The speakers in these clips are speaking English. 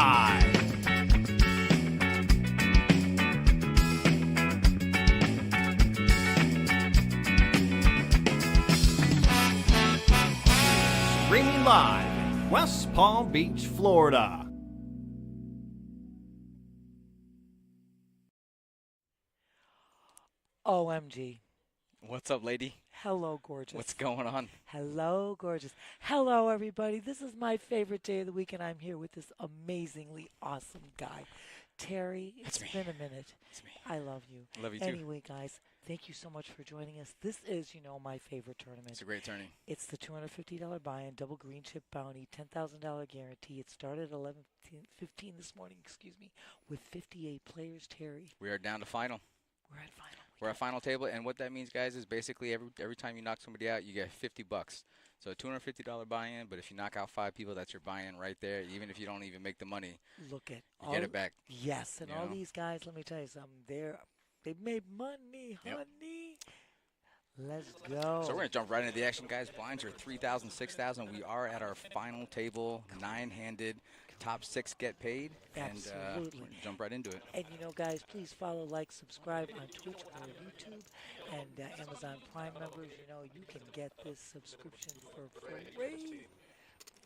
Live. Streaming live in West Palm Beach, Florida. OMG. What's up, lady? Hello, gorgeous. What's going on? Hello, gorgeous. Hello, everybody. This is my favorite day of the week, and I'm here with this amazingly awesome guy. Terry, it's been a minute. It's me. I love you. Love you too. Anyway, guys, thank you so much for joining us. This is, my favorite tournament. It's a great tourney. It's the $250 buy-in, double green chip bounty, $10,000 guarantee. It started at 11:15 this morning, with 58 players, Terry. We are down to final. We're at final. We're at final table, and what that means, guys, is basically every time you knock somebody out, you get $50. So a $250 buy-in, but if you knock out 5 people, that's your buy-in right there. Even if you don't even make the money, Look at you get it back. Yes, and You all know? these guys, let me tell you something. They've made money, Yep. honey. Let's go. So we're going to jump right into the action, guys. Blinds are 3,000, 6,000. We are at our final table, 9-handed. Top 6 get paid. Absolutely. And we're gonna jump right into it. And guys, please follow, like, subscribe on Twitch or YouTube, and Amazon Prime members. You can get this subscription for free.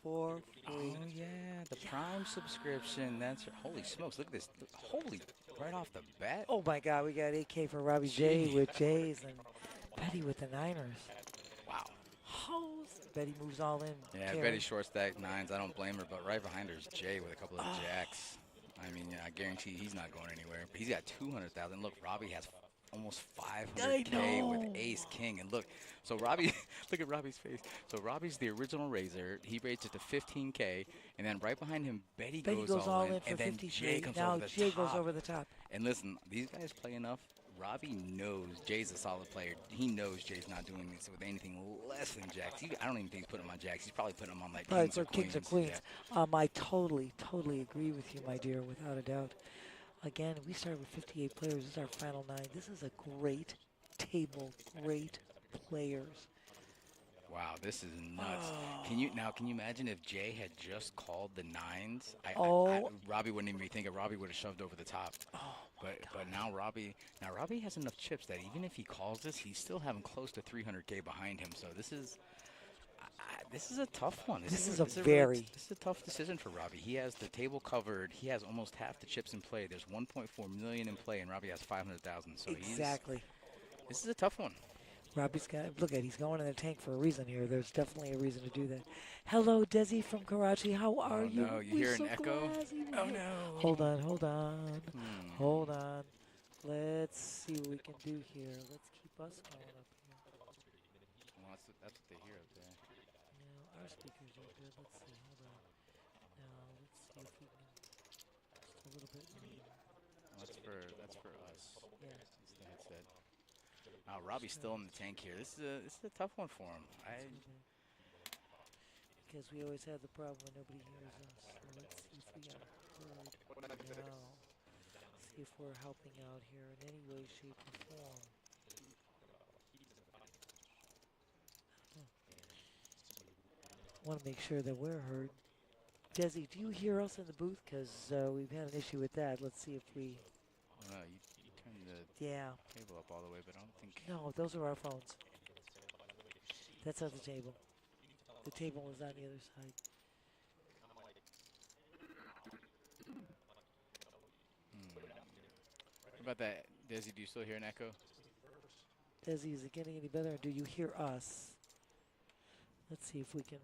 For free. Oh, yeah, the Prime subscription. That's holy smokes. Look at this. Holy, right off the bat. Oh my God, we got AK for Robbie J with Jays and Betty with the Niners. Wow. Hoes. Betty moves all in. Yeah, Terry. Betty short stack 9s. I don't blame her, but right behind her is Jay with a couple of jacks. I mean, I guarantee he's not going anywhere. But he's got 200,000. Look, Robbie has almost 500K with ace king. And look, so Robbie, look at Robbie's face. So Robbie's the original raiser. He raised it to 15K, and then right behind him, Betty goes all in, for and then 53. Jay comes now over the Jay top. goes over the top. And listen, these guys play enough. Robbie knows Jay's a solid player. He knows Jay's not doing this with anything less than jacks. I don't even think he's putting them on jacks. He's probably putting them on like kings or queens. Yeah. I totally agree with you, my dear, without a doubt. Again, we started with 58 players. This is our final 9. This is a great table, great players. Wow, this is nuts. Oh. Can you imagine if Jay had just called the 9s? Robbie wouldn't even be thinking. Robbie would have shoved over the top. Oh, but now Robbie has enough chips that even if he calls this, he's still having close to 300K behind him. So this is a tough one. This is a tough decision for Robbie. He has the table covered. He has almost half the chips in play. There's 1.4 million in play, and Robbie has 500,000. So exactly. This is a tough one. Robbie's got, he's going in the tank for a reason here. There's definitely a reason to do that. Hello, Desi from Karachi. How are you? No, you hear an echo? Oh, no. Hold on. Hold on. Let's see what we can do here. Let's keep us going up here. Well, that's what they hear up there. Our speakers are good. Let's see. Hold on. Now, let's see if we can just a little bit. That's for us. Yeah. That's the headset. Robbie's still in the tank here. This is a tough one for him. Because we always have the problem when nobody hears us. So let's see if we are heard now. See if we're helping out here in any way, shape, or form. Want to make sure that we're heard. Desi, do you hear us in the booth? Because we've had an issue with that. Let's see if we... You turn the table up all the way, but I don't think... No, those are our phones. That's not the table. The table is on the other side. What about that? Desi, do you still hear an echo? Desi, is it getting any better? Or do you hear us? Let's see if we can...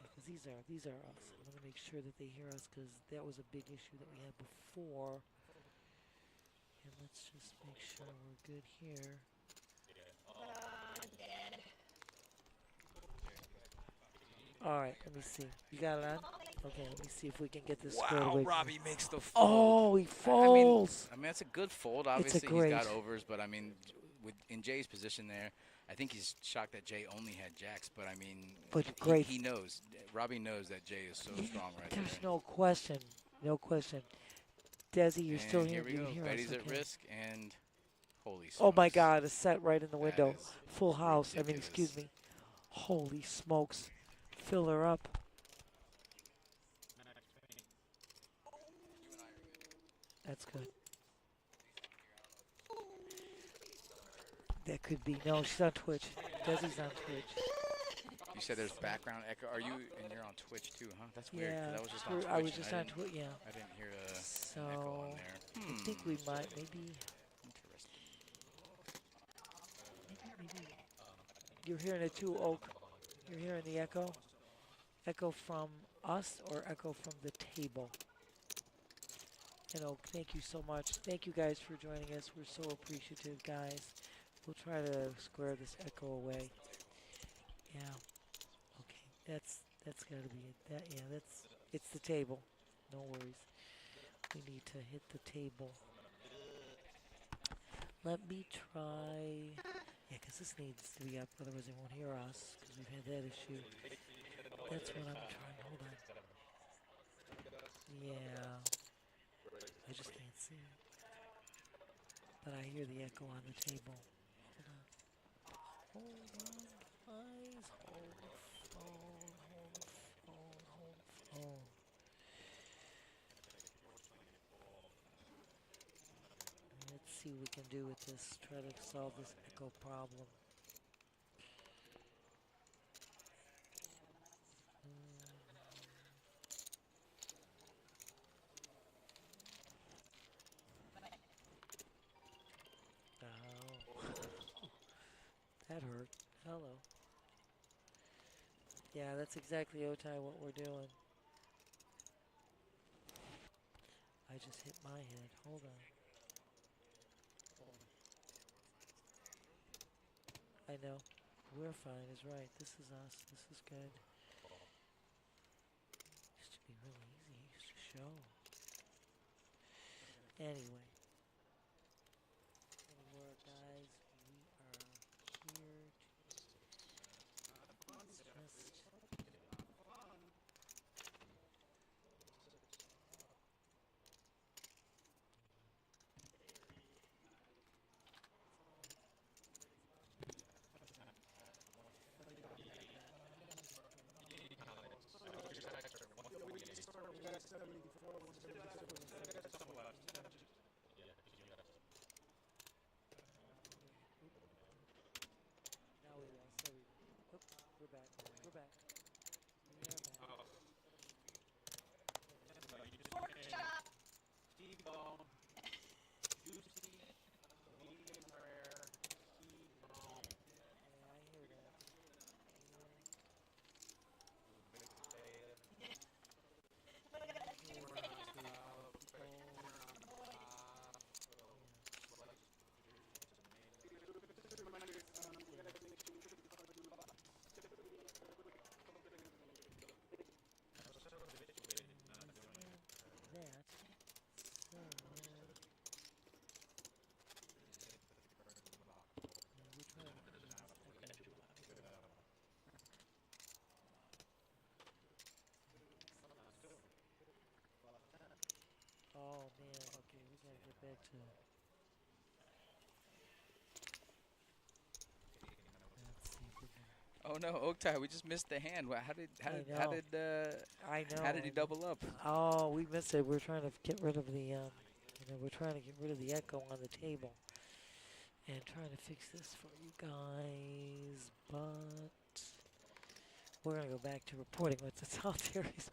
because these are us. I want to make sure that they hear us because that was a big issue that we had before. And let's just make sure we're good here. All right, let me see. You got it on? Okay, let me see if we can get this squared away. Wow, Robbie makes the fold. Oh, he folds. I mean, that's a good fold. Obviously, he's got overs, but I mean, in Jay's position there, I think he's shocked that Jay only had jacks. But I mean, great. He knows. Robbie knows that Jay is so strong right there. There's no question. No question. Desi, you're still here. Here we go. Hear Betty's us, at risk, and holy smokes. Oh, my God. A set right in the window. Is Full house. ridiculous. I mean, excuse me. Holy smokes. Fill her up. That's good. That could be. No, she's on Twitch. Desi's on Twitch. You said there's background echo. Are you and you're on Twitch too, huh? That's weird. 'Cause Yeah, I was just on Twitch. I was and just on Twitch. Yeah. I didn't hear an So echo on there. I think we might maybe. Interesting. Maybe you're hearing it too, Oak. You're hearing the echo. Echo from us or echo from the table. And Oak, thank you so much. Thank you guys for joining us. We're so appreciative, guys. We'll try to square this echo away. Yeah. Okay. That's gotta be it. It's the table. No worries. We need to hit the table. Let me try. Yeah, because this needs to be up, otherwise they won't hear us. Because we've had that issue. That's what I'm trying. Hold on. Yeah. I just can't see it. But I hear the echo on the table. Hold on. Hold on, guys. Hold phone. Let's see what we can do with this. Try to solve this echo problem. Oh. That hurt. Hello. Yeah, that's exactly, Otai, what we're doing. I just hit my head. Hold on. I know. We're fine is right. This is us. This is good. Used to be really easy. Used to show. Anyway. Anywhere, guys. We are here to just now we lost everybody. Oops, we're back. We're back. We are back. Yeah, I hear that. Oh man, okay, we gotta get back to. Let's see if we can. Oh no, Oaktai, we just missed the hand. I know. How did he double up? Oh, we missed it. We're trying to get rid of the we're trying to get rid of the echo on the table, and trying to fix this for you guys. But we're gonna go back to reporting what's the South series.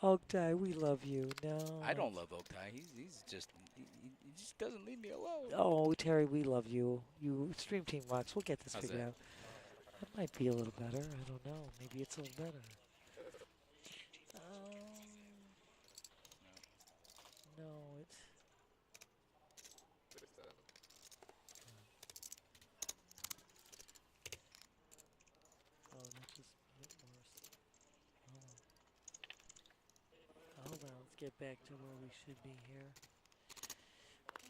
Oaktai, we love you. No, I don't love Oaktai. He's just he just doesn't leave me alone. Oh, Terry, we love you. You Stream Team rocks. We'll get this How's figured that? out. That might be a little better. I don't know. Maybe it's a little better. No, it's. Oh, that's just a bit worse. Hold on. Let's get back to where we should be here.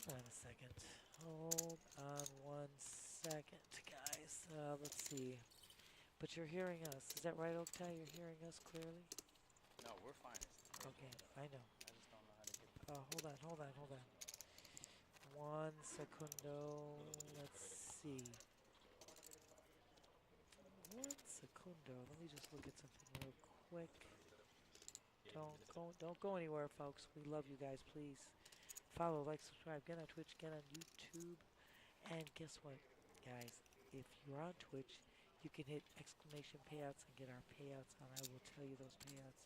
Hold on a second. Hold on 1 second, guys. Let's see. But you're hearing us. Is that right, Oaktai? You're hearing us clearly? No, we're fine. Okay, I know. I just don't know how to get. Hold on. 1 secundo. Let's see. 1 secundo. Let me just look at something real quick. Don't go anywhere, folks. We love you guys, please. Follow, like, subscribe. Get on Twitch, get on YouTube. And guess what, guys? If you're on Twitch, you can hit exclamation payouts and get our payouts on. I will tell you those payouts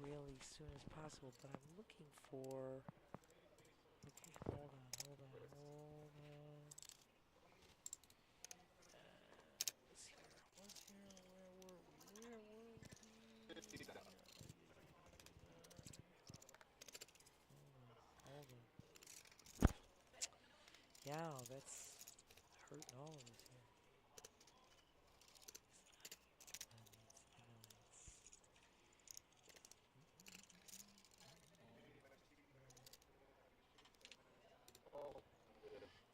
really soon as possible. But I'm looking for... Okay, hold on, hold on, hold on. Let's see where I was here. Where were we? Where were we? Hold on. Yeah, that's hurting all of us here.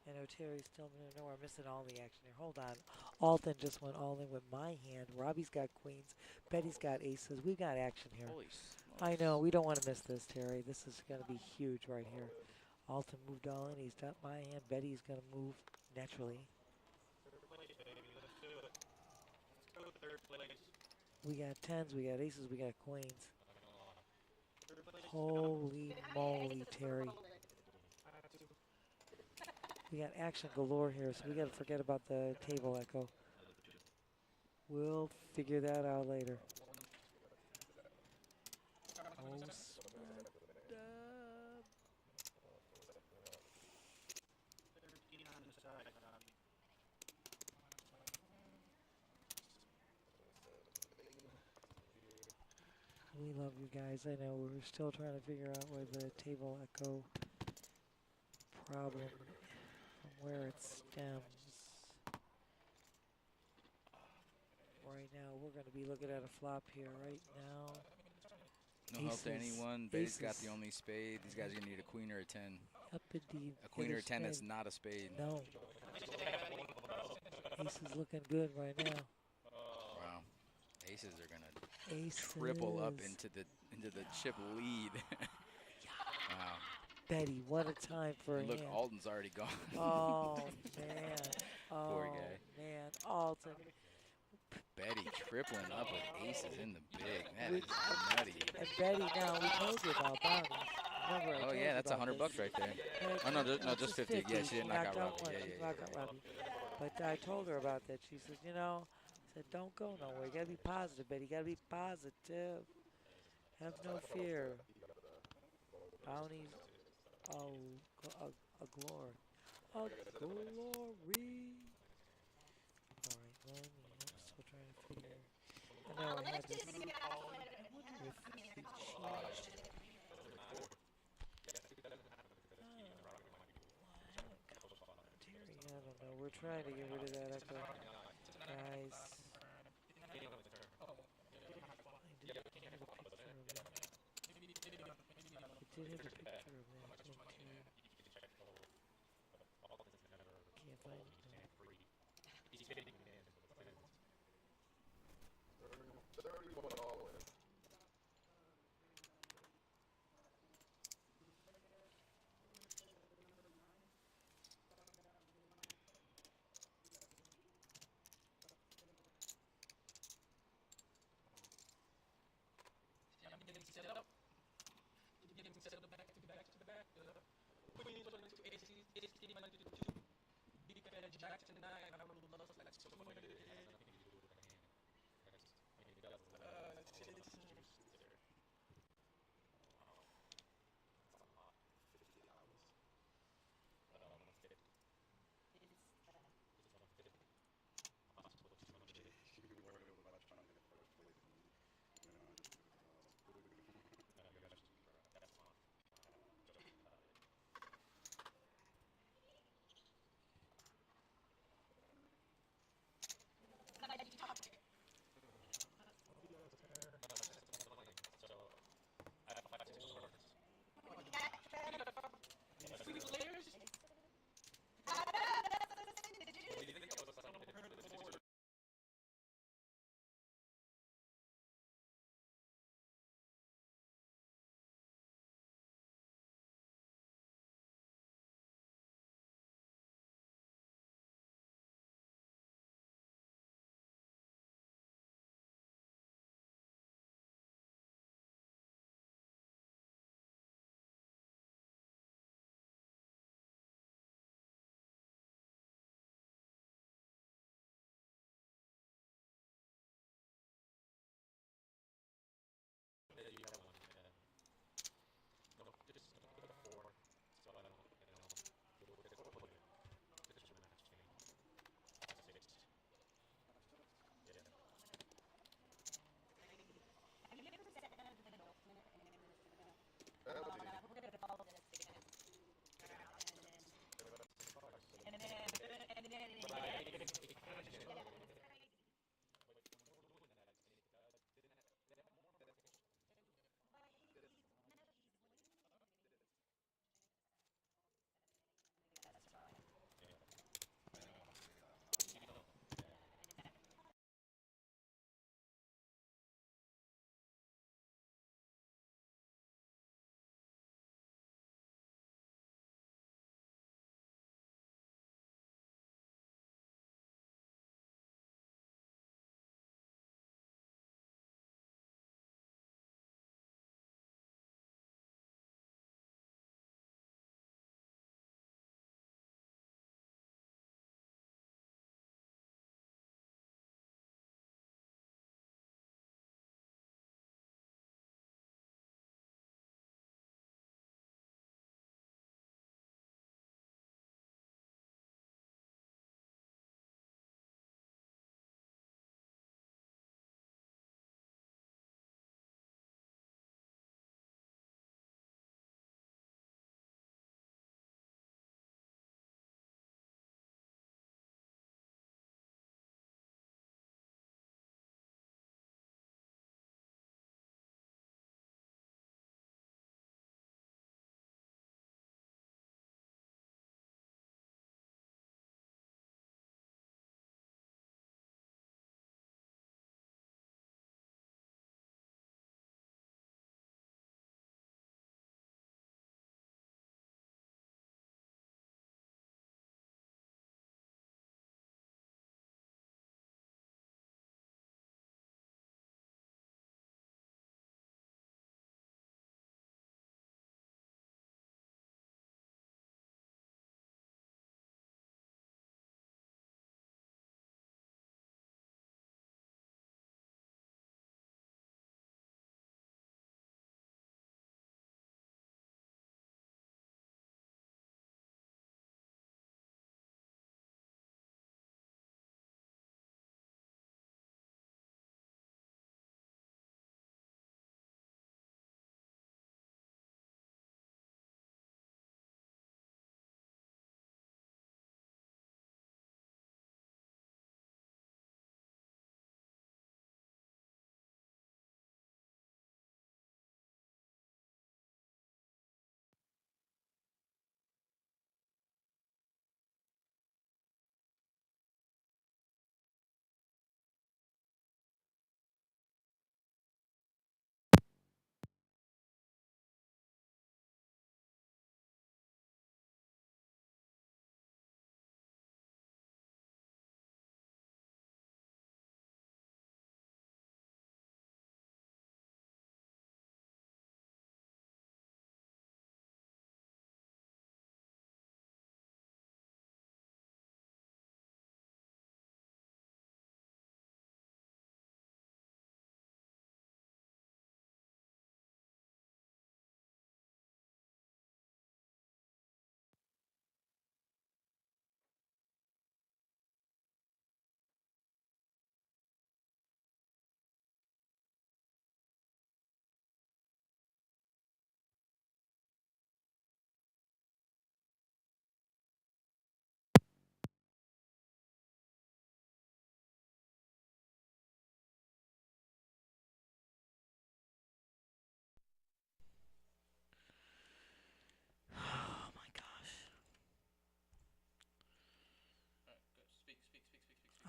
I know Terry's still no, we're missing all the action here. Hold on. Alton just went all in with my hand. Robbie's got queens. Betty's got aces. We've got action here. Holy smokes. I know. We don't want to miss this, Terry. This is going to be huge right here. Alton moved all in. He's got my hand. Betty's going to move naturally. We got tens. We got aces. We got queens. Holy moly, Terry. We got action galore here, so we got to forget about the table echo. We'll figure that out later. Oh, we love you guys. I know we're still trying to figure out where the table echo problem, from where it stems. Right now, we're going to be looking at a flop here right now. No help to anyone. Betty's got the only spade. These guys are going to need a queen or a 10. Up indeed. A queen or a 10 that's not a spade. No. Ace is looking good right now. Wow. Aces are going to triple up into the chip lead. Wow. Betty, what a time for him. Look, Alton's already gone. Oh, man. Oh, Poor guy. man. Alton. Betty tripling up with aces in the big. That is nutty. And Betty, now, we told you about bounties. Remember, Oh, yeah, that's $100 right there. Oh, no, just 50. Yeah, she didn't knock out Robbie. Yeah. Knock out Robbie. But I told her about that. She said, you know, I said, don't go nowhere. You got to be positive, Betty. You got to be positive. Have no fear. Bounties, oh, a glory. A glory. All right, let me, I'm still trying to figure. I know I had this. I wonder if we changed. Terry, I don't know. We're trying to get rid of that echo. Guys. I did have a picture of it. I did have a picture of that, can't find it.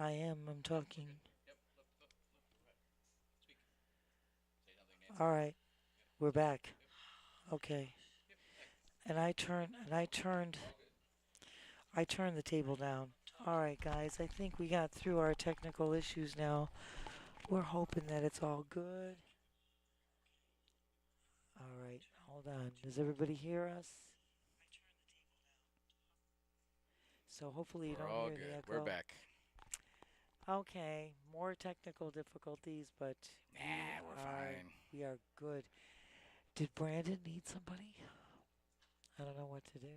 I am. I'm talking. All right. We're back. Okay. I turned the table down. All right, guys. I think we got through our technical issues now. We're hoping that it's all good. All right. Hold on. Does everybody hear us? So hopefully you We're don't all hear the good. We're echo. back. Okay. More technical difficulties, but Nah, we're fine. we are good. Did Brandon need somebody? I don't know what to do.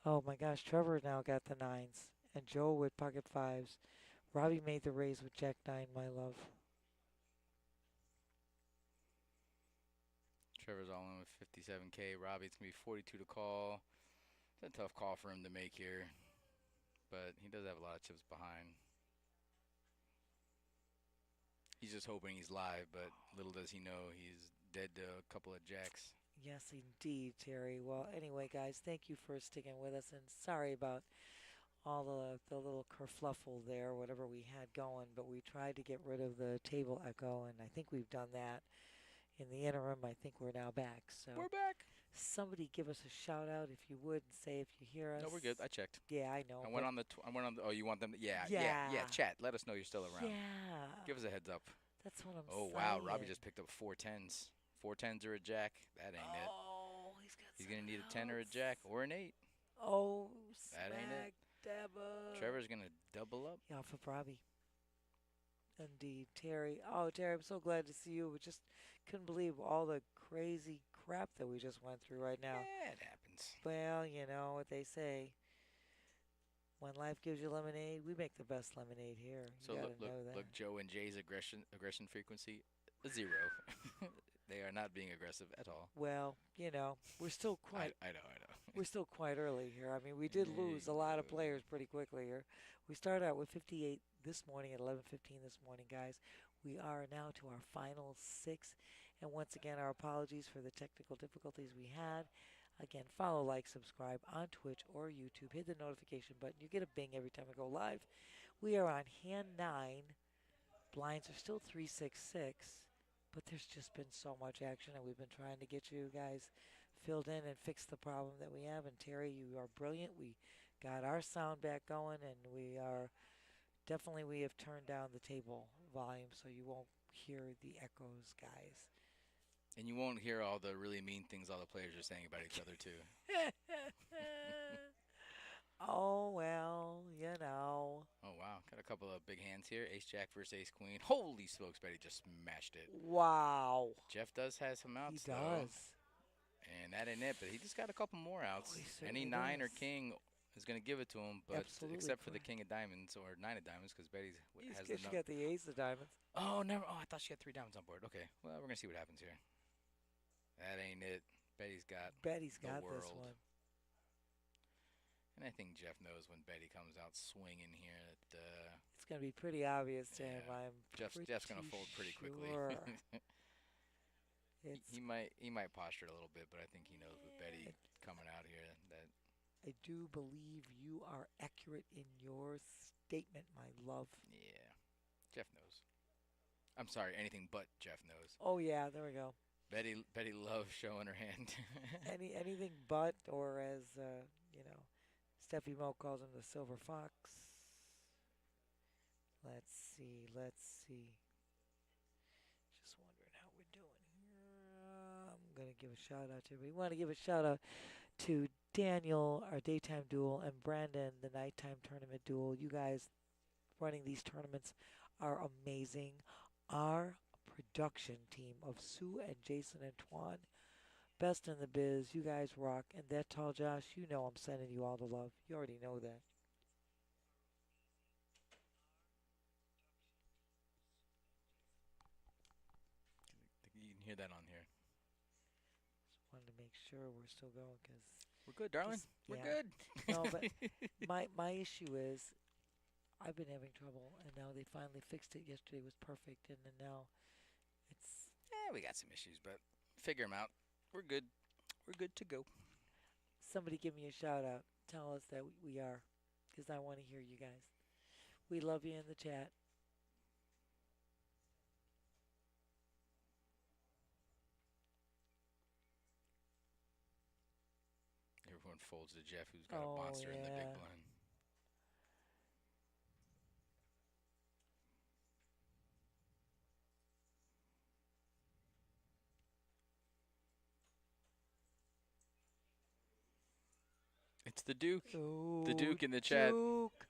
Oh my gosh, Trevor now got the nines. And Joe with pocket fives. Robbie made the raise with Jack 9, my love. Trevor's all in with 57K. Robbie's going to be 42 to call. It's a tough call for him to make here, but he does have a lot of chips behind. He's just hoping he's live, but little does he know he's dead to a couple of jacks. Yes, indeed, Terry. Well, anyway, guys, thank you for sticking with us, and sorry about all the little kerfluffle there, whatever we had going, but we tried to get rid of the table echo, and I think we've done that. In the interim, I think we're now back. So We're back. somebody give us a shout out if you would, and say if you hear us. No, we're good. I checked. Yeah, I know. I went on the. Oh, you want them? Yeah. Chat. Let us know you're still around. Yeah. Give us a heads up. That's what I'm Oh saying. wow, Robbie just picked up 4 10s. 4 10s or a jack. That ain't it. Oh, He's gonna need a 10 or a jack or an 8. Oh, That ain't it. Dabba. Trevor's gonna double up. Yeah, for Robbie. Indeed, Terry. Oh, Terry, I'm so glad to see you. We just couldn't believe all the crazy crap that we just went through right now. Yeah, it happens. Well, you know what they say. When life gives you lemonade, we make the best lemonade here. You So gotta look, know that. look, Joe and Jay's aggression frequency, 0. They are not being aggressive at all. Well, you know, we're still quite I know. we're still quite early here. I mean, we did lose a lot of players pretty quickly here. We started out with 58 this morning at 11:15 this morning, guys. We are now to our final 6, and once again, our apologies for the technical difficulties we had. Again, follow, like, subscribe on Twitch or YouTube. Hit the notification button. You get a bing every time we go live. We are on hand 9. Blinds are still 366, but there's just been so much action, and we've been trying to get you guys filled in and fix the problem that we have. And Terry, you are brilliant. We got our sound back going, and we have turned down the table volume so you won't hear the echoes, guys. And you won't hear all the really mean things all the players are saying about each other too. Oh, well, you know. Oh wow, got a couple of big hands here. Ace Jack versus Ace Queen. Holy smokes, Betty just smashed it. Wow. Jeff does have some outs He though. does. And that ain't it, but he just got a couple more outs. he Any certainly 9 or does. king is going to give it to him, but Absolutely except for the correct. king of diamonds or 9 of diamonds because Betty has the She got the ace of diamonds. Oh, never. Oh, I thought she had 3 diamonds on board. Okay, well, we're going to see what happens here. That ain't it. Betty's got Betty's the got world. this one. And I think Jeff knows when Betty comes out swinging here that It's going to be pretty obvious to him. Yeah. I'm Jeff's going to fold pretty quickly. sure. he might posture it a little bit, but I think he knows with Betty coming out here that I do believe you are accurate in your statement, my love. yeah, Jeff knows. I'm sorry, anything but Jeff knows. Oh yeah, there we go. Betty loves showing her hand. Anything but, or as you know, Steffi Mo calls him, the silver fox. Let's see. Just wondering how we're doing here. I'm gonna give a shout out to everybody. We want to give a shout out to Daniel, our daytime duel, and Brandon, the nighttime tournament duel. You guys running these tournaments are amazing. Our production team of Sue and Jason and Twan, best in the biz. You guys rock. And that tall Josh, you know I'm sending you all the love. You already know that. You can hear that on here. Just wanted to make sure we're still going because We're good, darling. We're yeah. good. No, but my issue is I've been having trouble, and now they finally fixed it. Yesterday was perfect, and then now it's We got some issues, but figure them out. We're good. We're good to go. somebody give me a shout out. Tell us that we are, because I want to hear you guys. We love you in the chat. Everyone folds to Jeff, who's got a Oh, monster in the big yeah. blind. It's the Duke. The Oh, Duke in the chat. Duke.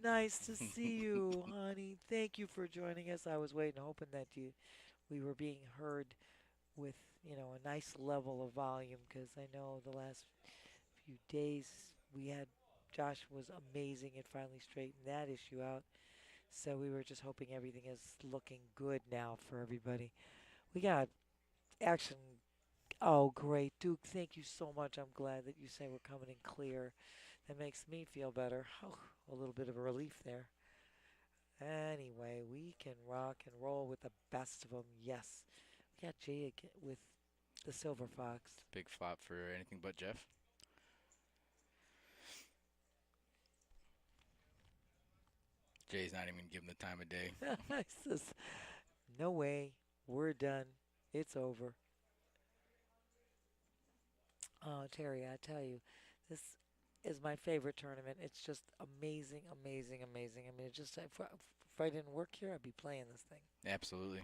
Nice to see you, honey. Thank you for joining us. I was waiting, hoping that we were being heard with, a nice level of volume because I know the last few days we had Josh was amazing and finally straightened that issue out. So we were just hoping everything is looking good now for everybody. We got action. Oh, great, Duke. Thank you so much. I'm glad that you say we're coming in clear. That makes me feel better. Oh, a little bit of a relief there. Anyway, we can rock and roll with the best of them. Yes. We got Jay with the Silver Fox. Big flop for anything but Jeff. Jay's not even giving the time of day. He says, no way. We're done. It's over. Oh, Terry, I tell you, this is my favorite tournament. It's just amazing, amazing, amazing. I mean, if I didn't work here, I'd be playing this thing. Absolutely.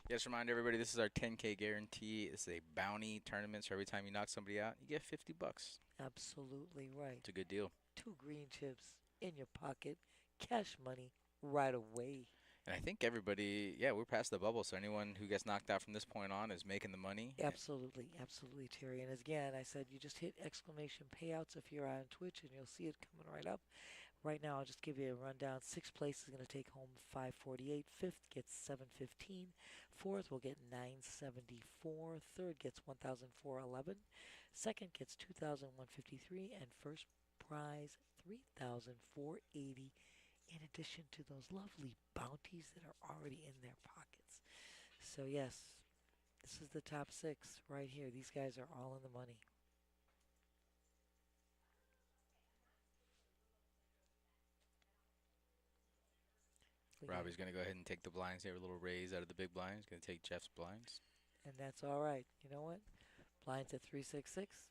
Just remind everybody, this is our 10K guarantee. It's a bounty tournament, so every time you knock somebody out, you get $50. Absolutely right. It's a good deal. 2 green chips in your pocket, cash money right away. And I think everybody, we're past the bubble, so anyone who gets knocked out from this point on is making the money. Absolutely, absolutely, Terry. And again, I said you just hit exclamation payouts if you're on Twitch, and you'll see it coming right up. Right now, I'll just give you a rundown. 6th place is going to take home 548. 5th gets 715. 4th will get 974. 3rd gets 1,411. 2nd gets 2,153, and first prize 3,480. In addition to those lovely bounties that are already in their pockets. So yes, this is the top 6 right here. These guys are all in the money. Robbie's going to go ahead and take the blinds here, a little raise out of the big blinds. Going to take Jeff's blinds. And that's all right. You know what? Blinds at 366.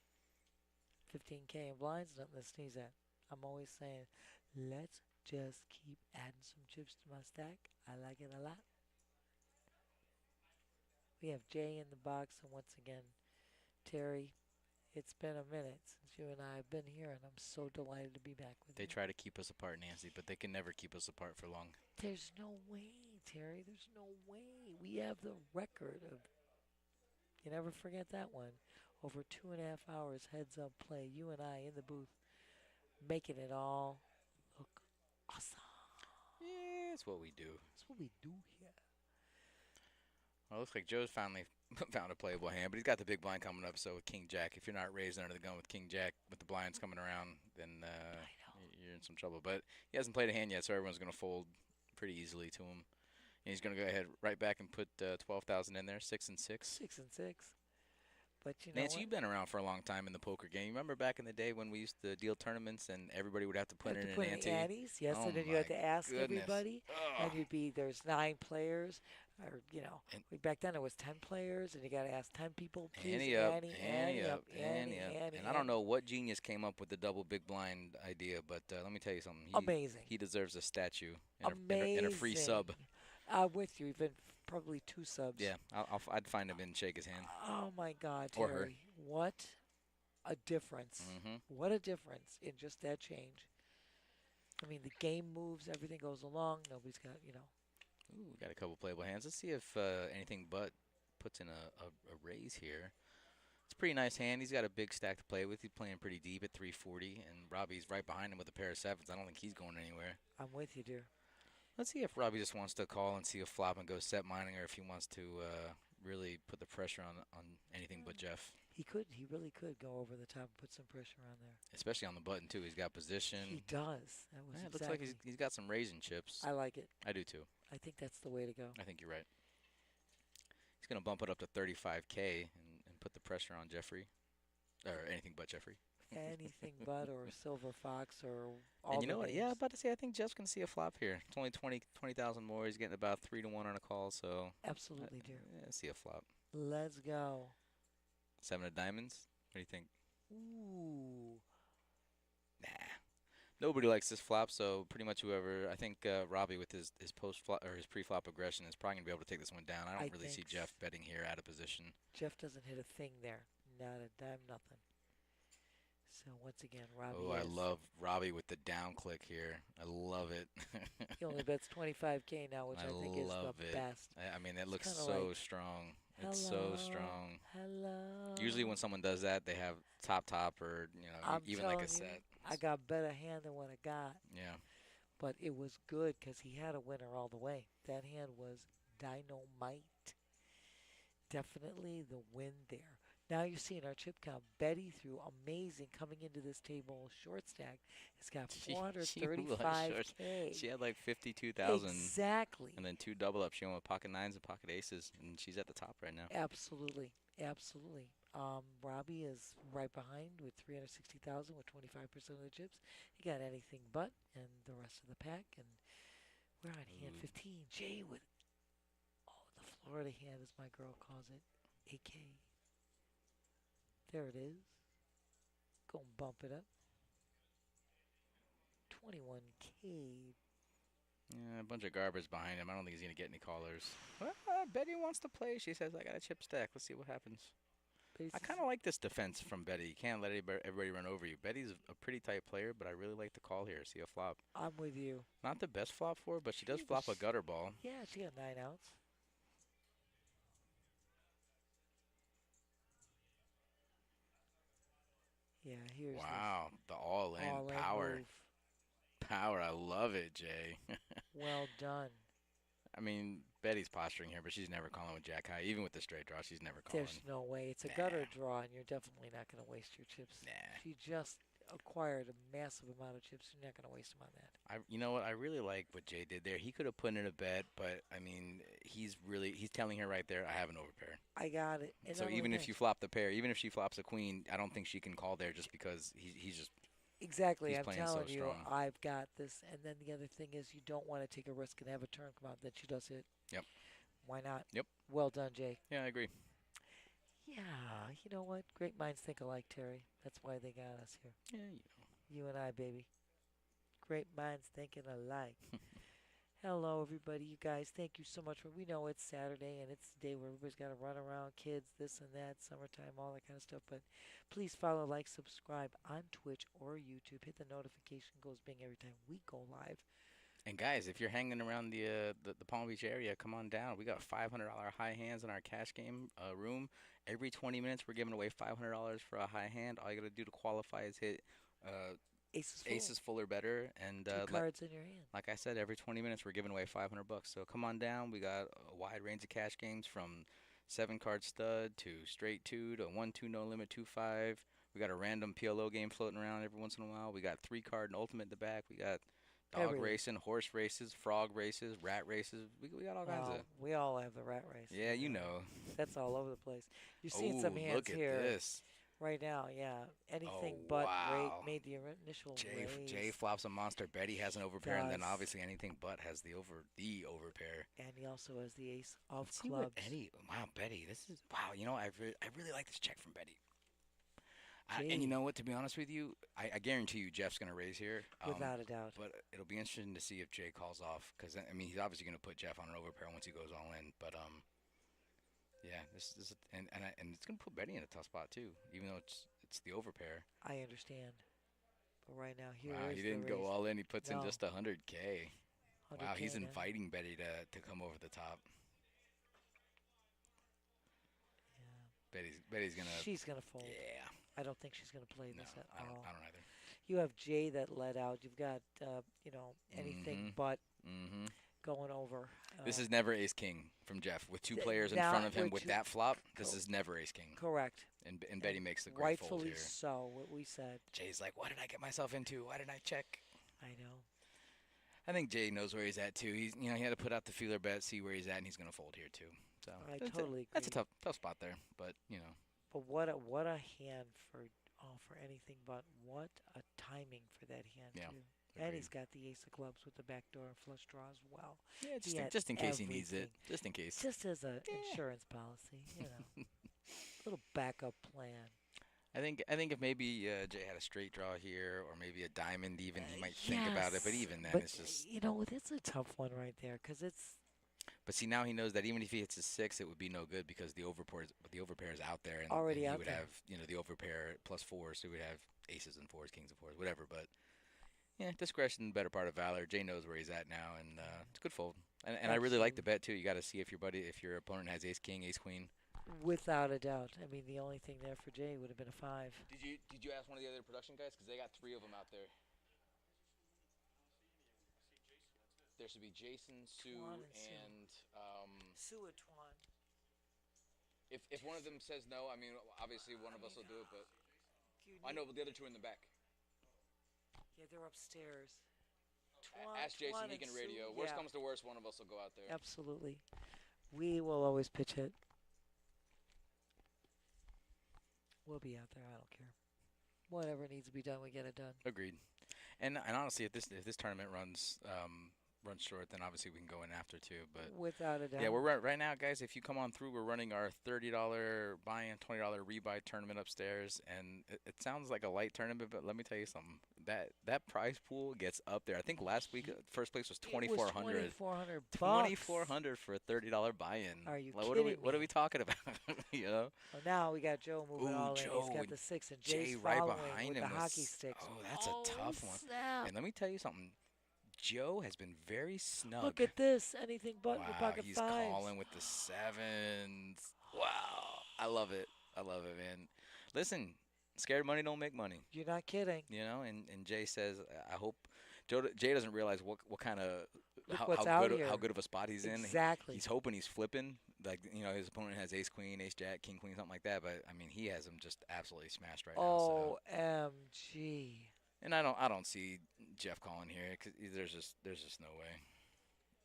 15K in blinds, nothing to sneeze at. I'm always saying, let's just keep adding some chips to my stack. I like it a lot. We have Jay in the box, and once again, Terry, it's been a minute since you and I have been here, and I'm so delighted to be back with you. They try to keep us apart, Nancy, but they can never keep us apart for long. There's no way, Terry. There's no way. We have the record of, you never forget that one, over 2.5 hours heads up play. You and I in the booth, making it all look awesome. Yeah, it's what we do. That's what we do here. Well, it looks like Joe's finally found a playable hand, but he's got the big blind coming up. So with King Jack, if you're not raised under the gun with King Jack, with the blinds coming around, then you're in some trouble. But he hasn't played a hand yet, so everyone's going to fold pretty easily to him. And he's going to go ahead right back and put 12,000 in there, 6 and 6. 6 and 6. But you know Nancy, what? you've been around for a long time in the poker game. You remember back in the day when we used to deal tournaments and everybody would have to put in an ante? Antes, yes, Oh and then you had to ask goodness. everybody, and you'd be there's 9 players, or And back then it was 10 players, and you got to ask 10 people. Please, ante up, Annie, ante up, Annie, ante up. Annie, And I don't know what genius came up with the double big blind idea, but let me tell you something. Amazing. He deserves a statue and a free sub. I'm with you. Even probably 2 subs. Yeah, I'd find him and shake his hand. Oh my God, Or her. Terry! What a difference! What a difference in just that change. I mean, the game moves, everything goes along. Nobody's got, Ooh, we got a couple playable hands. Let's see if anything but puts in a raise here. It's a pretty nice hand. He's got a big stack to play with. He's playing pretty deep at 340, and Robbie's right behind him with a pair of 7s. I don't think he's going anywhere. I'm with you, dear. Let's see if Robbie just wants to call and see a flop and go set mining, or if he wants to really put the pressure on anything but Jeff. He could. He really could go over the top and put some pressure on there. Especially on the button, too. He's got position. He does. That was It looks like he's got some raising chips. I like it. I do, too. I think that's the way to go. I think you're right. He's going to bump it up to 35K and put the pressure on Jeffrey. Or anything but Jeffrey. anything but or Silver Fox or all And you the know what? names. Yeah, I'm about to say I think Jeff's gonna see a flop here. It's only 20,000 more. He's getting about 3-1 on a call, so Absolutely, dear. see a flop. Let's go. 7 of diamonds. What do you think? Ooh. Nah. Nobody likes this flop, so pretty much whoever. I think Robbie with his post flop or his pre-flop aggression is probably gonna be able to take this one down. I don't really see think Jeff betting here out of position. Jeff doesn't hit a thing there. Not a dime, nothing. So once again, Robbie Oh, I is- love Robbie with the down click here. I love it. He only bets 25K now, which I think is the love it. best. I mean, it looks kinda so like, strong. Hello, It's so strong. hello. Usually when someone does that, they have top or I'm even like a telling you, set. I got better hand than what I got, Yeah. but it was good because he had a winner all the way. That hand was dynamite. Definitely the win there. Now you're seeing our chip count. Betty threw amazing coming into this table. Short stack. It's got She was short. 435K. She had like 52,000. Exactly. And then 2 double ups. She went with pocket nines and pocket aces, and she's at the top right now. Absolutely, absolutely. Robbie is right behind with 360,000 with 25% of the chips. He got anything but, and the rest of the pack. And we're on hand 15. Jay with, the Florida hand, as my girl calls it, AK. There it is. Go and bump it up. 21K. Yeah, a bunch of garbage behind him. I don't think he's going to get any callers. Well, Betty wants to play. She says, I got a chip stack. Let's see what happens. I kind of like this defense from Betty. You can't let everybody run over you. Betty's a pretty tight player, but I really like the call here. See a flop. I'm with you. Not the best flop for her, but she does flop a gutter ball. Yeah, she got 9 outs. Yeah, here's Wow, the all-in all-in power. move. Power, I love it, Jay. Well done. I mean, Betty's posturing here, but she's never calling with jack high. Even with the straight draw, she's never calling. There's no way. It's a Nah. gutter draw, and you're definitely not going to waste your chips. Nah. She just acquired a massive amount of chips. You're not going to waste them on that. You know what? I really like what Jay did there. He could have put in a bet, but I mean, he's telling her right there, I have an overpair. I got it. And So not even only if that- you flop the pair, even if she flops a queen, I don't think she can call there just because he's just. Exactly. He's I'm playing so telling you, strong. I've got this. And then the other thing is you don't want to take a risk and have a turn come out that she does hit. Yep. Why not? Yep. Well done, Jay. Yeah, I agree. Yeah, you know what? Great minds think alike, Terry. That's why they got us here. Yeah, you know. You and I, baby. Great minds thinking alike. Hello, everybody. You guys, thank you so much. We know it's Saturday and it's the day where everybody's got to run around, kids, this and that, summertime, all that kind of stuff. But please follow, like, subscribe on Twitch or YouTube. Hit the notification goes bing every time we go live. And guys, if you're hanging around the Palm Beach area, come on down. We got $500 high hands in our cash game room. Every 20 minutes, we're giving away $500 for a high hand. All you got to do to qualify is hit aces full or better, and Two cards in your hand. like I said, every 20 minutes we're giving away $500. So come on down. We got a wide range of cash games from 7-card stud to straight 2 to 1-2 no limit 2-5. We got a random PLO game floating around every once in a while. We got 3-card and ultimate in the back. We got dog Everything. racing, horse races, frog races, rat races. We got all kinds of. We all have the rat race. Yeah, you know. That's all over the place. You're seeing Oh, some hands look at here this. right now. Yeah, anything Oh, but wow. made the initial raise. Jay flops a monster. Betty has an overpair, and then Does. obviously anything but has the overpair. And he also has the ace of Let's see what clubs. Betty. This is wow. You know, I really like this check from Betty. And Jay. you know what? To be honest with you, I guarantee you Jeff's gonna raise here. Without a doubt. But it'll be interesting to see if Jay calls off, because I mean he's obviously gonna put Jeff on an overpair once he goes all in. But yeah, this and it's gonna put Betty in a tough spot too, even though it's the overpair. I understand. But right now, here Wow, is he the didn't go raise. all in. He puts in No. just 100K. Wow, 100K he's now. inviting Betty to come over the top. Yeah. Betty's gonna. She's going to fold. Yeah. I don't think she's going to play No, this at I don't all. either. You have Jay that led out. You've got, anything Mhm. but Mm-hmm. going over. This is never ace king from Jeff with 2 th- players in now front of him with with two- that flop. This is never ace king. correct. And Betty makes the great fold Rightfully here. so, what we said. Jay's like, what did I get myself into? Why didn't I check? I know. I think Jay knows where he's at too. He had to put out the feeler bet, see where he's at, and he's gonna fold here too. So I that's totally That's a agree. tough spot there, but But what a hand for Oh, for anything but what a timing for that hand Yeah, too. And agreed. he's got the ace of clubs with the backdoor flush draw as well. Yeah, He had just in case he needs it. everything, Just in case. just as a Yeah. insurance policy, little backup plan. I think if maybe Jay had a straight draw here, or maybe a diamond, even he might think about it. But Yes, even then, but it's just. it's a tough one right there because it's But see, now he knows that even if he hits a six, it would be no good because the overpair is out there, and already he out would there. have the overpair plus fours, so he would have aces and fours, kings and fours, whatever. But yeah, discretion, better part of valor. Jay knows where he's at now, and it's a good fold. And I really like the Absolutely. bet too. You got to see if your opponent has ace king, ace queen. Without a doubt. I mean, the only thing there for Jay would have been a five. Did you ask one of the other production guys because they got three of them out there? There should be Jason, Sue, Tuan and Sue. and Sue at Tuan. if one of them says no, I mean obviously one of us will do it, but I know, but the other two are in the back. Yeah, they're upstairs. Ask Jason, Tuan he and can Sue, radio. Worst yeah. comes to worst, one of us will go out there. Absolutely. We will always pitch it. We'll be out there. I don't care. Whatever needs to be done, we get it done. Agreed. And honestly, if this tournament runs short, then obviously we can go in after too. But Without a doubt. yeah, we're right now, guys. If you come on through, we're running our $30 buy-in, $20 rebuy tournament upstairs, and it sounds like a light tournament, but let me tell you something. That prize pool gets up there. I think last week first place was It was 2,400. $2,400. $2,400 for a $30 buy-in. Are you Like, kidding what are me? we talking about? you know? Well, now we got Joe moving Ooh, all in. Joe He's got and the six, and Jay Jay's right following behind with him the was- hockey sticks. oh, that's a tough one. Snap. And let me tell you something. Joe has been very snug. Look at this. Anything but wow, with pocket he's fives. calling with the sevens. Wow, I love it. I love it, man. Listen, scared money don't make money. You're not kidding. And Jay says, I hope Jay doesn't realize what kind of Look what's out here. how good of a spot he's in. Exactly. He's hoping he's flipping. Like his opponent has ace queen, ace jack, king queen, something like that. But I mean, he has him just absolutely smashed right now. So. OMG. And I don't see Jeff calling here because there's just no way.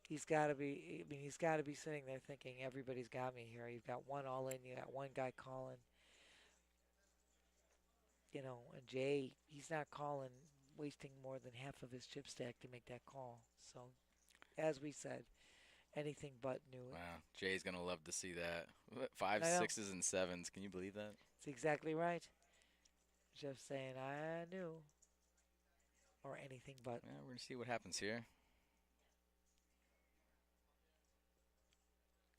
He's got to be. I mean, he's got to be sitting there thinking, everybody's got me here. You've got one all in. You got one guy calling. And Jay, he's not calling, wasting more than half of his chip stack to make that call. So, as we said, anything but knew it. Wow, Jay's gonna love to see that. Five, I know. sixes, and sevens. Can you believe that? That's exactly right. Jeff saying, I knew. Or anything but. Yeah, we're gonna see what happens here.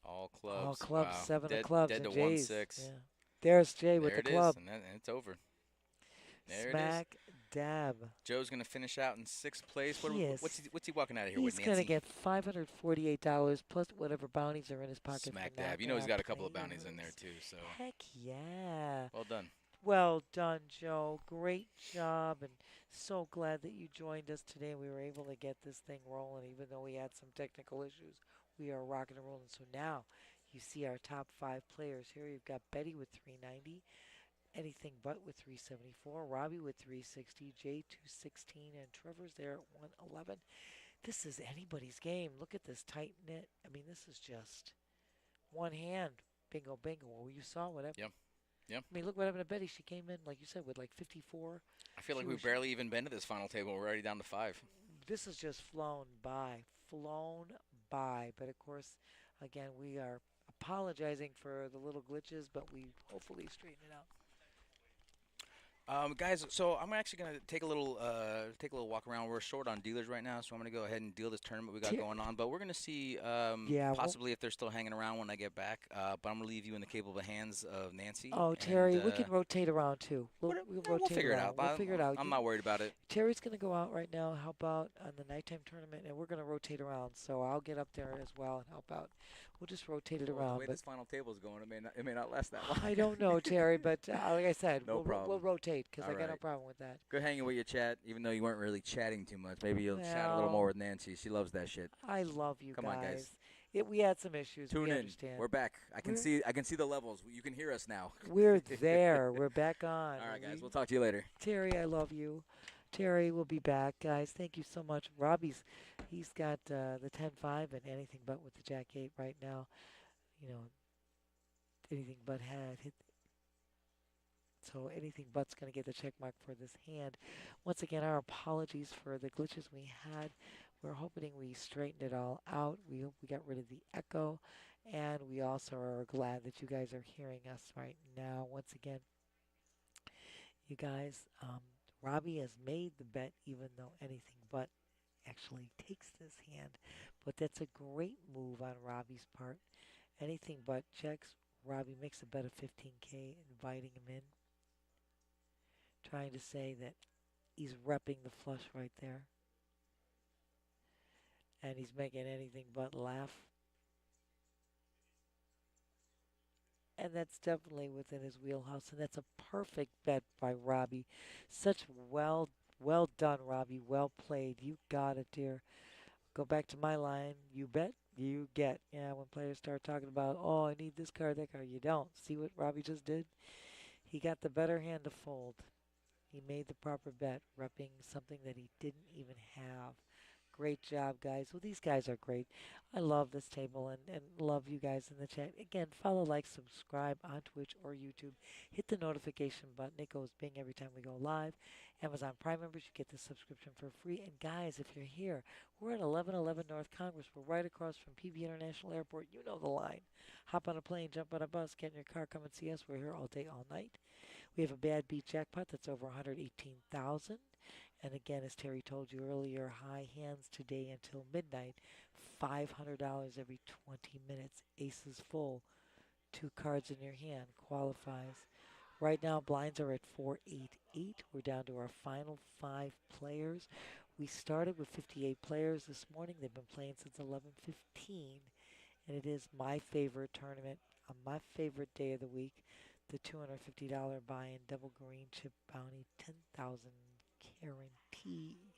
All clubs. All clubs, Wow. seven dead, of clubs, Dead and to Jay's. 1-6. Yeah. There's Jay There with the it club. is, and it's over. There it is. Smack dab. Joe's gonna finish out in 6th place. He is. What's he walking out of here He's with, going to Nancy? get $548 plus whatever bounties are in his pocket. Smack for dab. He's knocking got out a couple of bounties in there players. too. So Heck yeah. well done. Well done, Joe. Great job, and so glad that you joined us today. We were able to get this thing rolling, even though we had some technical issues. We are rocking and rolling. So now you see our top 5 players here. You've got Betty with 390, anything but with 374, Robbie with 360, Jay 216, and Trevor's there at 111. This is anybody's game. Look at this tight knit. I mean, this is just one hand. Bingo, bingo. Well, you saw whatever. Yep. Yep. I mean, look what happened to Betty. She came in, like you said, with like 54. I feel like She we've was- barely even been to this final table. We're already down to 5. This has just flown by. Flown by. But of course, again, we are apologizing for the little glitches, but we hopefully straighten it out. Guys, so I'm actually gonna take a little walk around. We're short on dealers right now, so I'm gonna go ahead and deal this tournament we got Ter- going on. But we're gonna see Yeah, possibly if they're still hanging around when I get back. But I'm gonna leave you in the capable hands of Nancy. Oh, and, Terry, we can rotate around too. We'll rotate we'll figure it around. out. We'll figure it out. I'm not worried about it. Terry's going to go out right now, help out on the nighttime tournament, and we're going to rotate around. So I'll get up there as well and help out. We'll just rotate it Well, around. the way But this final table is going, it may not last that long. I don't know, Terry, but like I said, No we'll problem. rotate because I All got no right. problem with that. Good hanging with your chat, even though you weren't really chatting too much. Maybe you'll chat a little Well, more with Nancy. She loves that shit. I love you Come guys. on, guys. We had some issues. Tune we in. understand. We're back. I can We're- see the levels. You can hear us now. We're there. We're back on. All right, guys. We'll talk to you later. Terry, I love you. Terry will be back, guys. Thank you so much. He's got the 10-5 and anything but with the Jack 8 right now. Anything but had hit. So so anything but's going to get the check mark for this hand. Once again, our apologies for the glitches we had. We're hoping we straightened it all out. We hope we got rid of the echo, and we also are glad that you guys are hearing us right now. Once again, you guys, Robbie has made the bet even though anything but actually takes this hand. But that's a great move on Robbie's part. Anything but checks. Robbie makes a bet of 15K, inviting him in, trying to say that he's repping the flush right there. And he's making anything but laugh. And that's definitely within his wheelhouse. And that's a perfect bet by Robbie. Such well done, Robbie. Well played. You got it, dear. Go back to my line. You bet, you get. Yeah, when players start talking about, oh, I need this card, that card, you don't. See what Robbie just did? He got the better hand to fold. He made the proper bet, repping something that he didn't even have. Great job, guys. Well, these guys are great. I love this table and love you guys in the chat. Again, follow, like, subscribe on Twitch or YouTube. Hit the notification button. It goes bing every time we go live. Amazon Prime members, you get the subscription for free. And guys, if you're here, we're at 1111 North Congress. We're right across from PB International Airport. You know the line. Hop on a plane, jump on a bus, get in your car, come and see us. We're here all day, all night. We have a bad beat jackpot that's over 118,000. And again, as Terry told you earlier, high hands today until midnight. $500 every 20 minutes. Aces full. 2 cards in your hand qualifies. Right now, blinds are at 488. We're down to our final 5 players. We started with 58 players this morning. They've been playing since 11:15, and it is my favorite tournament on my favorite day of the week. The $250 buy-in double green chip bounty, 10,000 guarantee.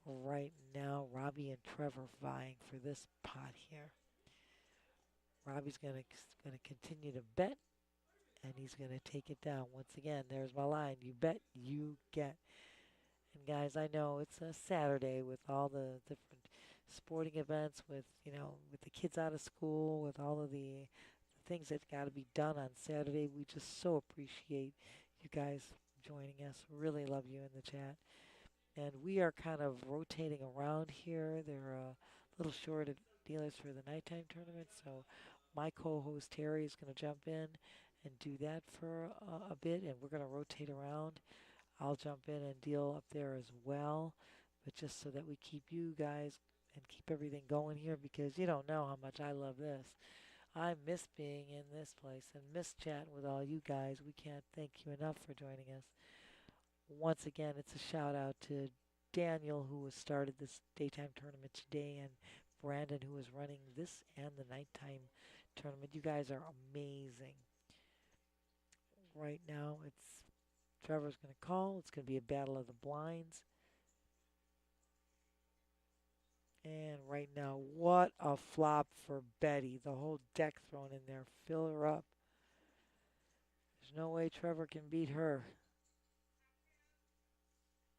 Right now, Robbie and Trevor vying for this pot here. Robbie's gonna continue to bet, and he's gonna take it down. Once again, there's my line. You bet, you get. And guys, I know it's a Saturday with all the different sporting events, with with the kids out of school, with all of the things that got to be done on Saturday. We just so appreciate you guys joining us. Really love you in the chat. And we are kind of rotating around here. They're a little short of dealers for the nighttime tournament, so my co-host Terry is going to jump in and do that for a bit, and we're going to rotate around. I'll jump in and deal up there as well, but just so that we keep you guys and keep everything going here, because you don't know how much I love this. I miss being in this place and miss chatting with all you guys. We can't thank you enough for joining us. Once again, it's a shout out to Daniel, who has started this daytime tournament today, and Brandon, who is running this and the nighttime tournament. You guys are amazing. Right now, it's Trevor's going to call. It's going to be a battle of the blinds. And right now, what a flop for Betty. The whole deck thrown in there. Fill her up. There's no way Trevor can beat her.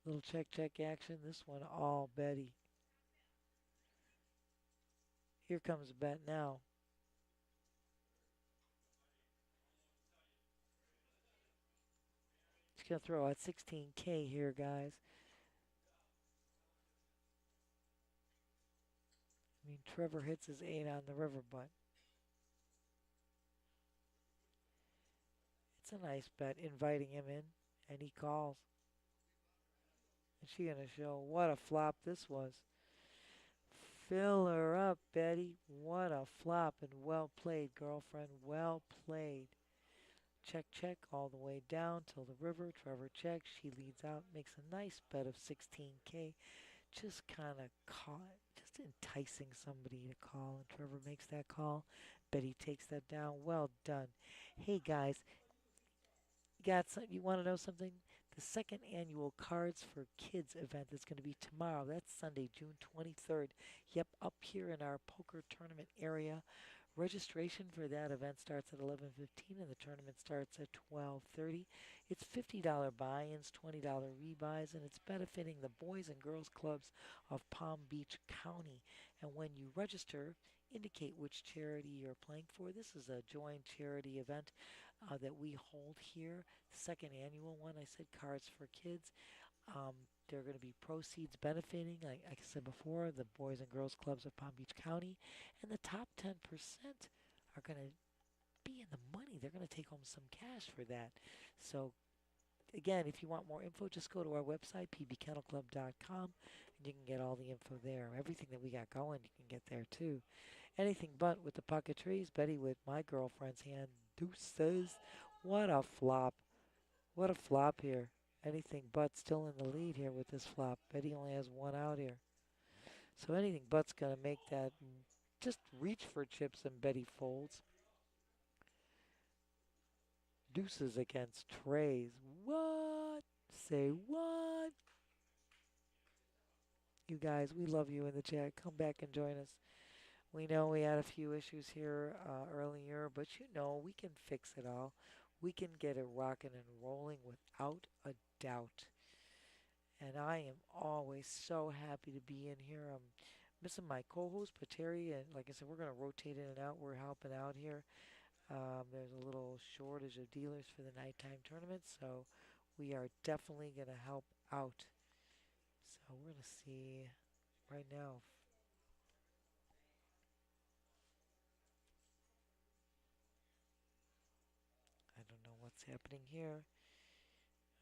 Little check action. This one all Betty. Here comes a bet now. She's going to throw out 16K here, guys. I mean, Trevor hits his 8 on the river, but it's a nice bet, inviting him in, and he calls. And she's going to show what a flop this was. Fill her up, Betty. What a flop, and well played, girlfriend. Well played. Check all the way down till the river. Trevor checks. She leads out, makes a nice bet of 16K. Just kind of just enticing somebody to call, and Trevor makes that call. Betty takes that down. Well done. Hey guys, you want to know something? The second annual Cards for Kids event is going to be tomorrow. That's Sunday, June 23rd. Yep, up here in our poker tournament area. Registration for that event starts at 11:15 and the tournament starts at 12:30. It's $50 buy-ins, $20 rebuys, and it's benefiting the Boys and Girls Clubs of Palm Beach County. And when you register, indicate which charity you're playing for. This is a joint charity event that we hold here. Second annual one. I said Cards for Kids. Um, there are going to be proceeds benefiting, like I said before, the Boys and Girls Clubs of Palm Beach County, and the top 10% are going to be in the money. They're going to take home some cash for that. So again, if you want more info, just go to our website, pbkennelclub.com, and you can get all the info there. Everything that we got going, you can get there too. Anything but with the pocket trees. Betty with my girlfriend's hand. Deuces. What a flop. What a flop here. Anything but still in the lead here with this flop. Betty only has one out here. So anything but's going to make that just reach for chips and Betty folds. Deuces against trays. What? Say what? You guys, we love you in the chat. Come back and join us. We know we had a few issues here earlier, but you know we can fix it all. We can get it rocking and rolling without a doubt. And I am always so happy to be in here. I'm missing my co-host, Pateri, and like I said, we're going to rotate in and out. We're helping out here. There's a little shortage of dealers for the nighttime tournament, so we are definitely going to help out. So we're going to see right now. I don't know what's happening here.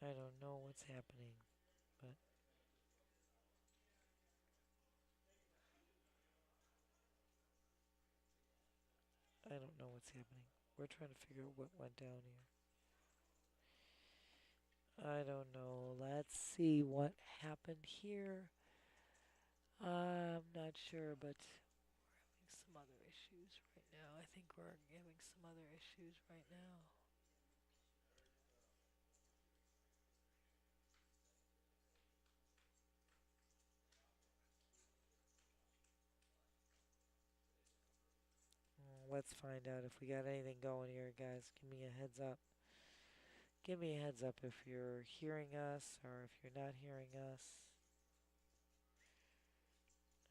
I don't know what's happening, but I don't know what's happening. We're trying to figure out what went down here. I don't know. Let's see what happened here. I'm not sure, but we're having some other issues right now. I think we're having some other issues right now. Let's find out if we got anything going here, guys. Give me a heads up. Give me a heads up if you're hearing us or if you're not hearing us.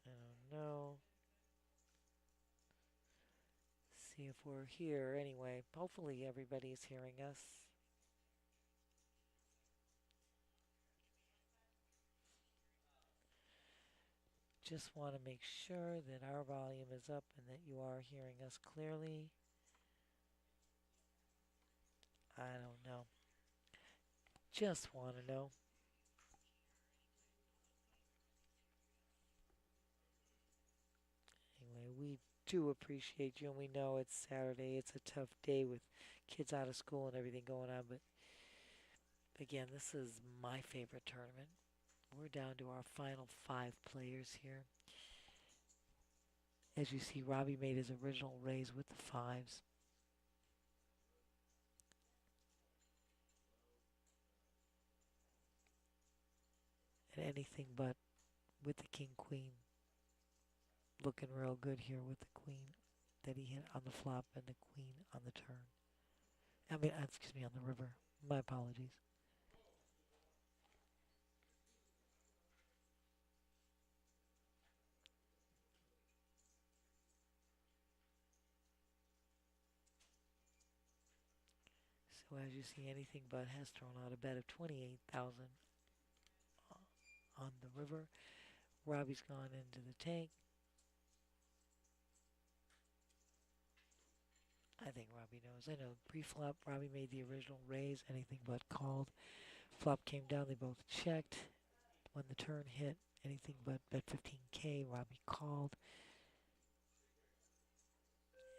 I don't know. See if we're here anyway. Hopefully everybody's hearing us. Just want to make sure that our volume is up and that you are hearing us clearly. I don't know. Just want to know. Anyway, we do appreciate you and we know it's Saturday. It's a tough day with kids out of school and everything going on, but again, this is my favorite tournament. We're down to our final 5 players here. As you see, Robbie made his original raise with the 5s. And anything but with the king queen. Looking real good here with the queen that he hit on the flop and the queen on the turn. I mean, excuse me, on the river. My apologies. So as you see, anything but has thrown out a bet of 28,000 on the river. Robbie's gone into the tank. I think Robbie knows. I know pre-flop, Robbie made the original raise, anything but called. Flop came down, they both checked. When the turn hit, anything but bet 15K, Robbie called.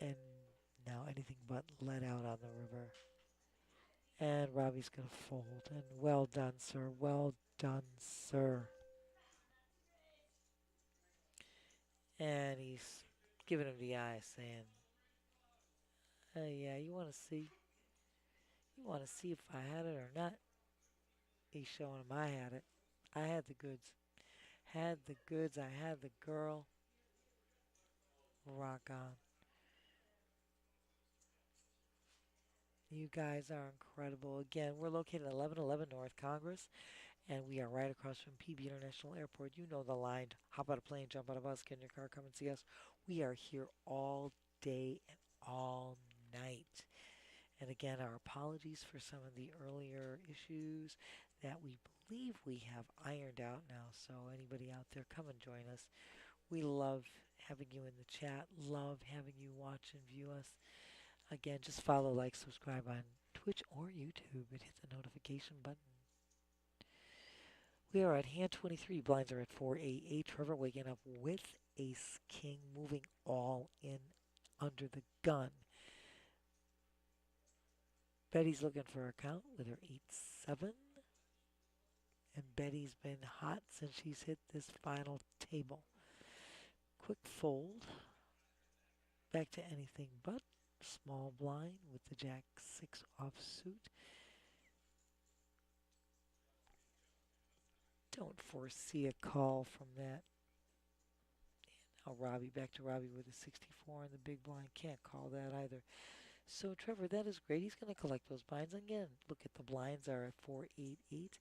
And now anything but let out on the river. And Robbie's going to fold. And well done, sir. Well done, sir. And he's giving him the eye, saying, yeah, you want to see? You want to see if I had it or not? He's showing him I had it. I had the goods. Had the goods. I had the girl. Rock on. You guys are incredible. Again, we're located at 1111 North Congress, and we are right across from PB International Airport. You know the line. Hop out a plane, jump out a bus, get in your car, come and see us. We are here all day and all night. And again, our apologies for some of the earlier issues that we believe we have ironed out now. So anybody out there, come and join us. We love having you in the chat, love having you watch and view us. Again, just follow, like, subscribe on Twitch or YouTube and hit the notification button. We are at hand 23. Blinds are at 488. Trevor waking up with ace king, moving all in under the gun. Betty's looking for a count with her 8-7. And Betty's been hot since she's hit this final table. Quick fold. Back to anything but. Small blind with the jack 6 offsuit. Don't foresee a call from that. And now Robbie, back to Robbie with a 64 in the big blind. Can't call that either. So Trevor, that is great. He's going to collect those blinds. Again, look at the blinds are at 488.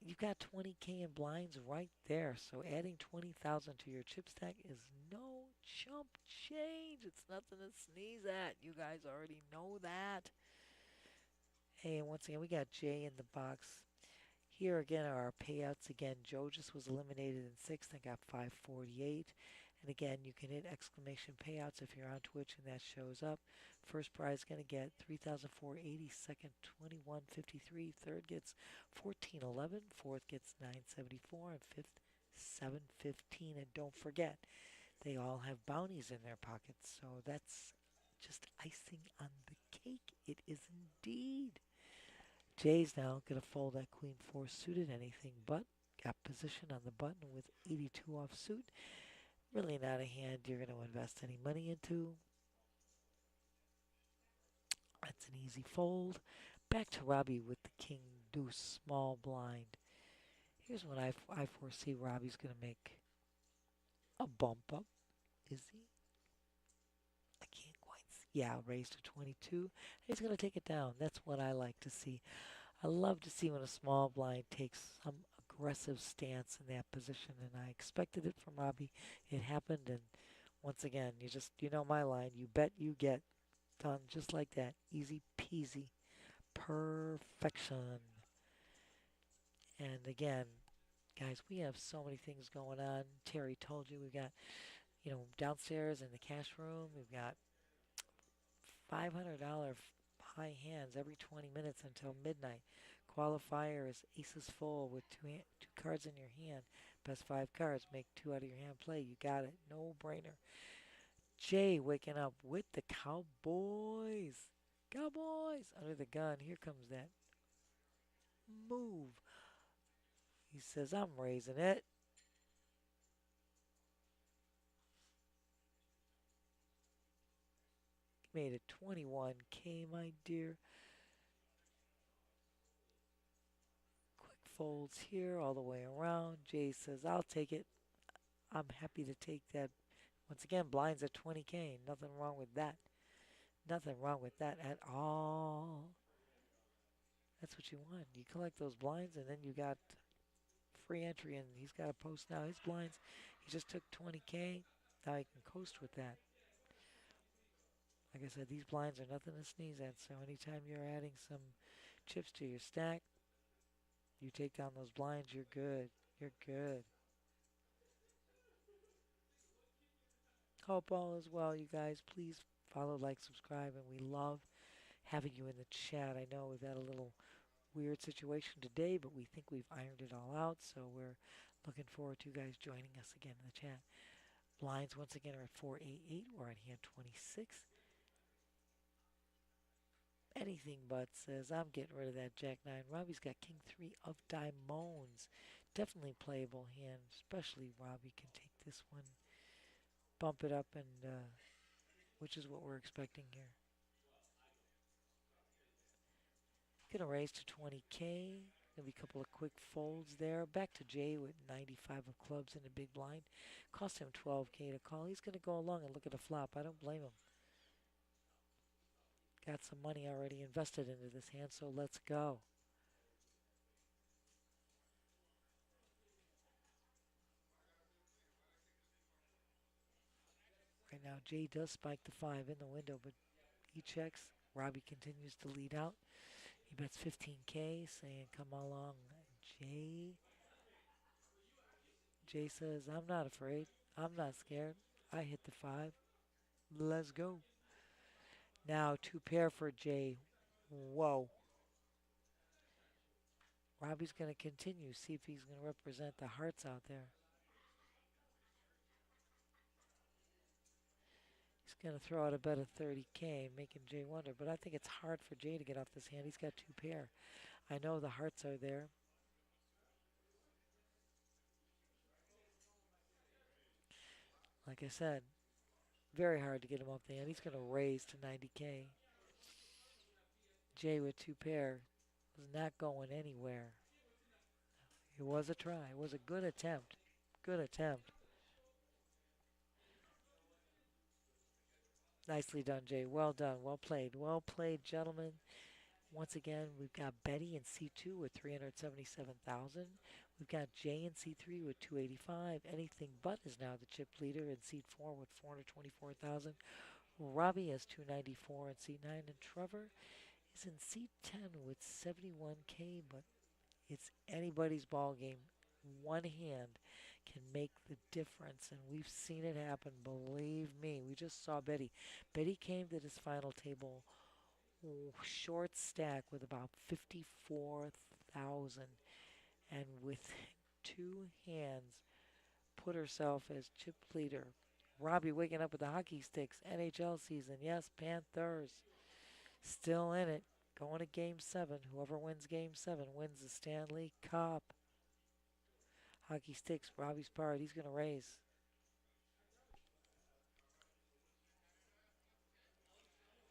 You've got 20K in blinds right there. So adding 20,000 to your chip stack is no chump change. It's nothing to sneeze at. You guys already know that. Hey, and once again, we got Jay in the box. Here again are our payouts. Again, Joe just was eliminated in 6th and got 548. And again, you can hit exclamation payouts if you're on Twitch and that shows up. First prize going to get 3,480. Second, 2153. Third gets 1411. Fourth gets 974. And fifth, 715. And don't forget, they all have bounties in their pockets. So that's just icing on the cake. It is indeed. Jay's now going to fold that queen 4 suited, anything but. Got position on the button with 82 off suit. Really not a hand you're going to invest any money into. That's an easy fold. Back to Robbie with the king deuce small blind. Here's what I foresee Robbie's going to make a bump up. Is he? I can't quite see. Yeah, raise to 22. He's going to take it down. That's what I like to see. I love to see when a small blind takes some aggressive stance in that position, and I expected it from Robbie. It happened, and once again, you know my line. You bet, you get. Done just like that. Easy peasy. Perfection. And again, guys, we have so many things going on. Terry told you we've got, downstairs in the cash room, we've got $500 high hands every 20 minutes until midnight. Qualifier is aces full with two cards in your hand. Best 5 cards, make 2 out of your hand play. You got it. No brainer. Jay waking up with the Cowboys. Cowboys under the gun. Here comes that move. He says, I'm raising it. Made it 21K, my dear. Quick folds here all the way around. Jay says, I'll take it. I'm happy to take that. Once again, blinds at 20K. Nothing wrong with that. Nothing wrong with that at all. That's what you want. You collect those blinds, and then you got free entry, and he's got a post now. His blinds, he just took 20K. Now he can coast with that. Like I said, these blinds are nothing to sneeze at. So anytime you're adding some chips to your stack, you take down those blinds, you're good. You're good. Hope all is well, you guys. Please follow, like, subscribe, and we love having you in the chat. I know we've had a little weird situation today, but we think we've ironed it all out, so we're looking forward to you guys joining us again in the chat. Blinds once again are at 488. We're on hand 26. Anything but says, I'm getting rid of that Jack 9. Robbie's got King 3 of diamonds. Definitely playable hand, especially Robbie can take this one, bump it up, and which is what we're expecting here. Gonna raise to 20K. Gonna be a couple of quick folds there. Back to Jay with 95 of clubs in the big blind. Cost him 12K to call. He's gonna go along and look at a flop. I don't blame him. Got some money already invested into this hand, so let's go. Jay does spike the 5 in the window, but he checks. Robbie continues to lead out. He bets 15K, saying, come along, Jay. Jay says, I'm not afraid. I'm not scared. I hit the 5. Let's go. Now, 2 pair for Jay. Whoa. Robbie's going to continue, see if he's going to represent the hearts out there. He's going to throw out a bet of 30K, making Jay wonder. But I think it's hard for Jay to get off this hand. He's got 2 pair. I know the hearts are there. Like I said, very hard to get him off the hand. He's going to raise to 90K. Jay with 2 pair was not going anywhere. It was a try. It was a good attempt. Good attempt. Nicely done, Jay. Well done. Well played. Well played, gentlemen. Once again, we've got Betty in C2 with 377,000. We've got Jay in C3 with 285. Anything But is now the chip leader in Seat 4 with 424,000. Robbie has 294 in Seat 9, and Trevor is in Seat 10 with 71K, but it's anybody's ball game. One hand can make the difference, and we've seen it happen. Believe me, we just saw Betty. Betty came to this final table short stack with about 54,000, and with 2 hands put herself as chip leader. Robbie waking up with the hockey sticks. NHL season, yes, Panthers still in it. Going to Game 7. Whoever wins Game 7 wins the Stanley Cup. Hockey sticks, Robbie's part. He's going to raise.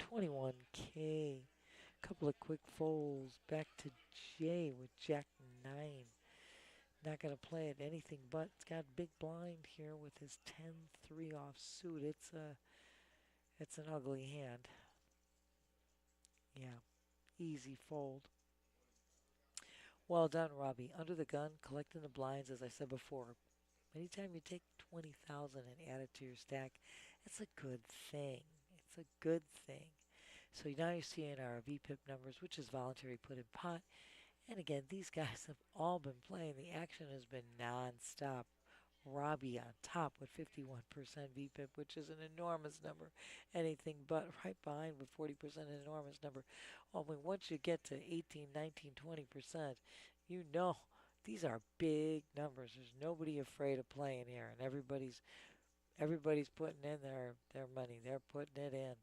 $21K. Couple of quick folds. Back to Jay with Jack 9. Not going to play it anything but. It's got big blind here with his 10-3 offsuit. It's an ugly hand. Yeah, easy fold. Well done, Robbie. Under the gun, collecting the blinds, as I said before. Anytime you take 20,000 and add it to your stack, it's a good thing. It's a good thing. So now you're seeing our VPIP numbers, which is voluntary put in pot. And again, these guys have all been playing. The action has been non-stop. Robbie on top with 51% VPIP, which is an enormous number. Anything but right behind with 40%, an enormous number. Only once you get to 18, 19, 20%, you know these are big numbers. There's nobody afraid of playing here, and everybody's putting in their money. They're putting it in.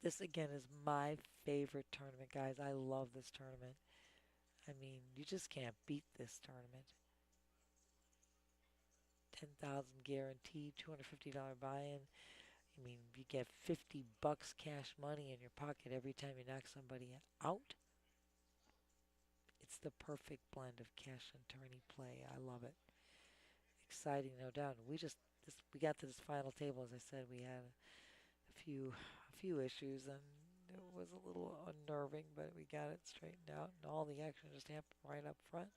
This again is my favorite tournament, guys. I love this tournament. I mean, you just can't beat this tournament. 10,000 guaranteed, $250 buy-in. I mean, you get $50 cash money in your pocket every time you knock somebody out. It's the perfect blend of cash and tourney play. I love it. Exciting, no doubt. We got to this final table. As I said, we had a few issues, and it was a little unnerving, but we got it straightened out, and all the action just happened right up front.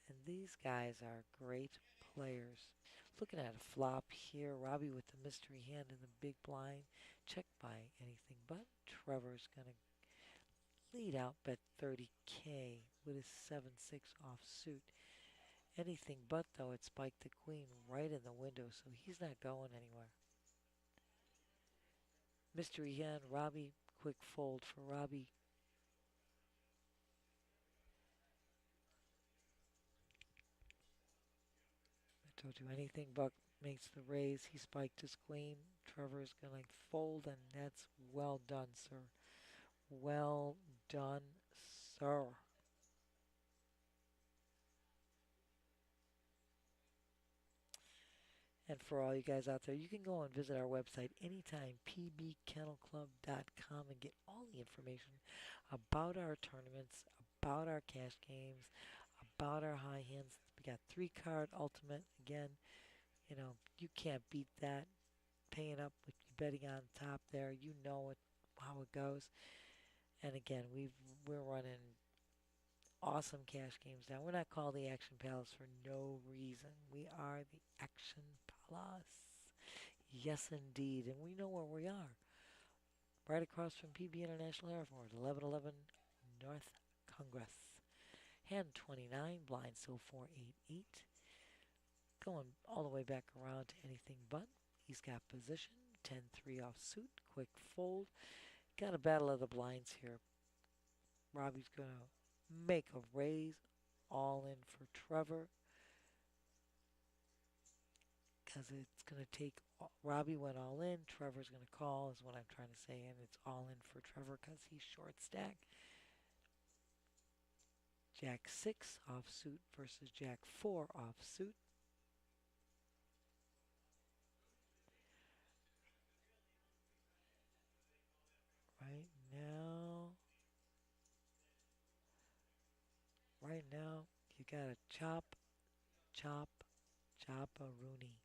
And these guys are great players. Looking at a flop here, Robbie with the mystery hand in the big blind, checked by anything but. Trevor's going to lead out, bet 30K with his 7-6 offsuit. Anything but, though, it spiked the queen right in the window, so he's not going anywhere. Mystery hand, Robbie, quick fold for Robbie. I told you anything but makes the raise. He spiked his queen. Trevor's going to fold, and that's well done, sir. Well done, sir. And for all you guys out there, you can go and visit our website anytime, pbkennelclub.com, and get all the information about our tournaments, about our cash games, about our high hands. We got 3-card ultimate. Again, you can't beat that. Paying up with betting on top there, you know how it goes. And again, we're running awesome cash games now. We're not called the Action Palace for no reason. We are the Action Palace. Yes, indeed. And we know where we are. Right across from PB International Airport, 1111 North Congress. Hand 29, blind still 488. Going all the way back around to anything but. He's got position, 10-3 off suit, quick fold. Got a battle of the blinds here. Robbie's going to make a raise, all in for Trevor. Because it's going to take, Robbie went all in, Trevor's going to call, is what I'm trying to say, and it's all in for Trevor because he's short stack. Jack 6 offsuit versus Jack 4 offsuit. Right now, right now, you got a chop, chop, chop a Rooney.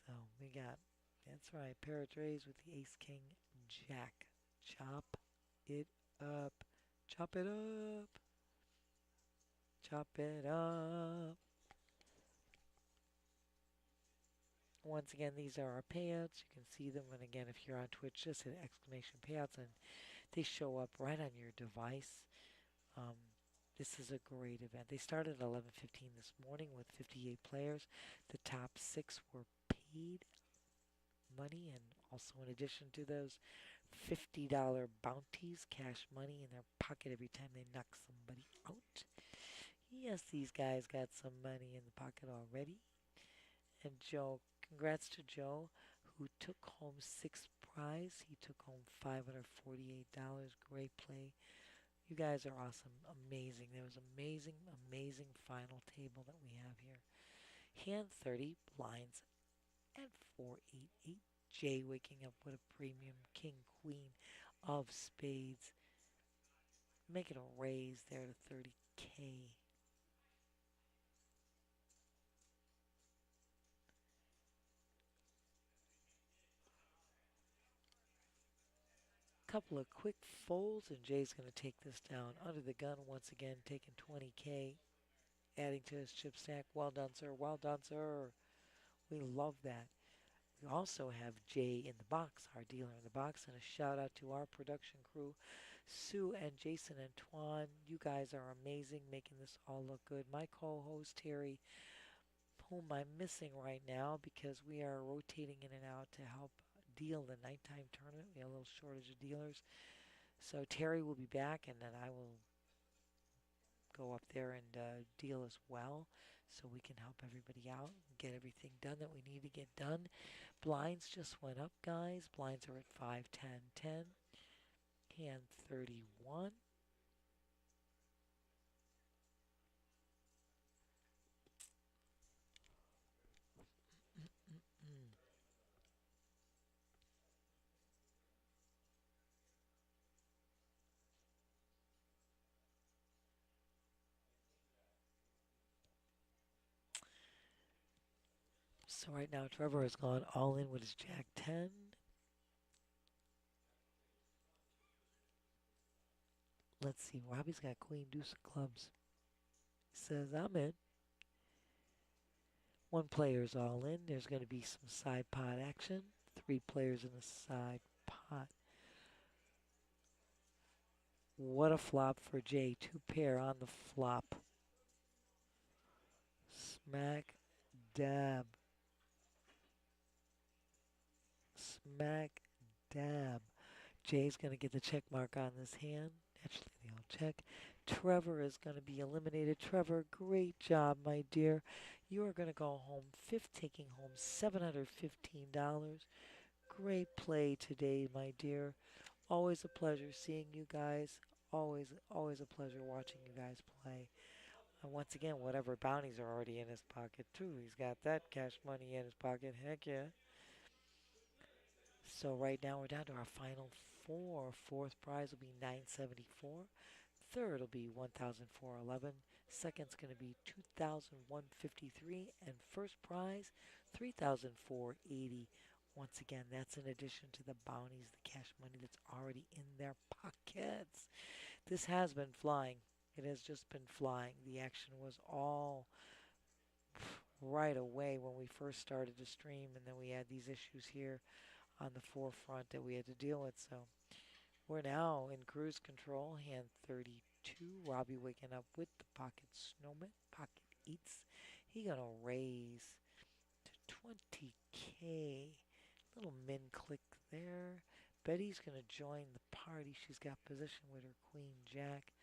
So we got, that's right, pair of drays with the ace king jack. Chop it up, chop it up, chop it up. Once again, these are our payouts. You can see them, and again, if you're on Twitch, just hit exclamation payouts, and they show up right on your device. Um, this is a great event. They started at 11:15 this morning with 58 players. The top 6 were paid money, and also in addition to those, $50 bounties, cash money in their pocket every time they knock somebody out. Yes, these guys got some money in the pocket already. And Joe, congrats to Joe, who took home 6th prize. He took home $548. Great play. You guys are awesome. Amazing. There was amazing, amazing final table that we have here. Hand 30, blinds at 488. Jay waking up with a premium king, queen of spades. Making a raise there to 30K. Couple of quick folds, and Jay's going to take this down under the gun once again, taking 20K, adding to his chip stack. Well done, sir. Well done, sir. We love that. We also have Jay in the box, our dealer in the box, and a shout out to our production crew, Sue and Jason and Twan. You guys are amazing, making this all look good. My co-host Terry, whom I'm missing right now because we are rotating in and out to help deal the nighttime tournament. We have a little shortage of dealers. So Terry will be back, and then I will go up there and deal as well, so we can help everybody out and get everything done that we need to get done. Blinds just went up, guys. Blinds are at 5, 10, 10. Hand 31. Mm. So right now Trevor has gone all in with his Jack 10. Let's see, Robbie's got Queen Deuce of clubs. He says, I'm in. One player's all in. There's going to be some side pot action. 3 players in the side pot. What a flop for Jay. 2 pair on the flop. Smack dab. Smack dab. Jay's going to get the check mark on this hand. Actually, they all check. Trevor is going to be eliminated. Trevor, great job, my dear. You are going to go home 5th, taking home $715. Great play today, my dear. Always a pleasure seeing you guys. Always, always a pleasure watching you guys play. And once again, whatever bounties are already in his pocket, too. He's got that cash money in his pocket. Heck yeah. So right now we're down to our final 4. 4th prize will be 974. 3rd will be 1,411. Second's going to be 2,153, and first prize 3,480. Once again, that's in addition to the bounties, the cash money that's already in their pockets. This has been flying. It has just been flying. The action was all right away when we first started to stream, and then we had these issues here on the forefront that we had to deal with. So we're now in cruise control, hand 32. Robbie waking up with the pocket snowman. Pocket eats. He gonna raise to 20K. Little min click there. Betty's gonna join the party. She's got position with her queen jack.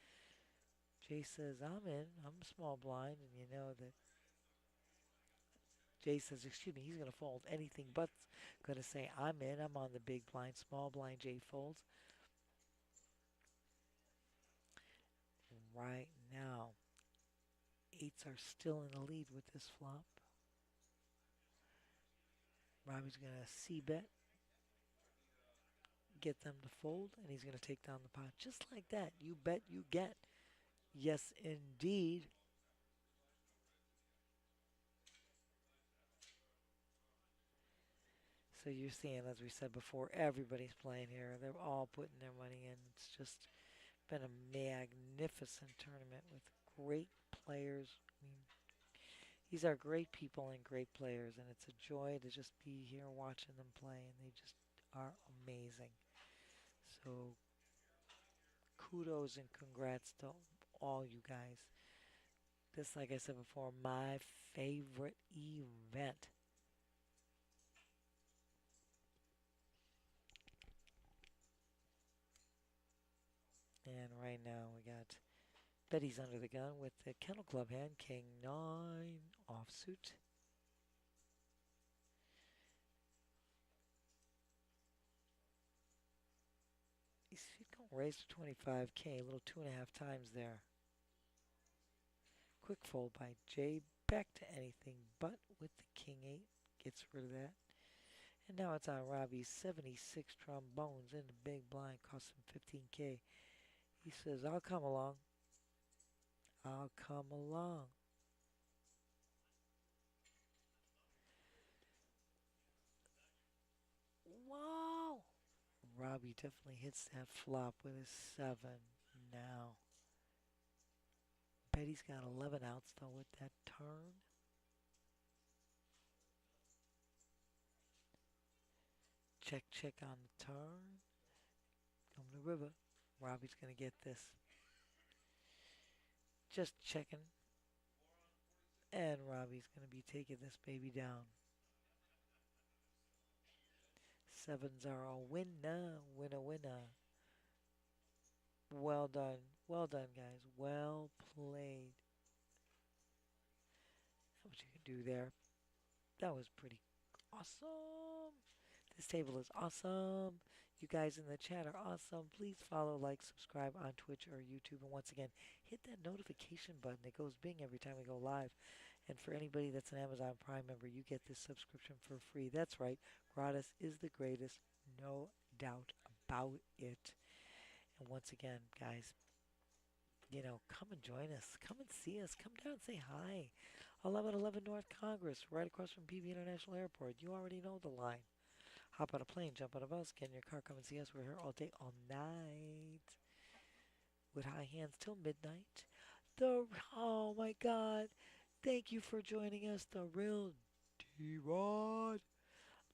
Jay says, I'm in. I'm small blind, and you know that Jay says, excuse me, he's going to fold anything but going to say, I'm in. I'm on the big blind. Small blind, Jay folds. Right now, eights are still in the lead with this flop. Robbie's going to c-bet, get them to fold, and he's going to take down the pot. Just like that. You bet, you get. Yes, indeed. So you're seeing, as we said before, everybody's playing here. They're all putting their money in. It's just been a magnificent tournament with great players. I mean, these are great people and great players, and it's a joy to just be here watching them play, and they just are amazing. So kudos and congrats to all you guys. This, like I said before, my favorite event. And right now we got Betty's under the gun with the Kennel Club hand, King 9 offsuit. He's going to raise to 25K, a little 2.5 times there. Quick fold by Jay, back to anything but with the King 8. Gets rid of that. And now it's on Robbie's 76 trombones in the big blind, cost him 15K. He says, I'll come along. I'll come along. Wow! Robbie definitely hits that flop with his 7 now. Betty's got 11 outs though with that turn. Check, check on the turn. Come to river. Robbie's going to get this. Just checking. And Robbie's going to be taking this baby down. Sevens are a winner, winner, winner. Well done. Well done, guys. Well played. What you can do there. That was pretty awesome. This table is awesome. You guys in the chat are awesome. Please follow, like, subscribe on Twitch or YouTube. And once again, hit that notification button. It goes bing every time we go live. And for anybody that's an Amazon Prime member, you get this subscription for free. That's right. Gratis is the greatest. No doubt about it. And once again, guys, you know, come and join us. Come and see us. Come down and say hi. 1111 North Congress, right across from PV International Airport. You already know the line. Hop on a plane, jump on a bus, get in your car, come and see us. We're here all day, all night. With high hands till midnight. Oh my God. Thank you for joining us, the real D-Rod.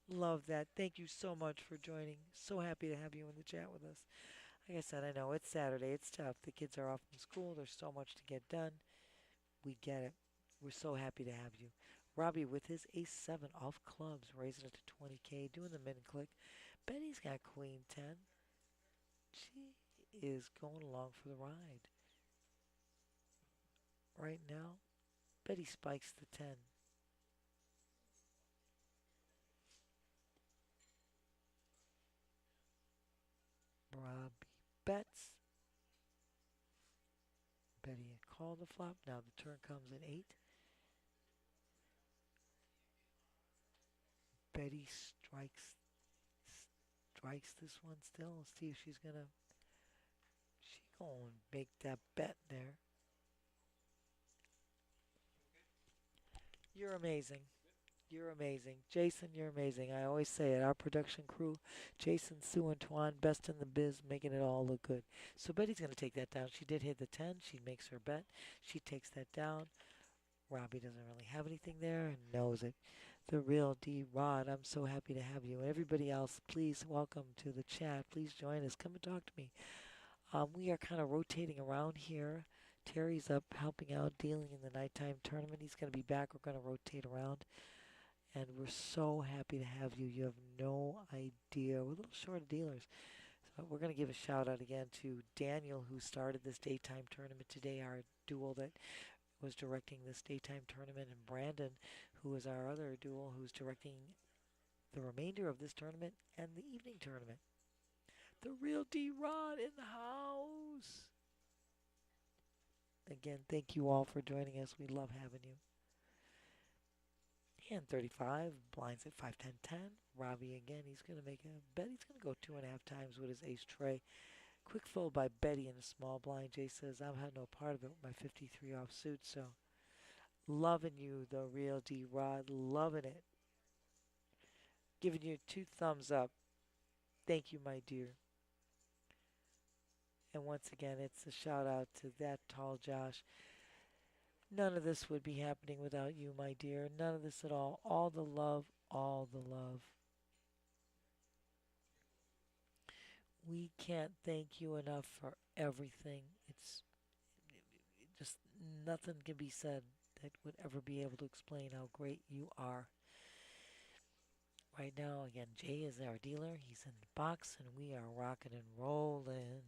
Love that. Thank you so much for joining. So happy to have you in the chat with us. Like I said, I know it's Saturday. It's tough. The kids are off from school. There's so much to get done. We get it. We're so happy to have you. Robbie with his ace-7 off clubs, raising it to 20K, doing the min click. Betty's got queen 10. She is going along for the ride. Right now, Betty spikes the 10. Robbie bets. Betty called the flop. Now the turn comes at 8. Betty strikes this one still. Let's see if she's gonna make that bet there. You're amazing. You're amazing. Jason, you're amazing. I always say it. Our production crew, Jason, Sue, and Tuan, best in the biz, making it all look good. So Betty's going to take that down. She did hit the 10. She makes her bet. She takes that down. Robbie doesn't really have anything there and knows it. The real D-Rod, I'm so happy to have you. And everybody else, please welcome to the chat. Please join us. Come and talk to me. We are kind of rotating around here. Terry's up helping out, dealing in the nighttime tournament. He's going to be back. We're going to rotate around. And we're so happy to have you. You have no idea. We're a little short of dealers. So we're going to give a shout out again to Daniel, who started this daytime tournament today, our duel that was directing this daytime tournament, and Brandon, who is our other duel, who's directing the remainder of this tournament and the evening tournament. The real D-Rod in the house. Again, thank you all for joining us. We love having you. And 35, blinds at 5, 10, 10. Robbie again, he's going to make a bet. He's going to go 2.5 times with his ace tray. Quick fold by Betty in a small blind. Jay says, I've had no part of it with my 53 offsuit, so loving you, the real D-Rod. Loving it. Giving you 2 thumbs up. Thank you, my dear. And once again, it's a shout out to that tall Josh. None of this would be happening without you, my dear. None of this at all. All the love, all the love. We can't thank you enough for everything. It's just nothing can be said that would ever be able to explain how great you are. Right now, again, Jay is our dealer. He's in the box, and we are rocking and rolling.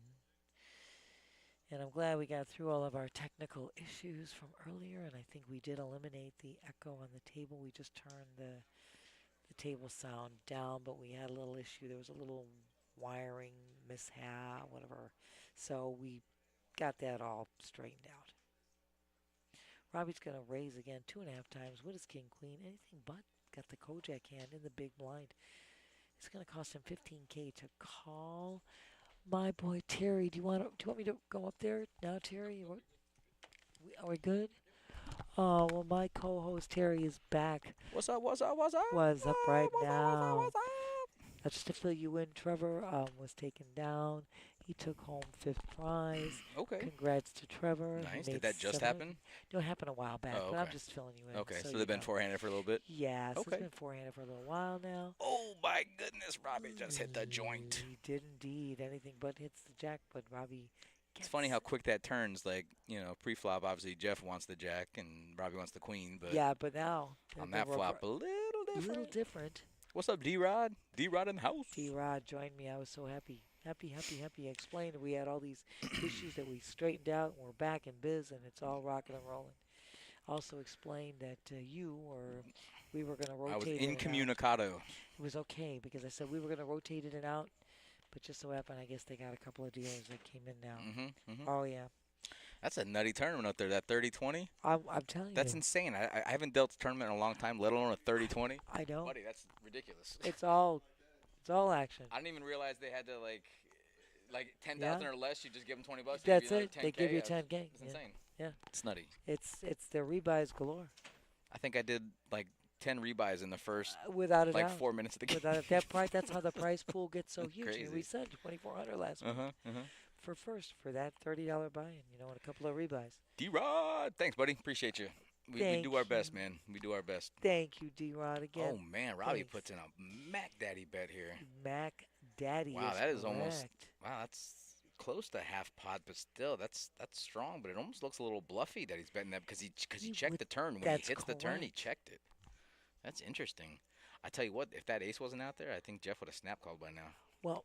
And I'm glad we got through all of our technical issues from earlier, and I think we did eliminate the echo on the table. We just turned the table sound down, but we had a little issue. There was a little wiring mishap, whatever. So we got that all straightened out. Robbie's going to raise again 2.5 times. What is king, queen? Anything but. Got the Kojak hand in the big blind. It's going to cost him 15K to call. My boy Terry, do you want me to go up there now, Terry? Are we good? Oh well, my co-host Terry is back. What's up? What's up? What's up? Was up right What's up? now. What's up? Just to fill you in, Trevor was taken down. He took home 5th prize. Okay. Congrats to Trevor. He Nice. made Did that just 700. happen? No, it happened a while back, Oh, but I'm okay. just filling you in. Okay. So you they've been know. forehanded for a little bit. Yes, Okay. it's been forehanded for a little while now. Oh my goodness, Robbie just hit the joint. He did indeed. Anything but hits the jack, but Robbie It's funny how quick that turns. Like, pre-flop, obviously Jeff wants the jack and Robbie wants the queen, but yeah, but now on that flop, a little different. little different. What's up, D-Rod? D-Rod in the house. D-Rod joined me. I was so happy. Happy. I explained we had all these issues that we straightened out, and we're back in biz, and it's all rocking and rolling. Also explained that we were going to rotate I was it in and incommunicado. out. It was okay, because I said we were going to rotate it in and out, but just so happened, I guess they got a couple of dealers that came in now. Oh, yeah. That's a nutty tournament up there, that 30-20. I'm telling you. That's insane. I haven't dealt a tournament in a long time, let alone a 30-20. I know. Buddy, that's ridiculous. It's all action. I didn't even realize they had to, like 10,000 or less, you just give them $20. That's give you it. another They 10K. give you That's 10K. It's insane. Yeah. It's nutty. It's the rebuys galore. I think I did like 10 rebuys in the first Without a doubt. 4 minutes of the game. Without that price, that's how the price pool gets so huge. Crazy. We said 2,400 last week for that $30 buy-in, and a couple of rebuys. D-Rod, thanks, buddy. Appreciate you. We do our best, man. We do our best. Thank you, D-Rod, again. Oh man, Robbie Thanks. puts in a Mac Daddy bet here. Mac Daddy. Wow, is that is correct. almost that's close to half pot, but still, that's strong. But it almost looks a little bluffy that he's betting that because he checked the turn. When he That's hits the turn, he correct. checked it. That's interesting. I tell you what, if that ace wasn't out there, I think Jeff would have snap called by now. Well,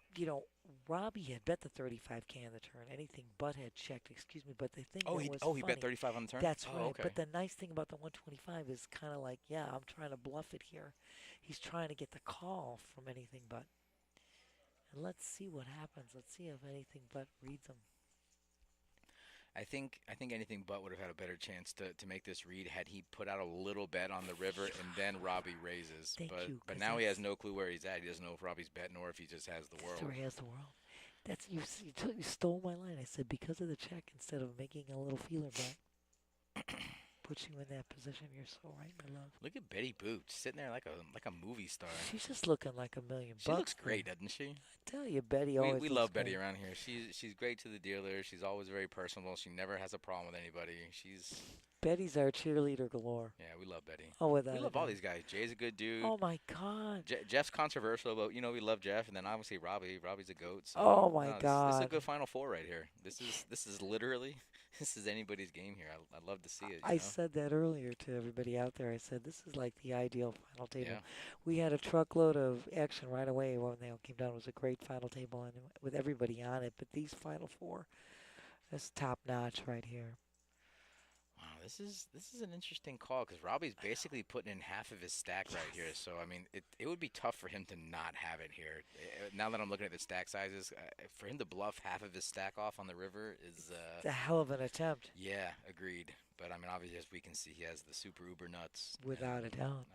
Robbie had bet the 35K on the turn. Anything but had checked. Excuse me, but the thing that was He funny, bet 35 on the turn. That's Oh, right. okay. But the nice thing about the 125 is kind of like, yeah, I'm trying to bluff it here. He's trying to get the call from anything but. And let's see what happens. Let's see if anything but reads him. I think anything but would have had a better chance to make this read had he put out a little bet on the river and then Robbie raises. Thank you, But 'cause now he has that's- no clue where he's at. He doesn't know if Robbie's betting or if he just has the world. Story has the world. That's you stole my line. I said because of the check instead of making a little feeler bet. Puts you in that position. You're so right, my love. Look at Betty Boot sitting there like a movie star. She's just looking like $1 million. She looks great, doesn't she? I tell you, Betty always. We looks love Betty great. around here. She's great to the dealer. She's always very personable. She never has a problem with anybody. Betty's our cheerleader galore. Yeah, we love Betty. Oh, without We a love all doubt. these guys. Jay's a good dude. Oh my God. Jeff's controversial, but we love Jeff, and then obviously Robbie. Robbie's a goat. So Oh my no, this is a God. good Final Four right here. This is literally this is anybody's game here. I love to see it. I said that earlier to everybody out there. I said this is like the ideal final table. Yeah. We had a truckload of action right away when they all came down. It was a great final table and with everybody on it. But these final four, that's top notch right here. Wow, this is an interesting call because Robbie's basically putting in half of his stack right here. So I mean, it would be tough for him to not have it here. Now that I'm looking at the stack sizes, for him to bluff half of his stack off on the river is It's a hell of an attempt, yeah, agreed. But I mean, obviously, as we can see, he has the super uber nuts. without a doubt.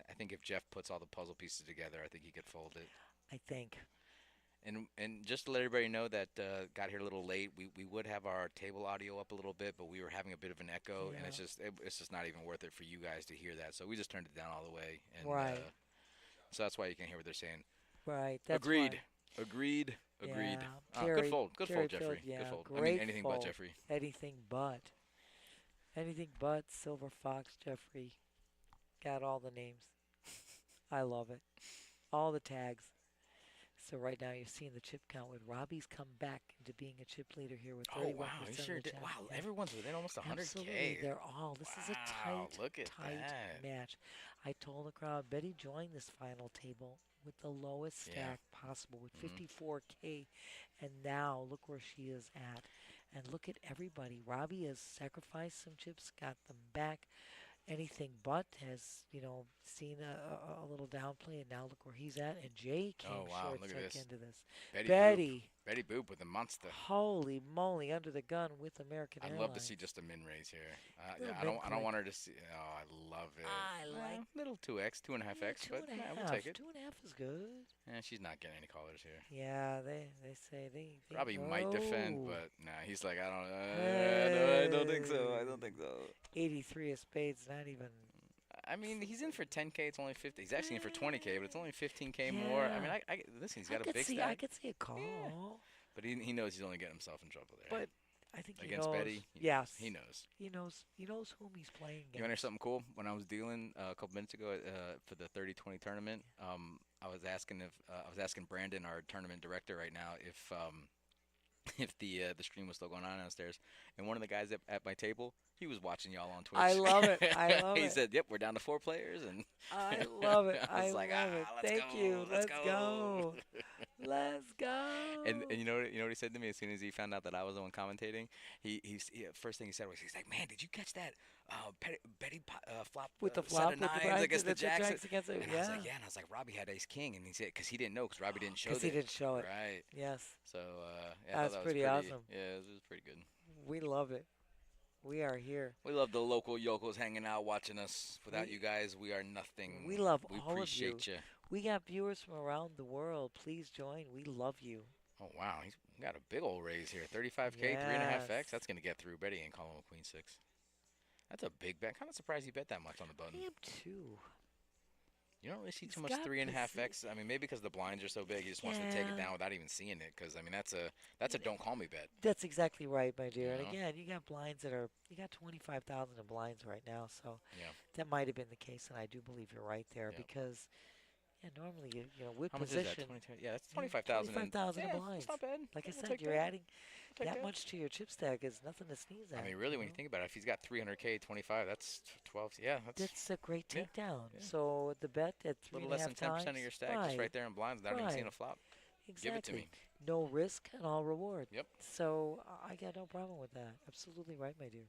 I think if Jeff puts all the puzzle pieces together, I think he could fold it. I think. And just to let everybody know that got here a little late, we would have our table audio up a little bit, but we were having a bit of an echo, and it's just not even worth it for you guys to hear that. So we just turned it down all the way. And, Right. So that's why you can hear what they're saying. Right. That's Agreed. why. Agreed. Agreed. Yeah. Good fold. Good Jerry fold, Jeffrey. Field, yeah, Good fold. I mean, great anything fold. but Jeffrey. Anything but. Anything but Silver Fox Jeffrey. Got all the names. I love it. All the tags. So right now you're seeing the chip count with Robbie's come back into being a chip leader here with 31% Oh, wow. You sure of the did. time. Wow, Yeah. everyone's within almost 100K. Absolutely, they're all. This is a Wow, tight, look at tight that. match. I told the crowd, Betty joined this final table with the lowest Yeah. stack possible, with 54K, and now look where she is at. And look at everybody. Robbie has sacrificed some chips, got them back. Anything but has, seen a little downplay, and now look where he's at. And Jay came Oh, wow, short look at second this. into this. Betty. Betty. Betty Boop with a monster. Holy moly, under the gun with American I'd Airlines. love to see just a min raise here. Little I don't min want her to see. Oh, I love it. I like little 2x, 2.5x, two but and a half. we'll take it. 2.5 is good. She's not getting any callers here. Yeah, they say they Robbie might defend, know. but nah, he's like, I don't think so. I don't think so. 83 of spades, not even. I mean, he's in for 10K. It's only 50. He's actually in for 20K, but it's only 15K more. I mean, listen, he's got a big stack. I could see a call. Yeah. But he knows he's only getting himself in trouble there. But I think against he knows. Betty, Yes. he knows. He knows whom he's playing against. You want to hear something cool? When I was dealing a couple minutes ago for the 30-20 tournament, I was asking Brandon, our tournament director, right now, if the stream was still going on downstairs, and one of the guys at my table, he was watching y'all on Twitch. I love it. I love he it. said, "Yep, we're down to 4 players," and I love it. I I was like, love it. let's Thank go, you. let's Let's go. go. Let's go. And you know what he said to me as soon as he found out that I was the one commentating? He first thing he said was, he's like, "Man, did you catch that Betty flop with the set flop, of with the nines against the jacks jacks?" against it. And I was like, "Yeah," and I was like, "Robbie had ace king," and he said, because he didn't know, because Robbie didn't show it. Because he didn't show it. Right. Yes. So yeah, I thought That's that was pretty awesome. Yeah, it was pretty good. We love it. We are here. We love the local yokels hanging out, watching us. Without you guys, we are nothing. We love we all of you. appreciate you. We got viewers from around the world. Please join. We love you. Oh wow, he's got a big old raise here. 35K, Yes. 3.5x. That's gonna get through. Betty ain't calling with Queen 6. That's a big bet. Kind of surprised he bet that much on the button. I am too. You don't really see too He's much got 3.5x. I mean, maybe because the blinds are so big, he just wants to take it Yeah. down without even seeing it. Because I mean, that's a don't call me bet. That's exactly right, my dear. And Yeah. again, you got blinds you got 25,000 in blinds right now. So Yeah. that might have been the case, and I do believe you're right there Yeah. because, normally with How much position. is that? 22? Yeah, that's 25,000. 25,000 yeah, blinds. It's not bad. Like I We'll said, take you're that. adding We'll take that much to your chip stack is nothing to sneeze at. I mean, really, when you think about it, if he's got 300K, 25, that's 12. Yeah, That's a great Yeah, takedown. yeah. So the bet at a little less than 10% of your stack, just right there in blinds, without even seeing a Right. flop. Exactly. Give it to me. No risk and all reward. Yep. So I got no problem with that. Absolutely right, my dear.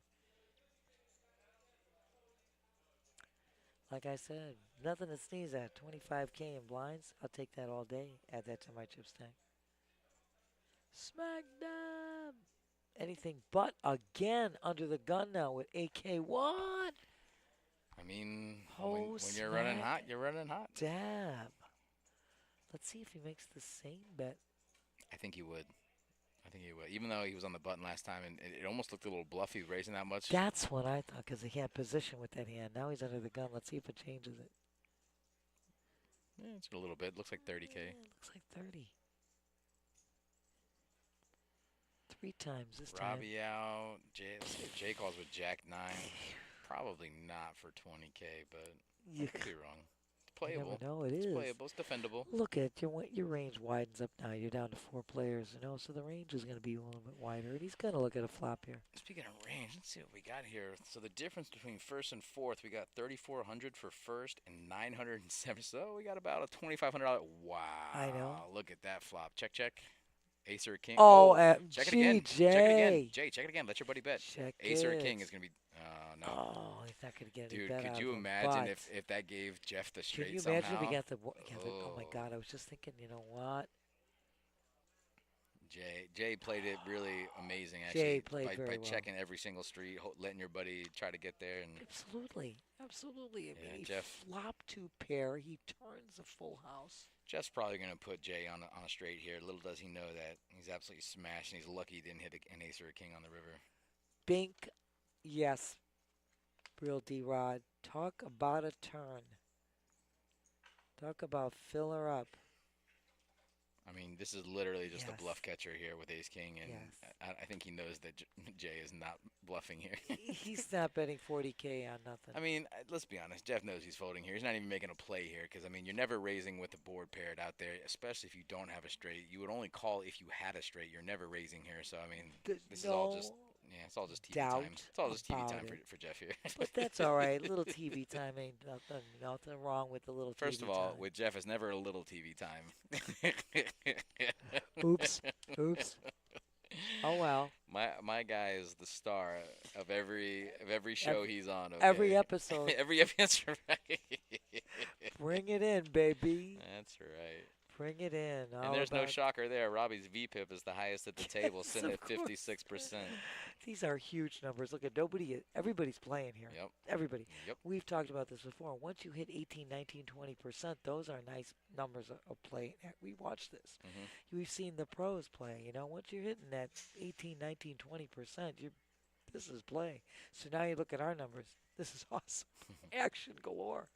Like I said, nothing to sneeze at. 25K in blinds. I'll take that all day. Add that to my chip stack. Smackdown. Anything but again under the gun now with AK. What? I mean, Oh, when you're running smack. hot, you're running hot. Dab. Let's see if he makes the same bet. I think he would. Even though he was on the button last time, and it almost looked a little bluffy raising that much. That's what I thought because he had position with that hand. Now he's under the gun. Let's see if it changes it. Yeah, it's a little bit. Looks like 30K. Yeah, looks like 30. 3 times this time. Robbie out. Jay, let's see if Jay calls with Jack 9. Probably not for 20K, but I You, could be wrong. It's you never playable. know. It It's is. playable. It's defendable. Look at your range widens up now. You're down to 4 players, you know, so the range is going to be a little bit wider. And he's going to look at a flop here. Speaking of range, let's see what we got here. So the difference between first and fourth, we got 3,400 for first and 970. So we got about a $2,500. Wow. I know. Look at that flop. Check, check. Ace or king. Oh, check it again. Jay. Check it again. Jay, check it again. Let your buddy bet. Check Ace or it. king is going to be. No. Oh, he's not going to get any Dude, bet could out you of him, imagine but if that gave Jeff the straight can you somehow? imagine if he got the? Oh my God! I was just thinking. You know what? Jay played it really amazing, actually. Jay played by very well. checking every single street, letting your buddy try to get there, and Absolutely. Absolutely. I Yeah, mean, he Jeff. flopped 2 pair. He turns a full house. Jeff's probably going to put Jay on a straight here. Little does he know that he's absolutely smashed, and he's lucky he didn't hit an ace or a king on the river. Bink, yes. Real D-Rod. Talk about a turn. Talk about fill her up. I mean, this is literally just Yes. a bluff catcher here with ace king, and Yes. I think he knows that Jay is not bluffing here. He's not betting 40K on nothing. I mean, let's be honest. Jeff knows he's folding here. He's not even making a play here because, I mean, you're never raising with the board paired out there, especially if you don't have a straight. You would only call if you had a straight. You're never raising here. So, I mean, this is all just, yeah, it's all just TV doubt time. It's all just TV about time it. for Jeff here. But that's all right. Little TV time ain't nothing wrong with the little First TV of all, time. with Jeff, it's never a little TV time. Oops. Oops. Oh, well. My guy is the star of every show he's on. Okay? Every episode. Every episode, right? Bring it in, baby. That's right. Bring it in. And there's no shocker there. Robbie's VPIP is the highest at the table, sitting at 56%. These are huge numbers. Look at everybody's playing here. Yep. Everybody. Yep. We've talked about this before. Once you hit 18, 19, 20%, those are nice numbers of play. We watched this. Mm-hmm. We've seen the pros play. You know, once you're hitting that 18, 19, 20%, this is play. So now you look at our numbers. This is awesome. Action galore.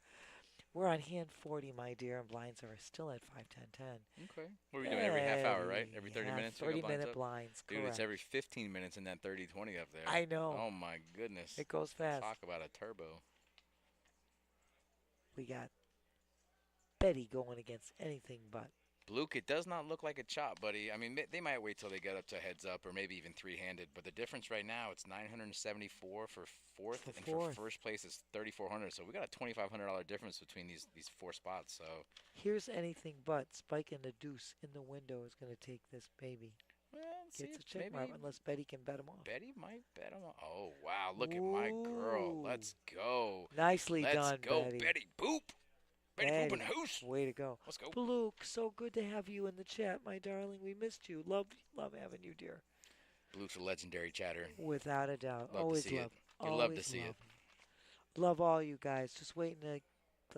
We're on hand 40, my dear, and blinds are still at 5, 10, 10. Okay. What are we doing every half hour, right? Every 30 minutes? we got 30-minute blinds up? blinds, Dude, correct. it's every 15 minutes in that 30-20 up there. I know. Oh, my goodness. It goes fast. Talk about a turbo. We got Betty going against anything but. Luke, it does not look like a chop, buddy. I mean, they might wait till they get up to heads up or maybe even three-handed. But the difference right now, it's 974 for fourth, For and fourth. for first place is 3,400. So we got a $2,500 difference between these 4 spots. So Here's anything but. Spike and the deuce in the window is going to take this baby. well, let's see Gets a if check mark maybe unless Betty can bet him off. Betty might bet him. Oh wow, look at my girl. Ooh. Let's go. Nicely Let's done, go, Betty. Betty. Boop. Betty Betty. Boop and Hoos. Way to go. Let's go. Luke, so good to have you in the chat, my darling. We missed you. Love having you, dear. Luke's a legendary chatter. Without a doubt. Love to Always see it. love. You love to see it. Love all you guys. Just waiting to,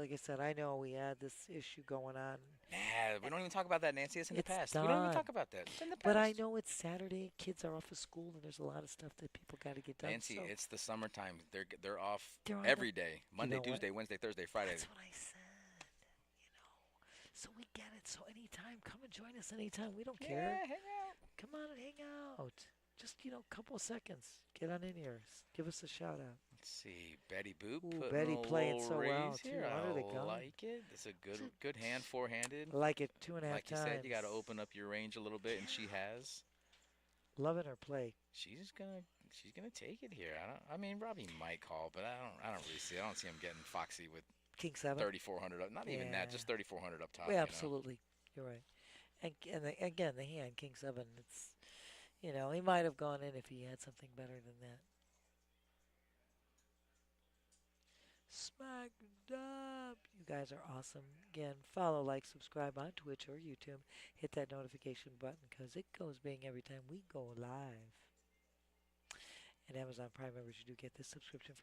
like I said, I know we had this issue going on. Nah, we don't even talk about that, Nancy. It's in the It's past. We don't even done. talk about that. It's in the past. But I know it's Saturday. Kids are off of school, and there's a lot of stuff that people got to get done. Nancy, so it's the summertime. They're off They're on every day. Monday, know what? Tuesday, Wednesday, Thursday, Friday. That's what I said. So we get it. So anytime, come and join us anytime. We don't care. Yeah, hang out. Come on and hang out. Just, couple of seconds. Get on in here. Give us a shout out. Let's see, Betty Boop. Ooh, putting Betty a playing little so well, raise too. here. Under the I gun. like it. It's a good hand, four-handed. I like it 2.5 Like you times. said, you got to open up your range a little bit, and she has. Loving her play. She's gonna take it here. I mean, Robbie might call, but I don't really see it. I don't see him getting foxy with King 7. 3,400 up. Not even that, just 3,400 up top. Yeah, you know? absolutely. You're right. Again, the hand, King 7, it's, he might have gone in if he had something better than that. Smacked up. You guys are awesome. Again, follow, like, subscribe on Twitch or YouTube. Hit that notification button because it goes bing every time we go live. And Amazon Prime members, you do get this subscription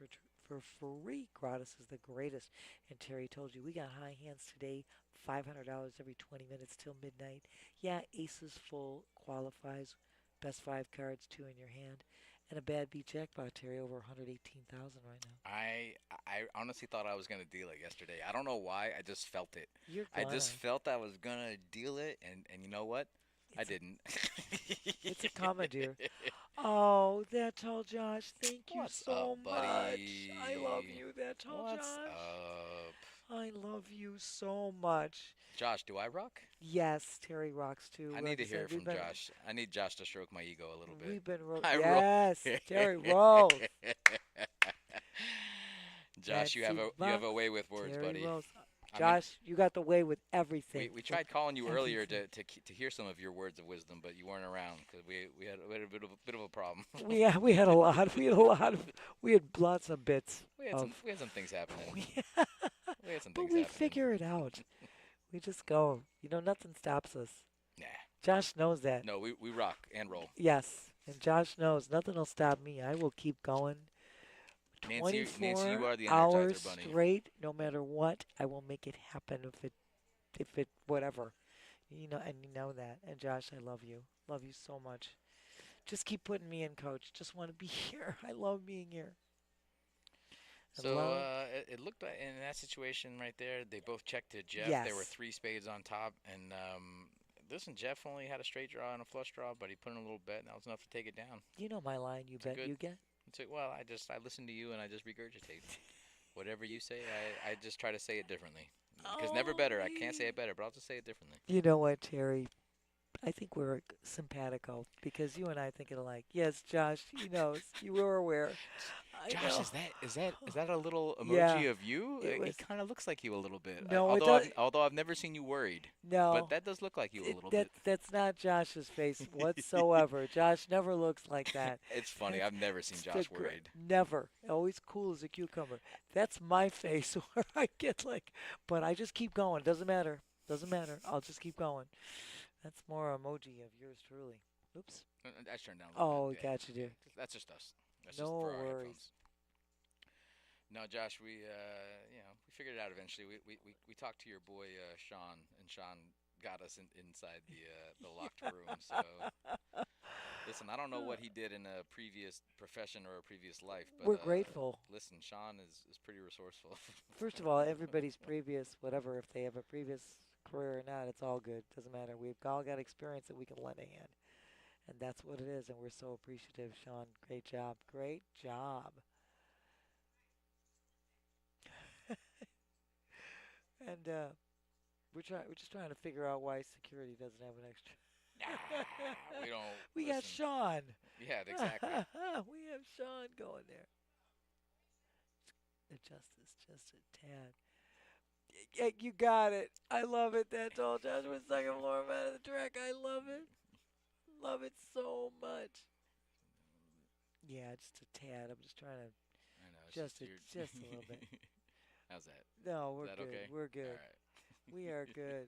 for free. Gratis is the greatest. And Terry told you, we got high hands today, $500 every 20 minutes till midnight. Yeah, aces full qualifies. Best 5 cards, 2 in your hand. And a bad beat jackpot, Terry, over 118,000 right now. I honestly thought I was gonna deal it yesterday. I don't know why. I just felt it. You're I gonna. just felt I was gonna deal it, and you know what? I didn't. It's a comma, dear. Oh, that tall Josh, thank you What's so up, much. I love buddy? you, that tall What's Josh. up? I love you so much. Josh, do I rock? Yes, Terry rocks too. I Like need I to hear said, it from Josh. I need Josh to stroke my ego a little bit. we've been I roll. yes, Terry rolls. Josh, Nancy you have a Buck, way with words, Terry buddy. rolls. I mean, Josh, you got the way with everything. we With tried calling you earlier everything. to hear some of your words of wisdom, but you weren't around because we had a bit of a problem. We had a lot. We had a lot of. We had lots of bits of. We had some things happening. We, We had some but things we happening. figure it out. We just go. You know, nothing stops us. Nah. Josh knows that. No, we rock and roll. Yes, and Josh knows nothing will stop me. I will keep going. Nancy, 24 you are the hours Energizer Bunny. straight, no matter what. I will make it happen if it, whatever. You know, and you know that. And Josh, I love you. Love you so much. Just keep putting me in, Coach. Just want to be here. I love being here. So love- it looked like in that situation right there, they both checked to Jeff. There were Yes. 3 spades on top, and listen, Jeff only had a straight draw and a flush draw, but he put in a little bet, and that was enough to take it down. You know my line. You It's a bet good- you get. So, well, I listen to you and I just regurgitate. Whatever you say, I just try to say it differently. Because never better. I can't say it better, but I'll just say it differently. You know what, Terry? I think we're simpatico because you and I think alike. Yes, Josh, he knows. You were aware. I Josh, know. is that a little Yeah, emoji of you? it was- It kind of looks like you a little bit. No, it Although I've never seen you worried, No. but that does look like you a little bit. That's not Josh's face whatsoever. Josh never looks like that. It's funny. I've never seen It's the Josh gr- worried. Never. Always cool as a cucumber. That's my face where I get like, but I just keep going. Doesn't matter. Doesn't matter. I'll just keep going. That's more emoji of yours truly. Oops. That's turned down a little Oh, bit. Yeah. gotcha, dear. That's just us. That's No just for our worries. headphones. No, Josh, we we figured it out eventually. We talked to your boy Sean, and Sean got us inside the locked room. So listen, I don't know what he did in a previous profession or a previous life, but We're grateful. Listen, Sean is pretty resourceful. First of all, everybody's previous, whatever, if they have a previous career or not, it's all good. Doesn't matter. We've all got experience that we can lend a hand. And that's what it is, and we're so appreciative, Sean. Great job. Great job. And we're just trying to figure out why security doesn't have an extra. Nah, we don't. We got listen. Sean. Yeah, exactly. We have Sean going there. Adjust this just a tad. Yeah, you got it. I love it. That's all. Joshua, second floor man of the track. I love it. Love it so much. Yeah, just a tad. I'm just trying to. I know. It's Just you're- just a little bit. How's that? No, we're that good. okay? We're good. All right. We are good.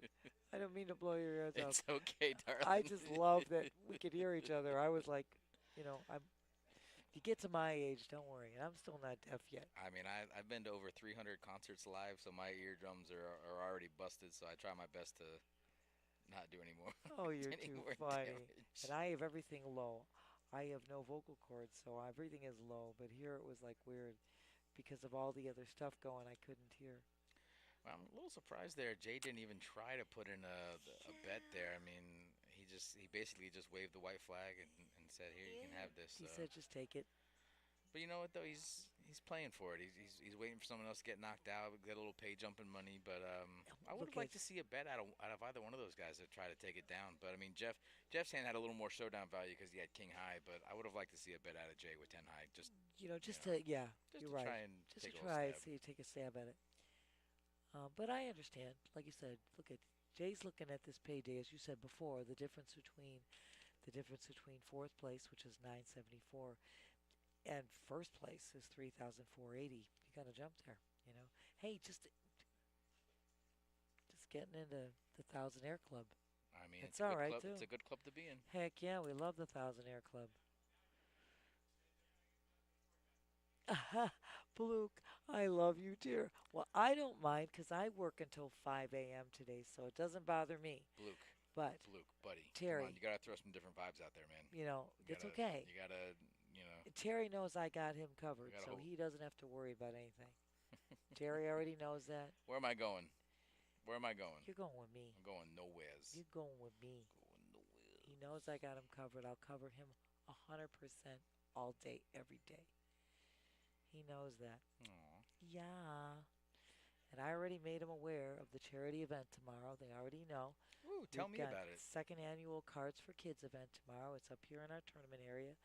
I don't mean to blow your ears out. It's okay, darling. I just love that we could hear each other. I was like, if you get to my age, don't worry. And I'm still not deaf yet. I mean, I've been to over 300 concerts live, so my eardrums are already busted. So I try my best to not do any more. Oh, you're any too more funny. damage. And I have everything low. I have no vocal cords, so everything is low. But here it was like weird because of all the other stuff going. I couldn't hear. Well, I'm a little surprised there. Jay didn't even try to put in a bet there. I mean, he basically just waved the white flag and said, "Here, you can have this." He said, "Just take it." But you know what though? He's playing for it. He's waiting for someone else to get knocked out, get a little pay jumping money. But I would Look have liked to see a bet out of either one of those guys to try to take it down. But I mean, Jeff's hand had a little more showdown value because he had king high. But I would have liked to see a bet out of Jay with 10 high. Just Just know, to you're to right. try and Just take to a little try stab. see take a stab at it. But I understand. Like you said, look at Jay's looking at this payday, as you said before, the difference between fourth place, which is 974, and first place is 3,480. You got to jump there, you know. Hey, just getting into the Thousand Air Club. I mean, It's it's a all good right, club. too. It's a good club to be in. Heck yeah, we love the Thousand Air Club. Fluke, I love you, dear. Well, I don't mind because I work until 5 a.m. today, so it doesn't bother me. Fluke, But, buddy. Terry. Come on, you gotta throw some different vibes out there, man. you know, You it's gotta- okay. You gotta, you know. Terry knows I got him covered, gotta so hold- he doesn't have to worry about anything. Terry already knows that. Where am I going? Where am I going? You're going with me. I'm going nowheres. You're going with me. Going nowheres. knows I got him covered. I'll cover him 100% all day, every day. He knows that. Aw. Yeah. And I already made him aware of the charity event tomorrow. They already know. Ooh, tell We've me got about it. second annual Cards for Kids event tomorrow. It's up here in our tournament area.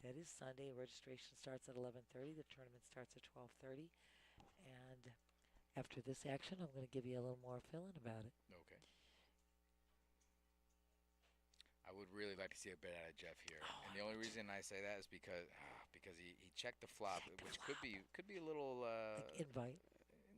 That is Sunday. Registration starts at 11:30. The tournament starts at 12:30. And after this action, I'm going to give you a little more feeling about it. Okay. I would really like to see a bet out of Jeff here, Oh, and I the only would too. reason I say that is because he checked the flop, Check the which flop. could be a little Like invite.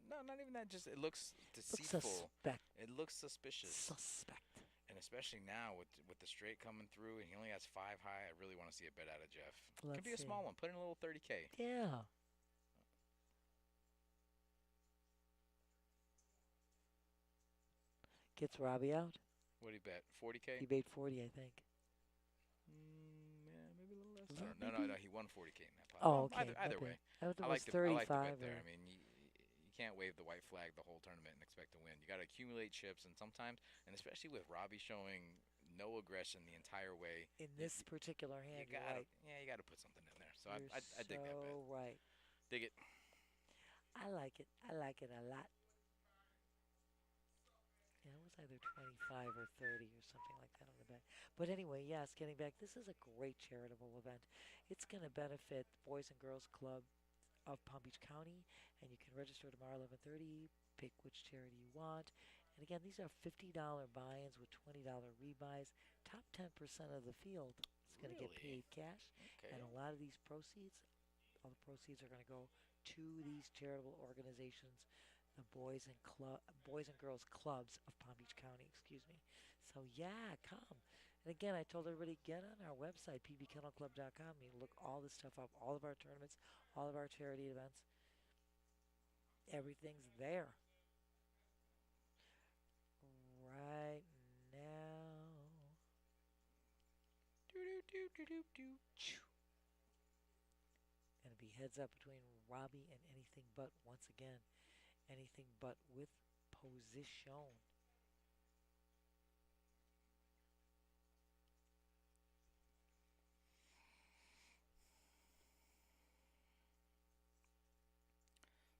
no, not even that. Just it looks Look deceitful. suspect. It looks suspicious, Suspect. and especially now with the straight coming through, and he only has 5 high. I really want to see a bet out of Jeff. Could Let's be a see. small one. Put in a little 30K. Yeah. Gets Robbie out. What do you bet? He 40K? made 40, I think. Yeah, maybe a little less. Was that No, either? he won 40K in that pot. Oh, Well, okay. either my way. bad. I thought I it was like the 35 bet there. or I mean, you can't wave the white flag the whole tournament and expect to win. You got to accumulate chips, and sometimes, and especially with Robbie showing no aggression the entire way, in this particular you hand. You're gotta right. yeah, you gotta put something in there. So You're I dig that bet. so right. Dig it. I like it. I like it a lot. Yeah, it was either 25 or 30 or something like that on the bet. But anyway, yes, getting back, this is a great charitable event. It's going to benefit the Boys and Girls Club of Palm Beach County, and you can register tomorrow 11:30. Pick which charity you want. And again, these are $50 buy-ins with $20 rebuys. Top 10% of the field is going to get Really? paid cash, Okay. and a lot of these proceeds, all the proceeds are going to go to these charitable organizations, the Boys and Girls Clubs of Palm Beach County. Excuse me. So yeah, come. And again, I told everybody get on our website pbkennelclub.com. You can look all this stuff up, all of our tournaments, all of our charity events. Everything's there right now. Do do do do do do. Gonna be heads up between Robbie and anything but. Once again, anything but with position.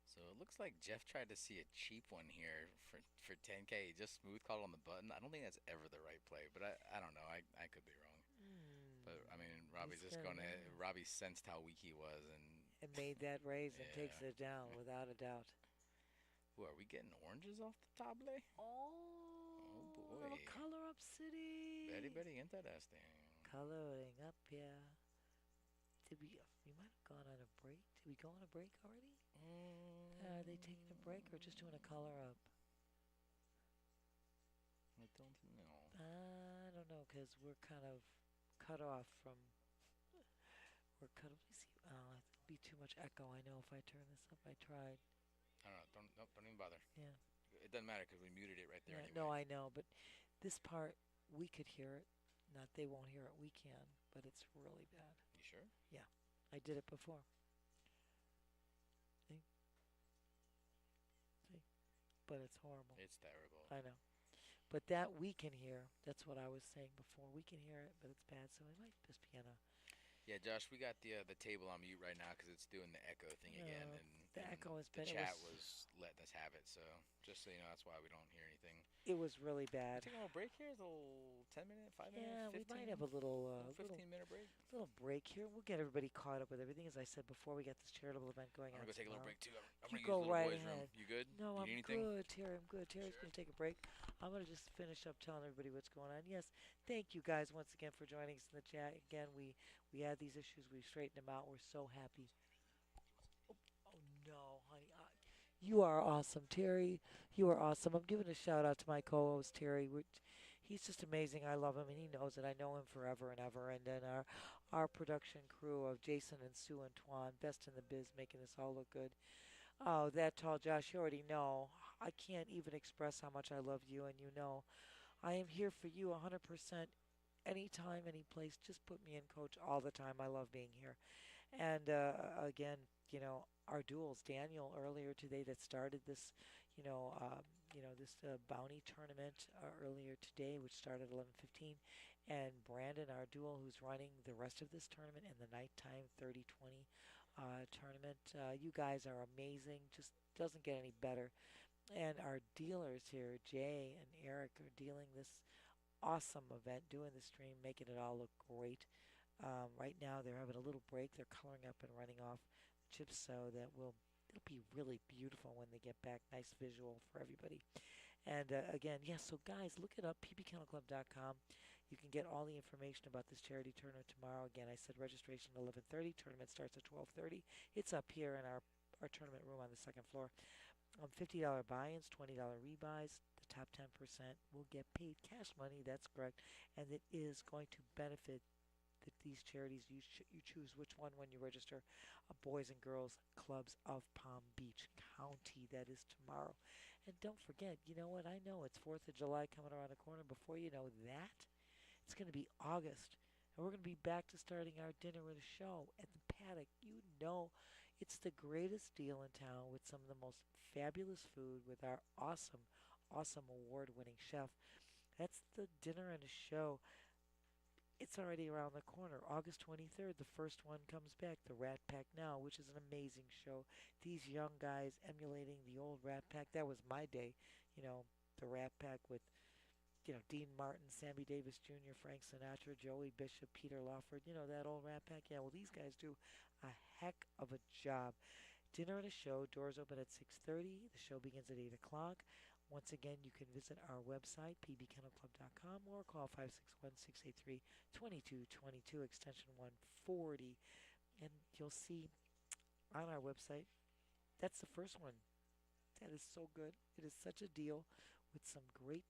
So it looks like Jeff tried to see a cheap one here for 10K. He just smooth called on the button. I don't think that's ever the right play, but I don't know. I could be wrong. But I mean, Robbie's He's just gonna- going to. Robbie sensed how weak he was, and made that raise and takes Yeah. it down without a doubt. Ooh, are we getting oranges off the table? Oh, boy. little color up city. Very interesting. Coloring up, yeah. Did we might have gone on a break. Did we go on a break already? Are they taking a break or just doing a color up? I don't know. I don't know, because we're kind of cut off from. We're cut. Let me see. It'll be too much echo. I know if I turn this up. I tried. I don't know. Don't even bother. Yeah. It doesn't matter because we muted it right there Yeah, anyway. no, I know, but this part we could hear it. Not they won't hear it. We can, but it's really bad. You sure? I did it before. See? See? But it's horrible. It's terrible. I know. But that we can hear. That's what I was saying before. We can hear it, but it's bad. So it might just be on a. Yeah, Josh, we got the table on mute right now because it's doing the echo thing again, No, and the and echo has the been- it chat was- was letting us have it. So just so you know, that's why we don't hear anything. It was really We're bad. taking a little break here. It's a little 10-minute, 5-minute, Yeah, 15. we might have a little, little 15-minute break. little break here. We'll get everybody caught up with everything. As I said before, we got this charitable event going I'm on gonna go take a little tomorrow. break too. I'm You gonna use go the little right boys' room. ahead. You good? No, you I'm need anything? good, Terry. I'm good. Terry's Sure? going to take a break. I'm going to just finish up telling everybody what's going on. Yes, thank you guys once again for joining us in the chat. Again, we had these issues. We straightened them out. We're so happy. Oh no, honey. You are awesome, Terry. You are awesome. I'm giving a shout out to my co-host, Terry. He's just amazing. I love him, and he knows it. I know him forever and ever. And then our production crew of Jason and Sue and Twan, best in the biz, making this all look good. Oh, that tall Josh, you already know. I can't even express how much I love you, and you know. I am here for you 100%. Anytime, any place. Just put me in, coach, all the time. I love being here. And again, our duels. Daniel earlier today that started this, this bounty tournament earlier today, which started at 11:15, And Brandon, our duo, who's running the rest of this tournament and the nighttime 30-20 tournament. You guys are amazing. Just doesn't get any better. And our dealers here, Jay and Eric, are dealing this awesome event, doing the stream, making it all look great. Right now, they're having a little break. They're coloring up and running off chips so that it'll be really beautiful when they get back. Nice visual for everybody. And again, yes, so guys, look it up, pbkennelclub.com. You can get all the information about this charity tournament tomorrow. Again, I said registration at 11:30. Tournament starts at 12:30. It's up here in our tournament room on the second floor. $50 buy-ins, $20 rebuys. The top 10% will get paid cash money. That's correct, and it is going to benefit these charities. You choose which one when you register. Boys and Girls Clubs of Palm Beach County. That is tomorrow. And don't forget, you know what? I know it's 4th of July coming around the corner. Before you know that, it's going to be August. And we're going to be back to starting our dinner and a show at the Paddock. You know it's the greatest deal in town with some of the most fabulous food with our awesome, awesome award-winning chef. That's the dinner and a show. It's already around the corner. August 23rd, the first one comes back, the Rat Pack Now, which is an amazing show. These young guys emulating the old Rat Pack. That was my day, you know, the Rat Pack with, Dean Martin, Sammy Davis Jr., Frank Sinatra, Joey Bishop, Peter Lawford. You know, that old Rat Pack? Yeah, well, these guys do a heck of a job. Dinner and a show. Doors open at 6:30. The show begins at 8 o'clock. Once again, you can visit our website, pbkennelclub.com, or call 561-683-2222, extension 140. And you'll see on our website, that's the first one. That is so good. It is such a deal with some great,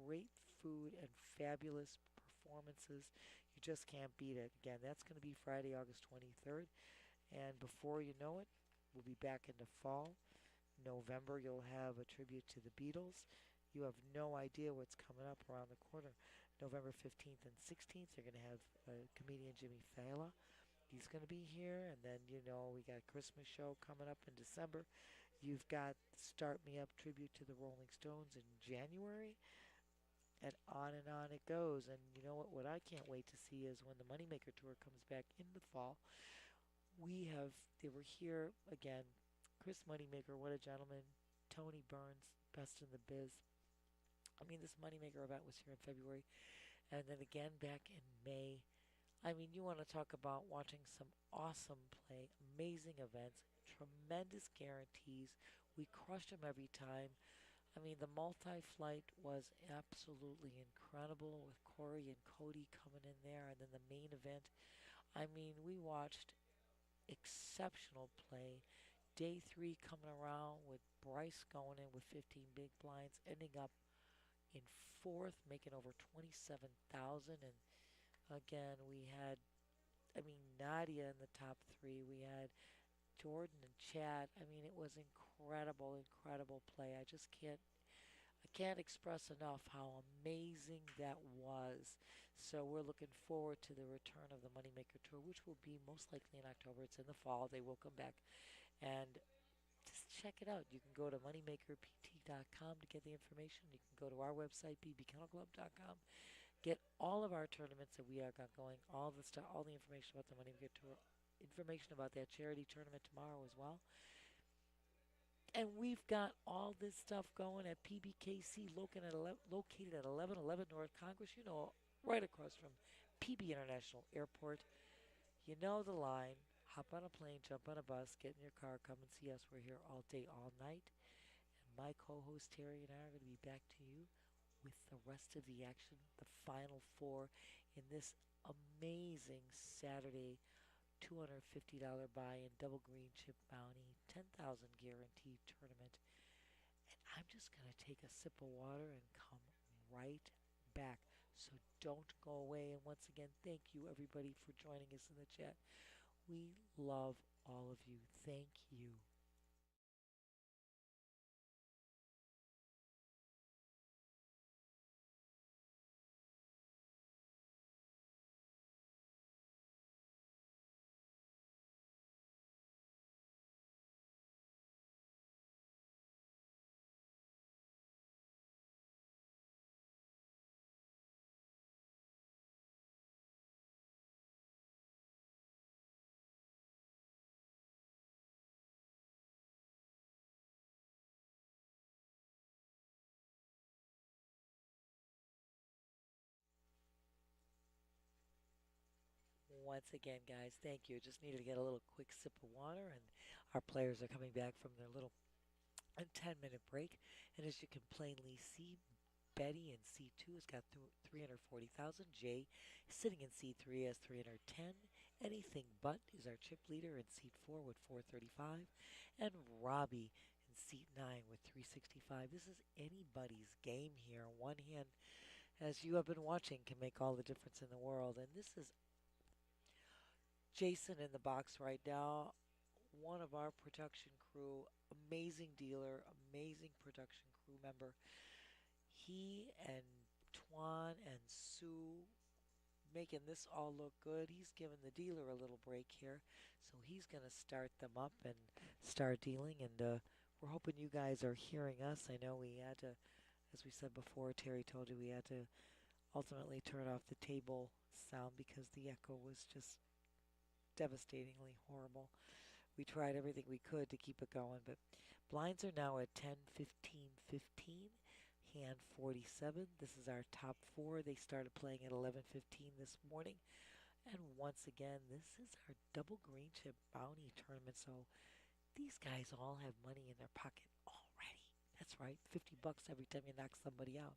great food and fabulous performances. You just can't beat it. Again, that's going to be Friday, August 23rd. And before you know it, we'll be back into fall. November, you'll have a tribute to the Beatles. You have no idea what's coming up around the corner. November 15th and 16th, you're going to have comedian Jimmy Fallon. He's going to be here. And then, we got a Christmas show coming up in December. You've got Start Me Up tribute to the Rolling Stones in January. And on it goes. And you know what I can't wait to see is when the Moneymaker Tour comes back in the fall. They were here again. Chris Moneymaker, what a gentleman. Tony Burns, best in the biz. I mean, this Moneymaker event was here in February, and then again back in May. I mean, you want to talk about watching some awesome play, amazing events, tremendous guarantees. We crushed them every time. I mean, the multi-flight was absolutely incredible with Corey and Cody coming in there, and then the main event. I mean, we watched exceptional play. Day 3 coming around with Bryce going in with 15 big blinds, ending up in 4th, making over 27,000. And again, we had, Nadia in the top 3. We had Jordan and Chad. I mean, it was incredible, incredible play. I can't express enough how amazing that was. So we're looking forward to the return of the Moneymaker Tour, which will be most likely in October. It's in the fall. They will come back. And just check it out. You can go to moneymakerpt.com to get the information. You can go to our website, pbkennelclub.com. Get all of our tournaments that we are got going, all the stuff, all the information about the Moneymaker Tour, information about that charity tournament tomorrow as well. And we've got all this stuff going at PBKC, located at 1111 North Congress, right across from PB International Airport. You know the line. Hop on a plane, jump on a bus, get in your car, come and see us. We're here all day, all night. And my co-host Terry and I are going to be back to you with the rest of the action, the final 4 in this amazing Saturday $250 buy-in, double green chip bounty, 10,000 guaranteed tournament. And I'm just going to take a sip of water and come right back. So don't go away. And once again, thank you everybody for joining us in the chat. We love all of you. Thank you. once again, guys. Thank you. Just needed to get a little quick sip of water, and our players are coming back from their little 10-minute break. And as you can plainly see, Betty in C2 has got 340,000. Jay sitting in C3 has 310. Anything But is our chip leader in Seat 4 with 435. And Robbie in Seat 9 with 365. This is anybody's game here. One hand, as you have been watching, can make all the difference in the world. And this is Jason in the box right now. One of our production crew, amazing dealer, amazing production crew member. He and Tuan and Sue making this all look good. He's giving the dealer a little break here, so he's going to start them up and start dealing. And we're hoping you guys are hearing us. I know we had to, as we said before, Terry told you we had to ultimately turn off the table sound because the echo was just devastatingly horrible. We tried everything we could to keep it going, but blinds are now at 10, 15, 15. Hand 47. This is our top four. They started playing at 11:15 this morning. And once again, this is our double green chip bounty tournament. So these guys all have money in their pocket already. That's right, 50 bucks every time you knock somebody out.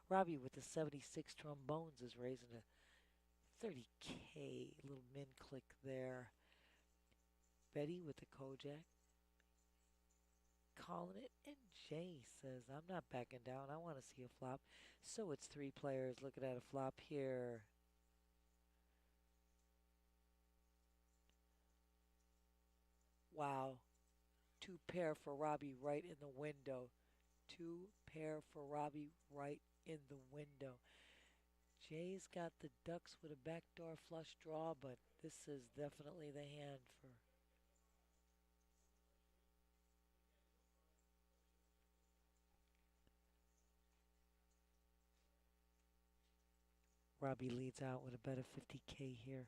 Robbie with the 76 trombones is raising a 30K. Little min click there. Betty with the Kojak calling it, and Jay says, I'm not backing down. I want to see a flop. So it's three players looking at a flop here. Wow. Two pair for Robbie right in the window. Two pair for Robbie right in the window. Jay's got the ducks with a backdoor flush draw, but this is definitely the hand for Robbie. Leads out with a bet of 50K here.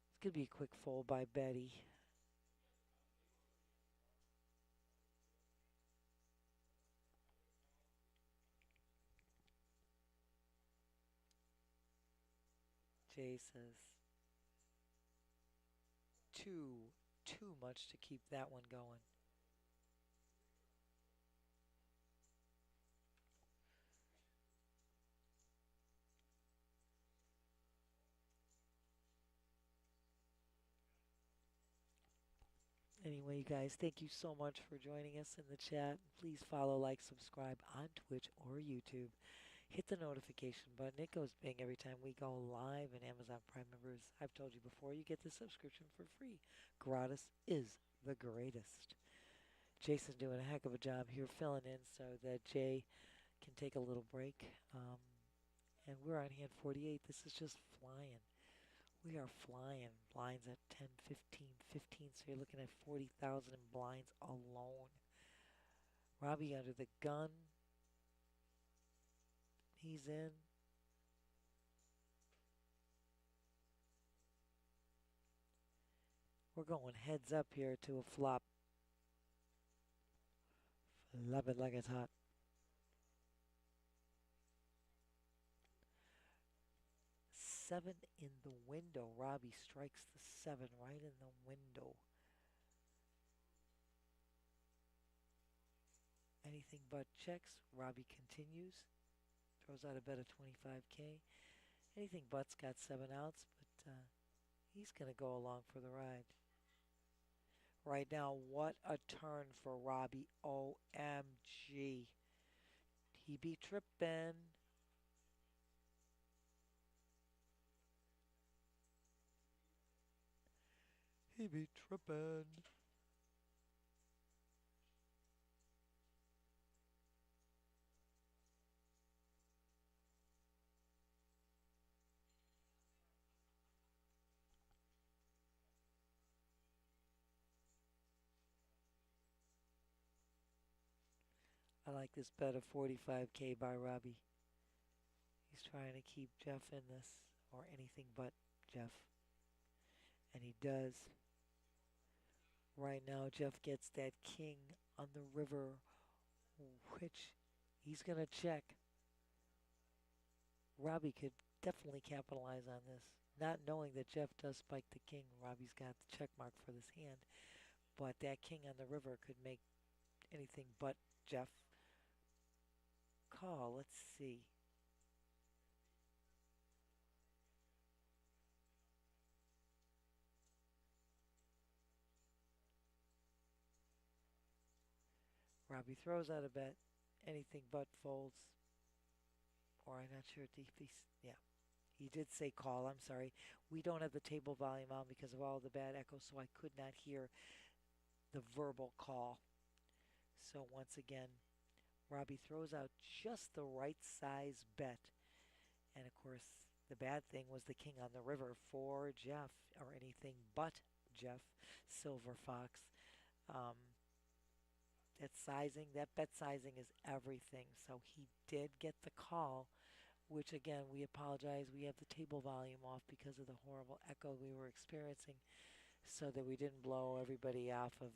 It's going to be a quick fold by Betty. Jay says too much to keep that one going. Anyway, you guys, thank you so much for joining us in the chat. Please follow, like, subscribe on Twitch or YouTube. Hit the notification button. It goes bing every time we go live. And Amazon Prime members, I've told you before, you get the subscription for free. Gratis is the greatest. Jason's doing a heck of a job here filling in so that Jay can take a little break. And we're on hand 48. This is just flying. We are flying. Blinds at 10, 15, 15. So you're looking at 40,000 in blinds alone. Robbie under the gun. He's in. We're going heads up here to a flop. Flop it like it's hot. Seven in the window. Robbie strikes the seven right in the window. Anything but checks. Robbie continues. Throws out a bet of 25K. Anything but's got 7 outs, but he's going to go along for the ride. Right now, what a turn for Robbie. OMG. He be trippin'. He be trippin'. I like this bet of 45K by Robbie. He's trying to keep Jeff in this, or anything but Jeff. And he does. Right now, Jeff gets that king on the river, which he's going to check. Robbie could definitely capitalize on this. Not knowing that Jeff does spike the king. Robbie's got the check mark for this hand. But that king on the river could make anything but Jeff call. Let's see. Robbie throws out a bet. Anything but folds. Or I'm not sure if he's, yeah. He did say call. I'm sorry. We don't have the table volume on because of all the bad echoes, so I could not hear the verbal call. So once again, Robbie throws out just the right size bet. And of course, the bad thing was the king on the river for Jeff, or anything but Jeff, Silver Fox. Um, that bet sizing is everything. So he did get the call, which again, we apologize. We have the table volume off because of the horrible echo we were experiencing so that we didn't blow everybody off of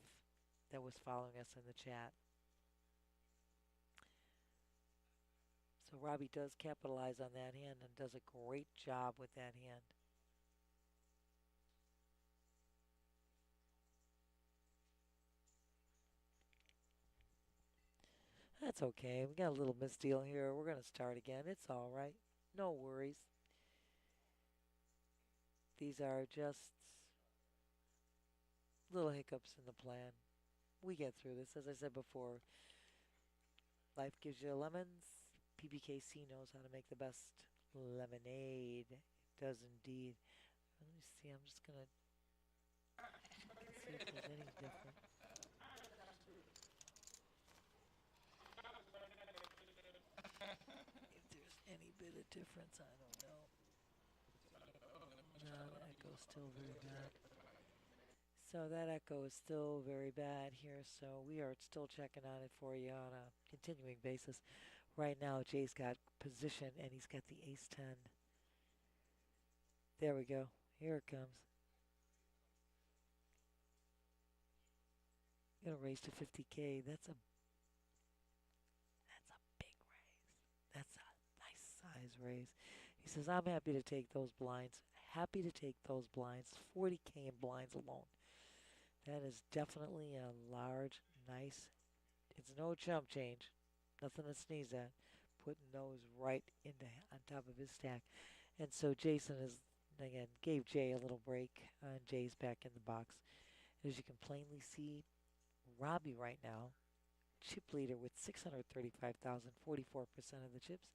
that was following us in the chat. So Robbie does capitalize on that hand and does a great job with that hand. That's okay. We got a little misdeal here. We're going to start again. It's all right. No worries. These are just little hiccups in the plan. We get through this. As I said before, life gives you lemons. PBKC knows how to make the best lemonade. It does indeed. Let me see. I'm just going to see if there's any different. If there's any bit of difference, I don't know. No, the echo is still very bad. So that echo is still very bad here, so we are still checking on it for you on a continuing basis. Right now, Jay's got position, and he's got the ace-10. There we go. Here it comes. Gonna raise to 50K. That's a big raise. That's a nice size raise. He says, I'm happy to take those blinds. Happy to take those blinds. 40K in blinds alone. That is definitely a large, nice. It's no chump change. Nothing to sneeze at. Putting those right into on top of his stack. And so Jason is, again, gave Jay a little break. And Jay's back in the box. As you can plainly see, Robbie right now, chip leader with 635,000, 44% of the chips.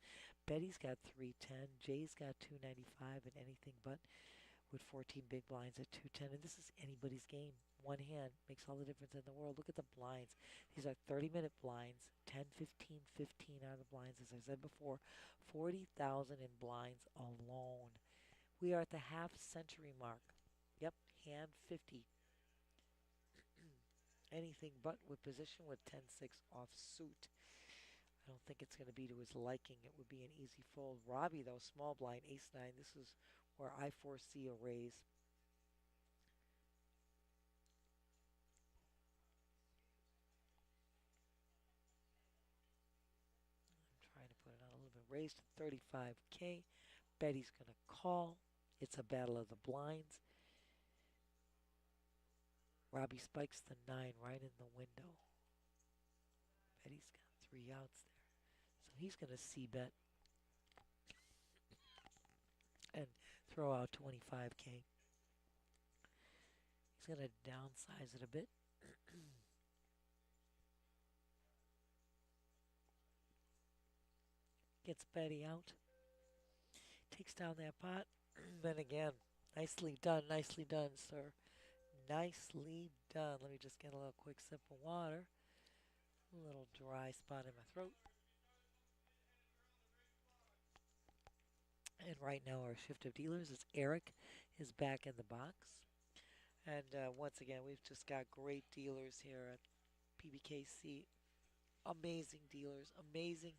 Betty's got 310. Jay's got 295 and anything but with 14 big blinds at 210. And this is anybody's game. One hand makes all the difference in the world. Look at the blinds. These are 30-minute blinds. 10, 15, 15 are the blinds. As I said before, 40,000 in blinds alone. We are at the half-century mark. Yep, hand 50. Anything but with position with 10-6 off suit. I don't think it's going to be to his liking. It would be an easy fold. Robbie, though, small blind, ace-9. This is where I foresee a raise. I'm trying to put it on a little bit. Raise to 35K. Betty's going to call. It's a battle of the blinds. Robbie spikes the 9 right in the window. Betty's got 3 outs there. So he's going to c-bet and throw out 25K. He's going to downsize it a bit. Gets Betty out. Takes down that pot. Then again, nicely done, sir. Nicely done. Let me just get a little quick sip of water. A little dry spot in my throat. And right now our shift of dealers is Eric is back in the box. And once again, we've just got great dealers here at PBKC. Amazing dealers, amazing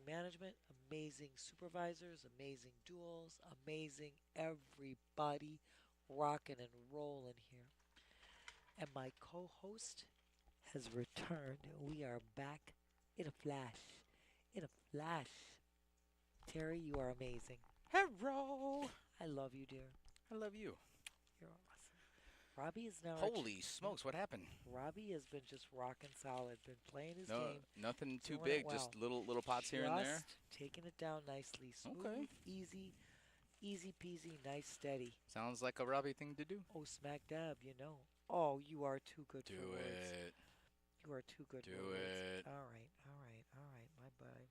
management, amazing supervisors, amazing duels, amazing everybody rocking and rolling here. And my co-host has returned. We are back in a flash. In a flash. Terry, you are amazing. Hello. I love you, dear. I love you. You're awesome. Robbie is now. Holy smokes, what happened? Robbie has been just rocking solid. Been playing his No, game. nothing too doing it big, just well. little pots here and there. Just taking it down nicely. Smooth, Okay. easy, easy peasy, nice, steady. Sounds like a Robbie thing to do. Oh, smack dab, you know. Oh, you are too good Do for words. it. You are too good Do for words. it. All right, all right, all right.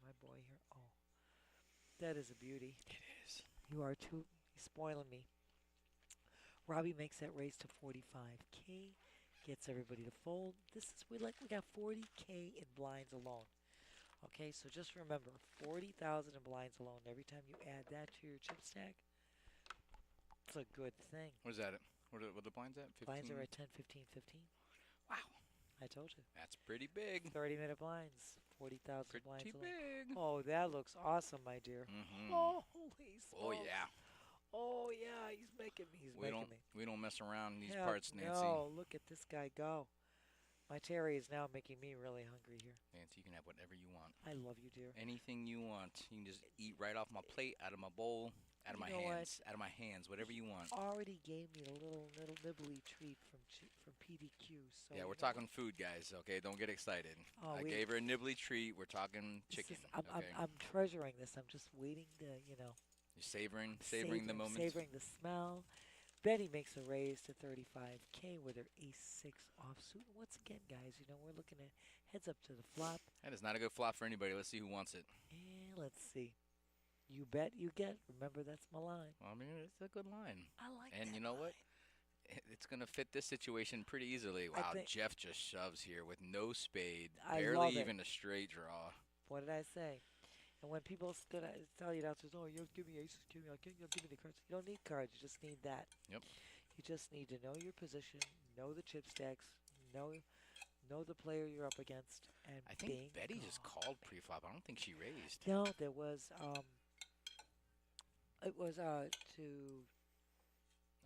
My boy here. Oh, that is a beauty. It is. You are too. You're spoiling me. Robbie makes that raise to 45K. Gets everybody to fold. We got 40K in blinds alone. Okay, so just remember, 40,000 in blinds alone. Every time you add that to your chip stack, it's a good thing. Where's that at? What are the blinds at? 15? Blinds are at 10, 15, 15. Wow. I told you. That's pretty big. 30-minute blinds, 40,000 blinds Pretty alone. big. Oh, that looks awesome, my dear. Mm-hmm. Holy smokes. Oh, yeah. Oh, yeah, he's making me. We don't mess around in these Heck parts, Nancy. No, look at this guy go. My Terry is now making me really hungry here. Nancy, you can have whatever you want. I love you, dear. Anything you want. You can just eat right off my plate, out of my bowl, out of my You know hands. Out of my hands, whatever you want. Already gave me a little nibbly treat from PBQ. So Yeah, you we're know talking food, guys, okay? Don't get excited. Oh, I gave her a nibbly treat. We're talking chicken, okay? I'm treasuring this. I'm just waiting to, You're savoring the moment. Savoring the smell. Betty makes a raise to 35K with her ace-6 offsuit. Once again, guys, we're looking at heads up to the flop. That is not a good flop for anybody. Let's see who wants it. And let's see. You bet, you get. Remember, that's my line. Well, I mean, it's a good line. I like And that you know what? line. It's going to fit this situation pretty easily. I Wow, think- Jeff just shoves here with no spade. I Barely love it. even a straight draw. What did I say? And when people tell you downstairs, oh, you give me aces, give me the cards. You don't need cards. You just need that. Yep. You just need to know your position, know the chip stacks, know the player you're up against, and I think Betty just called pre-flop. I don't think she raised. No, there was it was I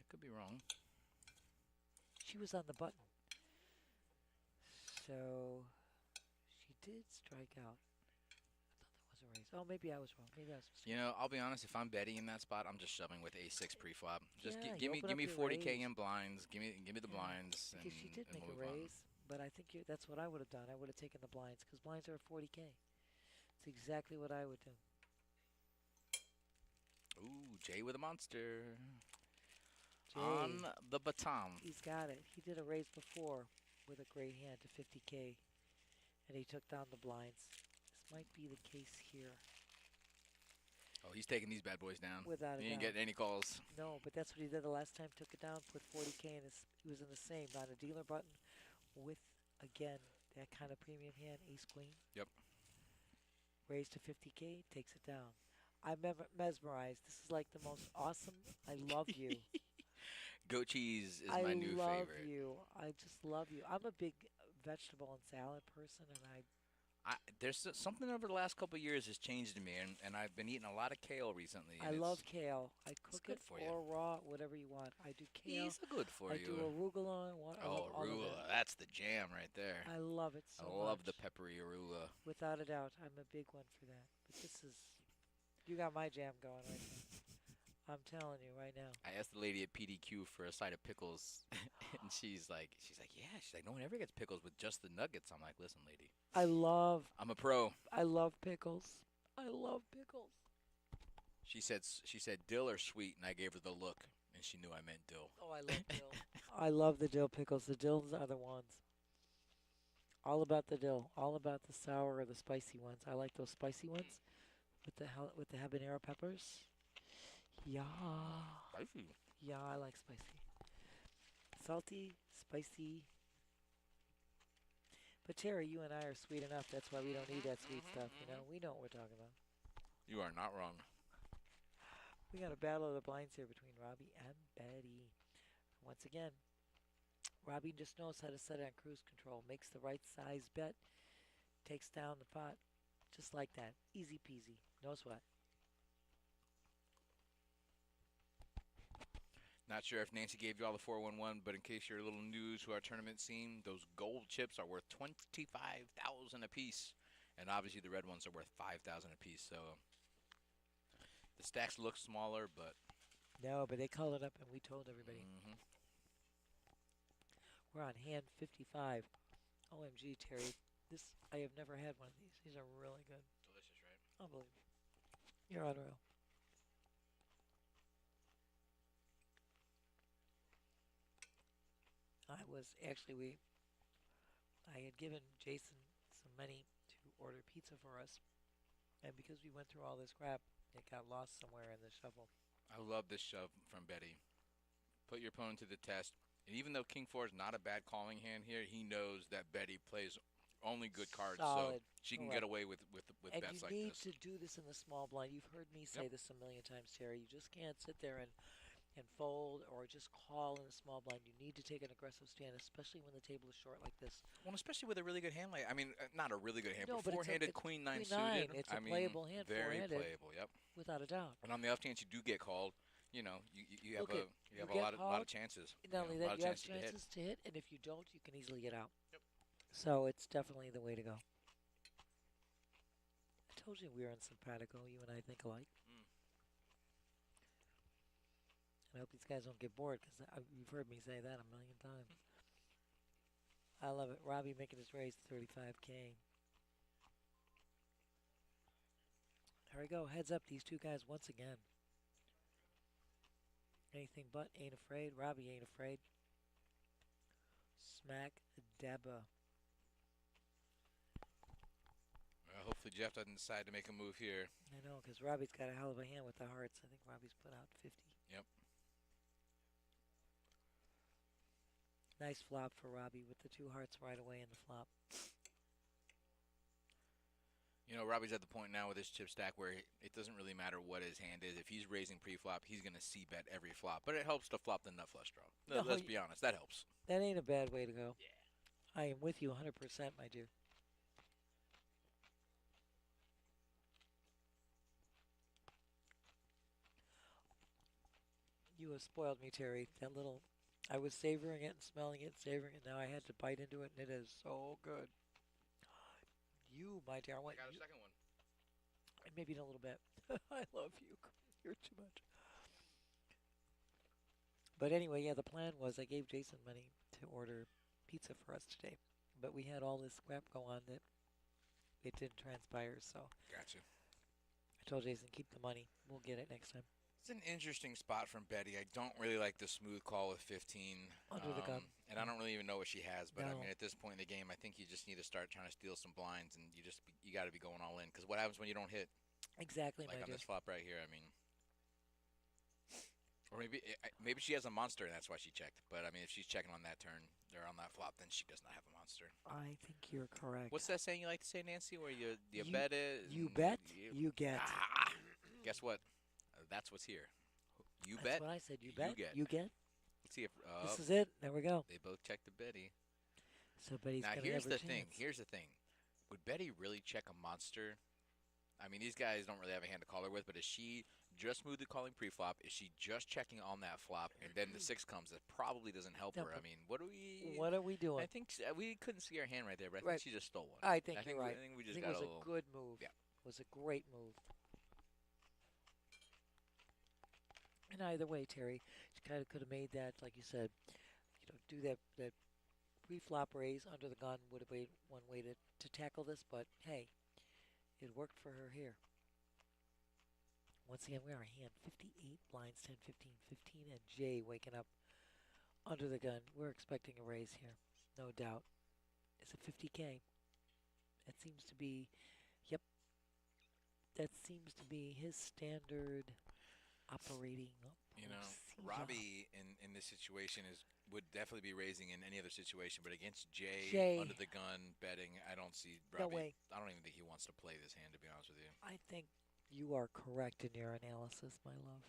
could be wrong. she was on the button, so she did strike out. I thought that was a raise. Oh, maybe I was wrong. Maybe I was. You know, I'll be honest. If I'm betting in that spot, I'm just shoving with ace-6 pre-flop. Just Yeah, give you me open up your 40K raise. in blinds. Give me the Yeah, blinds. Because she did and make a move on. raise, but I think that's what I would have done. I would have taken the blinds because blinds are 40K. It's exactly what I would do. Ooh, Jay with a monster. Jay, On the baton. he's got it. He did a raise before with a great hand to 50K, and he took down the blinds. This might be the case here. Oh, he's taking these bad boys down. Without a He ain't doubt. getting any calls. No, but that's what he did the last time. Took it down, put 40K in his. He was in the same, on a dealer button, with again that kind of premium hand, ace queen. Yep. Raised to 50K, takes it down. I'm mesmerized. This is like the most awesome. I love you. Goat cheese is I my new love favorite. you. I just love you. I'm a big vegetable and salad person, and There's something over the last couple of years has changed in me, and I've been eating a lot of kale recently. I and love it's- kale. I cook good it for you. or raw, whatever you want. I do kale. He's good for I you. do arugula. I Oh, love all of arugula. it. That's the jam right there. I love it so I love the much. peppery arugula. Without a doubt, I'm a big one for that. But this is, you got my jam going right now. I'm telling you right now. I asked the lady at PDQ for a side of pickles, and she's like, yeah. She's like, no one ever gets pickles with just the nuggets. I'm like, listen, lady, I love I'm a pro. pickles. I love pickles. She said dill or sweet, and I gave her the look, and she knew I meant dill. Oh, I love dill. I love the dill pickles. The dills are the ones. All about the dill. All about the sour or the spicy ones. I like those spicy ones with the habanero peppers. Yeah. Spicy. Yeah, I like spicy. Salty, spicy. But Terry, you and I are sweet enough. That's why we don't need that sweet stuff. We know what we're talking about. You are not wrong. We got a battle of the blinds here between Robbie and Betty. Once again, Robbie just knows how to set it on cruise control. Makes the right size bet. Takes down the pot. Just like that. Easy peasy. No sweat. Not sure if Nancy gave you all the 411, but in case you're a little new to our tournament scene, those gold chips are worth $25,000 a piece, and obviously the red ones are worth $5,000 a piece. So The stacks look smaller, but No, but they called it up and we told everybody. We're on hand 55. OMG, Terry. This I have never had one of these. These are really good. delicious, right? Unbelievable. You're unreal. I was actually I had given Jason some money to order pizza for us, and because we went through all this crap, it got lost somewhere in the shuffle. I love this shove from Betty. Put your opponent to the test. And even though King 4 is not a bad calling hand here, he knows that Betty plays only good cards, Solid. so she can Correct. get away with And bets you like need this. to do this in the small blind. You've heard me say this a million times, Terry. You just can't sit there and fold or just call in the small blind. You need to take an aggressive stand, especially when the table is short like this. Well, especially with a really good hand like I mean, not a really good hand, No, but but it's a- four-handed it's Queen 9 Queen 9. suited. It's a I mean, playable hand, very four-handed. playable. Yep. Without a doubt. And on the off chance you do get called, you know, you have Look a it, you you have a get lot of called, chances. Not only a that, lot of you have chances to hit. chances to hit, and if you don't, you can easily get out. Yep. So it's definitely the way to go. I told you we were in simpatico. You and I think alike. And I hope these guys don't get bored because you've heard me say that a million times. I love it. Robbie making his raise 35K. Here we go. Heads up, these two guys once again. Anything but ain't afraid. Robbie ain't afraid. Smack Dabba. Hopefully Jeff doesn't decide to make a move here. I know, because Robbie's got a hell of a hand with the hearts. I think Robbie's put out 50. Yep. Nice flop for Robbie with the two hearts right away in the flop. You know, Robbie's at the point now with his chip stack where it doesn't really matter what his hand is. If he's raising pre-flop, he's going to c-bet every flop. But it helps to flop the nut flush draw. No, Let's be honest, that helps. That ain't a bad way to go. Yeah. I am with you 100%, my dear. You have spoiled me, Terry. That little, I was savoring it and smelling it, savoring it. Now I had to bite into it, and it is so good. You, my dear, I want got a you. second one. Maybe in a little bit. I love you. You're too much. But anyway, yeah, the plan was I gave Jason money to order pizza for us today. But we had all this crap go on that it didn't transpire, so Gotcha. I told Jason, keep the money. We'll get it next time. It's an interesting spot from Betty. I don't really like the smooth call with 15. Under the gun. And I don't really even know what she has. But, I No. mean, at this point in the game, I think you just need to start trying to steal some blinds. And you got to be going all in. Because what happens when you don't hit? Exactly, Like my on dear. this flop right here, I mean. Or maybe she has a monster and that's why she checked. But, I mean, if she's checking on that turn or on that flop, then she does not have a monster. I think you're correct. What's that saying you like to say, Nancy, where you bet it? You and bet, you get. Guess what? That's what's here. You That's bet. what I said. You you bet. get. You get. Let's see if This is it. There we go. they both checked the Betty. So Betty's Now gonna here's have her the thing. chance. Here's the thing. Would Betty really check a monster? I mean, these guys don't really have a hand to call her with, but is she just smoothly calling pre-flop? Is she just checking on that flop, and then the 6 comes? That probably doesn't help her. I mean, what do we? What are we doing? I think we couldn't see our hand right there, but I Right. think she just stole one. I think you're right. I think we I just think got it was a little. a good move. Yeah. It was a great move. And either way, Terry, she kind of could have made that, like you said, do that pre-flop raise under the gun would have been one way to tackle this, but hey, it worked for her here. Once again, we are hand 58 blinds, 10, 15, 15, and Jay waking up under the gun. We're expecting a raise here, no doubt. It's a 50K. That seems to be, yep, that seems to be his standard operating. You know, procedure. Robbie in this situation would definitely be raising in any other situation, but against Jay under the gun betting, I don't see Robbie. No way. I don't even think he wants to play this hand, to be honest with you. I think you are correct in your analysis, my love.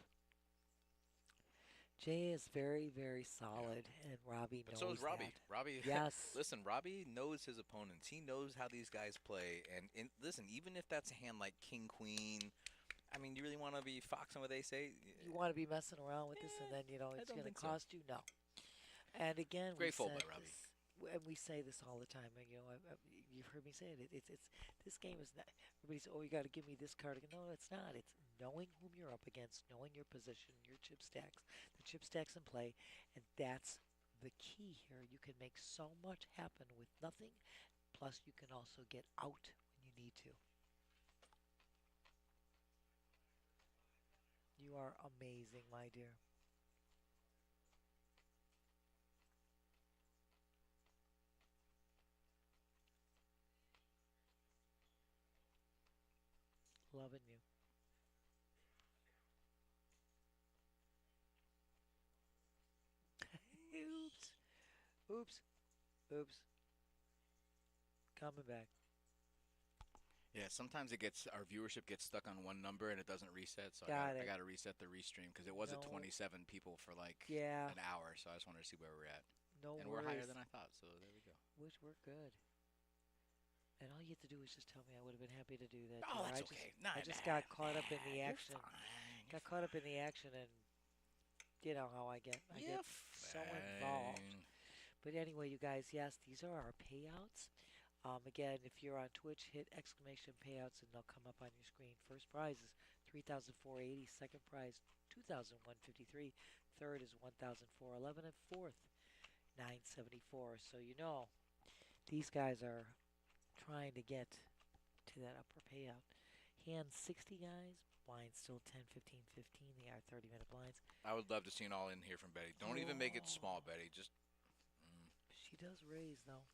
Jay is very, very solid, and Robbie But knows so is Robbie. that. Robbie, Yes. Listen, Robbie knows his opponents. He knows how these guys play, and listen, even if that's a hand like King Queen. I mean, you really want to be foxing with ace-8? You want to be messing around with this, and then, I it's don't going to think so. cost you? No. And again, Great we fold said by Robbie. this. and we say this all the time. And, you've heard me say it. It's this game is not. Everybody says, "Oh, you got to give me this card." No, it's not. It's knowing whom you're up against, knowing your position, your chip stacks, the chip stacks in play, and that's the key here. You can make so much happen with nothing. Plus, you can also get out when you need to. You are amazing, my dear. Loving you. Oops. Oops. Oops. Coming back. Yeah, sometimes our viewership gets stuck on one number and it doesn't reset, so Got I it. got to reset the restream because it was at No. 27 people for like Yeah. an hour, so I just wanted to see where we're at. No And worries. we're higher than I thought, so there we go. Which we're good. And all you have to do is just tell me. I would have been happy to do that. Oh, dear. that's I just, okay. I just got caught up in the You're action. fine. Got caught up in the action, and you know how I get. I You're get so involved. fine. But anyway, you guys, yes, these are our payouts. Again, if you're on Twitch, hit exclamation payouts, and they'll come up on your screen. First prize is 3,480. Second prize 2,153. Third is 1,411, and fourth 974. So these guys are trying to get to that upper payout. Hands 60 guys, blinds still 10, 15, 15. They are 30-minute blinds. I would love to see an all in here from Betty. Don't even make it small, Betty. Just. She does raise though.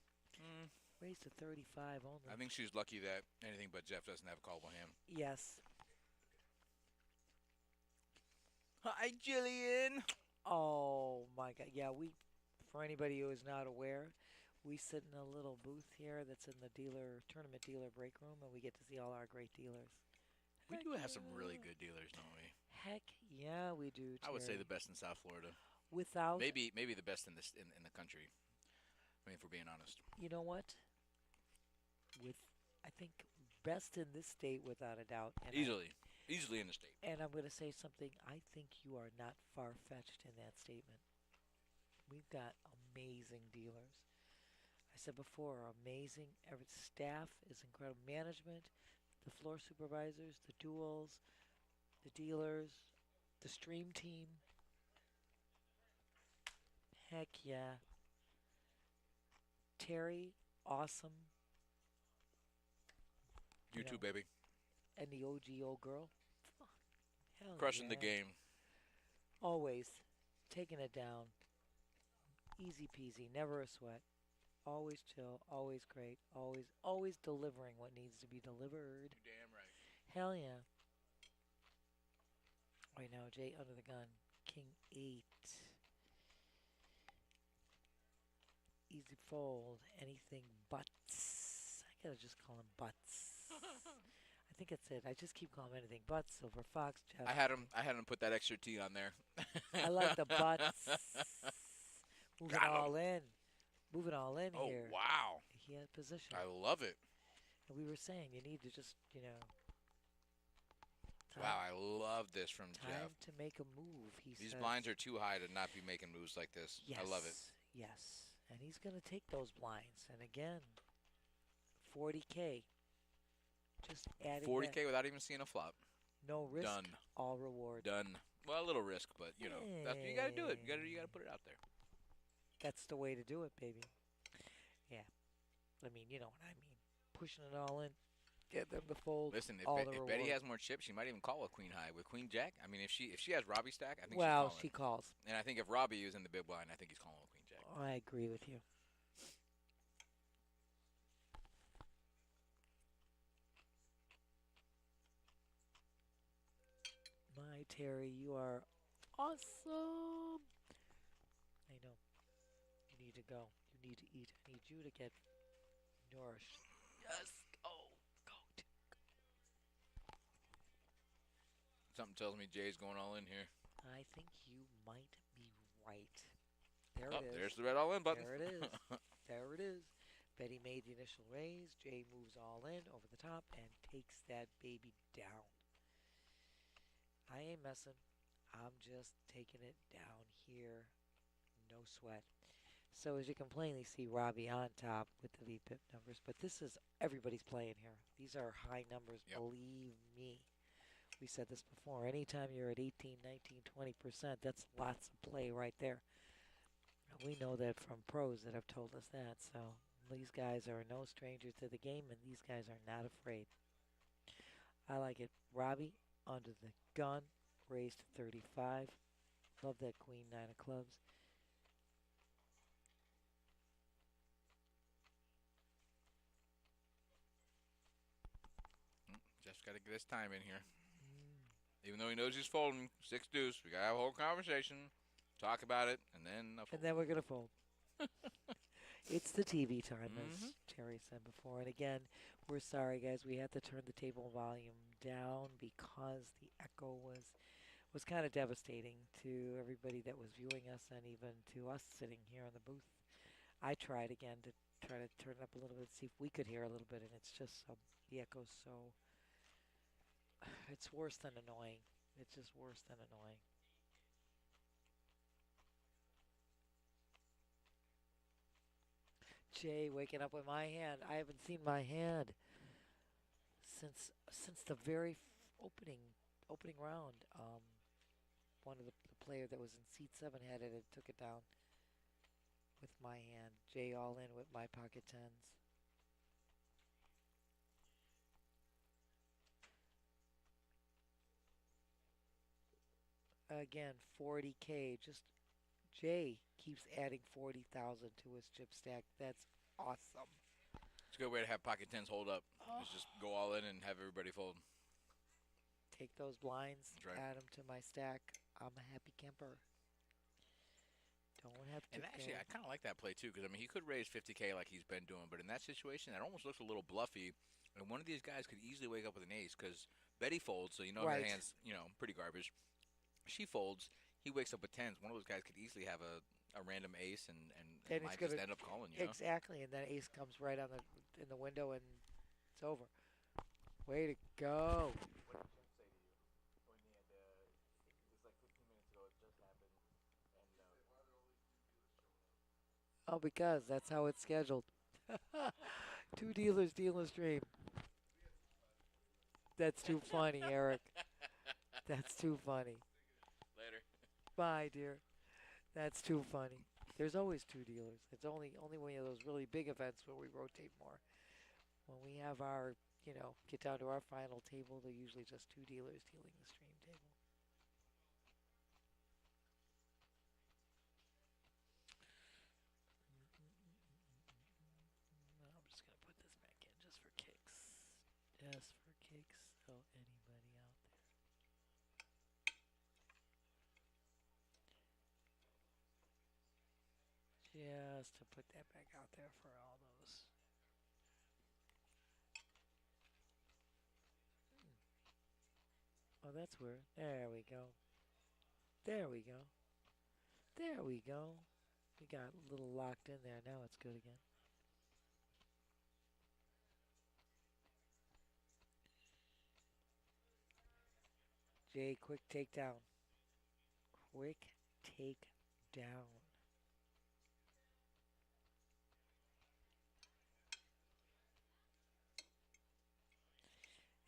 Mm. Raise to 35 only. I think she's lucky that anything but Jeff doesn't have a callable hand. Yes. Hi, Jillian. Oh my God. Yeah, for anybody who is not aware, we sit in a little booth here that's in the tournament dealer break room, and we get to see all our great dealers. We Heck do have some really yeah. good dealers, don't we? Heck yeah, we do. I would say Terry. the best in South Florida. Without, Maybe the best in the country. I mean, if we're being honest. you know what? I think best in this state without a doubt. And Easily in the state. And I'm going to say something. I think you are not far-fetched in that statement. We've got amazing dealers. I said before, amazing. Every staff is incredible. Management, the floor supervisors, the duels, the dealers, the stream team. Heck yeah. Terry, awesome. You too, baby. And the OG old girl. Hell Crushing the yeah. game. Always taking it down. Easy peasy, never a sweat. Always chill, always great, always delivering what needs to be delivered. You're damn right. Hell yeah. Right now, Jay under the gun. King 8. Easy fold. Anything butts. I gotta just call him butts. I think that's it. I just keep calling him anything butts. Silver Fox, Jeff. I had him put that extra T on there. I like the butts. Moving Got 'em. all in. Moving all in Oh, here. wow. He had position. I love it. And we were saying you need to just, time, Wow, I love this from time Jeff. to make a move, he These says. blinds are too high to not be making moves like this. Yes. I love it. Yes. And he's going to take those blinds. And again, 40K. Just adding 40K that. without even seeing a flop. No risk, Done. all reward. Done. Well, a little risk, but that's you got to do it. You got to put it out there. That's the way to do it, baby. Yeah. I mean, you know what I mean. Pushing it all in. Get them to fold. Listen, all the if reward. Betty has more chips, she might even call a queen high with queen jack. I mean, if she has Robbie stack, I think well, she's calling. she calls. And I think if Robbie is in the big blind, I think he's calling with queen jack. I agree with you. My Terry, you are awesome. I know. You need to go. You need to eat. I need you to get nourished. Yes. Go. Something tells me Jay's going all in here. I think you might be right. There Oh, it is. there's the red all in button. There it is. There it is. Betty made the initial raise. Jay moves all in over the top and takes that baby down. I ain't messing. I'm just taking it down here. No sweat. So as you can plainly see, Robbie on top with the VPIP numbers, but this is everybody's playing here. These are high numbers, Yep. believe me. We said this before. Anytime you're at 18, 19, 20%, that's lots of play right there. And we know that from pros that have told us that. So these guys are no stranger to the game, and these guys are not afraid. I like it. Robbie under the gun, raised to 35. Love that queen nine of clubs. Jeff's got to get his time in here. Even though he knows he's folding, 6 deuce, we got to have a whole conversation, talk about it, and then a fold. And then we're going to fold. It's the TV time, as Terry said before. And again, we're sorry, guys. We had to turn the table volume down because the echo was kind of devastating to everybody that was viewing us and even to us sitting here in the booth. I tried again to try to turn it up a little bit, see if we could hear a little bit, and it's just the echo's so. It's worse than annoying. It's just worse than annoying. Jay waking up with my hand. I haven't seen my hand since the very opening round. One of the player that was in seat 7 had it and took it down with my hand. Jay all in with my pocket tens. Again, 40K. Just Jay keeps adding 40,000 to his chip stack. That's awesome. It's a good way to have pocket tens hold up. Is just go all in and have everybody fold. Take those blinds, That's right. add them to my stack. I'm a happy camper. Don't have to. And actually, I kind of like that play too, because I mean, he could raise 50K like he's been doing, but in that situation, that almost looks a little bluffy. And one of these guys could easily wake up with an ace, because Betty folds, so you know Right. her hand's pretty garbage. She folds, he wakes up with tens. One of those guys could easily have a random ace and And might it's just gonna end up calling. You know? exactly, and then ace comes right on in the window, and it's over. Way to go! Oh, because that's how it's scheduled. 2 dealers deal a stream. That's too funny, Eric. That's too funny. Later. Bye, dear. That's too funny. There's always 2 dealers. It's only one of those really big events where we rotate more. When we have our, get down to our final table, they're usually just 2 dealers dealing the stream table. I'm just gonna put this back in just for kicks. Just for kicks. So anybody out there. Just to put that back out there for all those. Oh, that's weird. There we go. There we go. There we go. We got a little locked in there. Now it's good again. Jay, quick takedown. Quick takedown.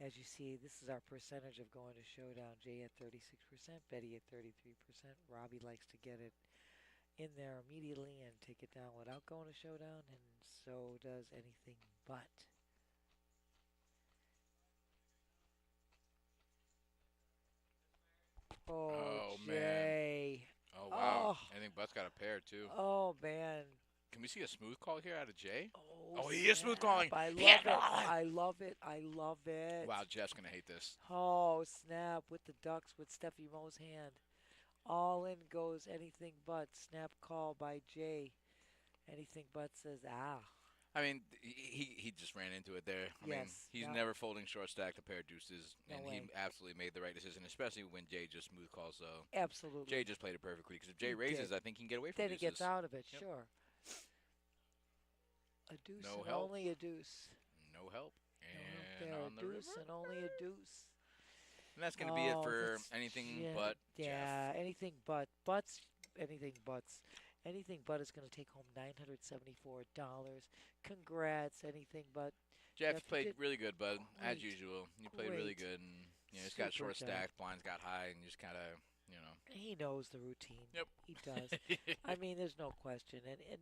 As you see, this is our percentage of going to showdown. Jay at 36%, Betty at 33%. Robbie likes to get it in there immediately and take it down without going to showdown, and so does anything but. Oh, Jay. Man. Oh, wow. Oh. I think Butt's got a pair, too. Oh, man. Can we see a smooth call here out of Jay? Oh, he is smooth calling. I love it. I love it. I love it. Wow, Jeff's going to hate this. Oh, snap with the ducks with Steffi Mo's hand. All in goes anything but. Snap call by Jay. Anything but says, ah. I mean, he just ran into it there. I mean, he's never folding short stack the pair of deuces, and he absolutely made the right decision, especially when Jay just smooth calls. So absolutely, Jay just played it perfectly, because if Jay raises, I think he can get away from then deuces. Then he gets out of it, sure. A deuce no and help. Only a deuce. No help. And no help on the deuce river. and only a deuce. And that's going to be it for anything but Yeah, Jeff. anything but. Butts, anything buts. Anything but is going to take home $974. Congrats, anything but. Jeff, you Jeff, you played did really good, bud. As great. usual, you played really Great. good, and just got Super short job. stack, blinds got high, and you just kind of, He knows the routine. Yep. He does. I mean, there's no question. And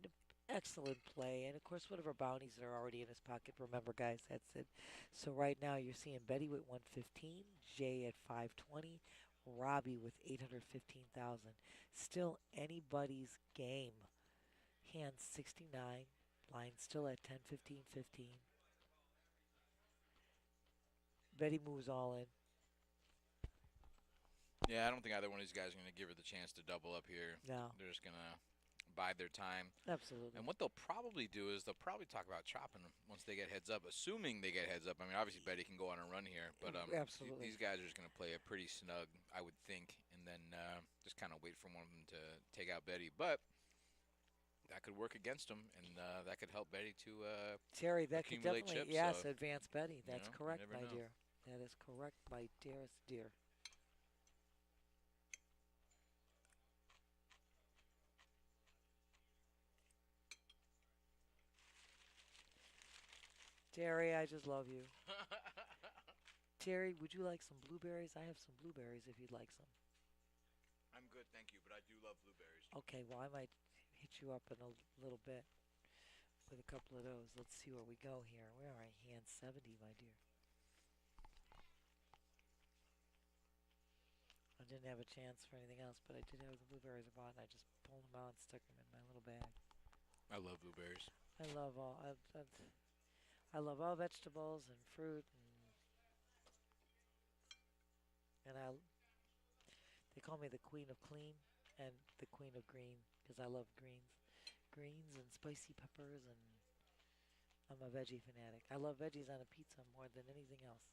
excellent play. And of course, whatever bounties that are already in his pocket. Remember, guys, that's it. So right now, you're seeing Betty with 115, Jay at 520, Robbie with 815,000. Still anybody's game. Hands 69, line still at 10, 15, 15. Betty moves all in. Yeah, I don't think either one of these guys are going to give her the chance to double up here. No, They're just going to bide their time. absolutely. And what they'll probably do is they'll probably talk about chopping once they get heads up, assuming they get heads up. I mean, obviously Betty can go on a run here, but Absolutely. these guys are just going to play it pretty snug, I would think, and then just kind of wait for one of them to take out Betty. But that could work against them, and that could help Betty to Terry, that could accumulate definitely, chips, yes, so, advance Betty. That's you correct, never my know. dear. That is correct, my dearest dear. Terry, I just love you. Terry, would you like some blueberries? I have some blueberries if you'd like some. I'm good, thank you, but I do love blueberries. Okay, well, I might hit you up in a little bit with a couple of those. Let's see where we go here. Where are I? Hand 70, my dear. I didn't have a chance for anything else, but I did have the blueberries I bought, and I just pulled them out and stuck them in my little bag. I love blueberries. I love all I love all vegetables and fruit, and they call me the queen of clean and the queen of green because I love greens and spicy peppers, and I'm a veggie fanatic. I love veggies on a pizza more than anything else.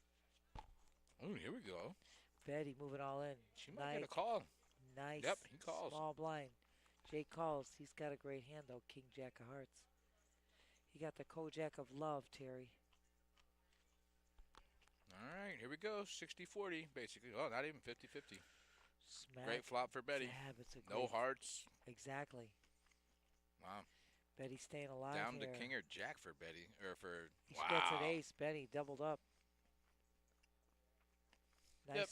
Oh, here we go. Betty moving all in. She might get a call. Nice. Yep, he calls. Small blind. Jay calls. He's got a great hand though. King Jack of Hearts. He got the Kojak of Love, Terry. All right, here we go. 60-40, basically. Oh, not even 50-50. Smack. Great flop for Betty. Jab. It's a No great- hearts. Exactly. Wow. Betty staying alive Down here. to king or jack for Betty. Or for, He wow. gets an ace. Betty doubled up. Nice. Yep.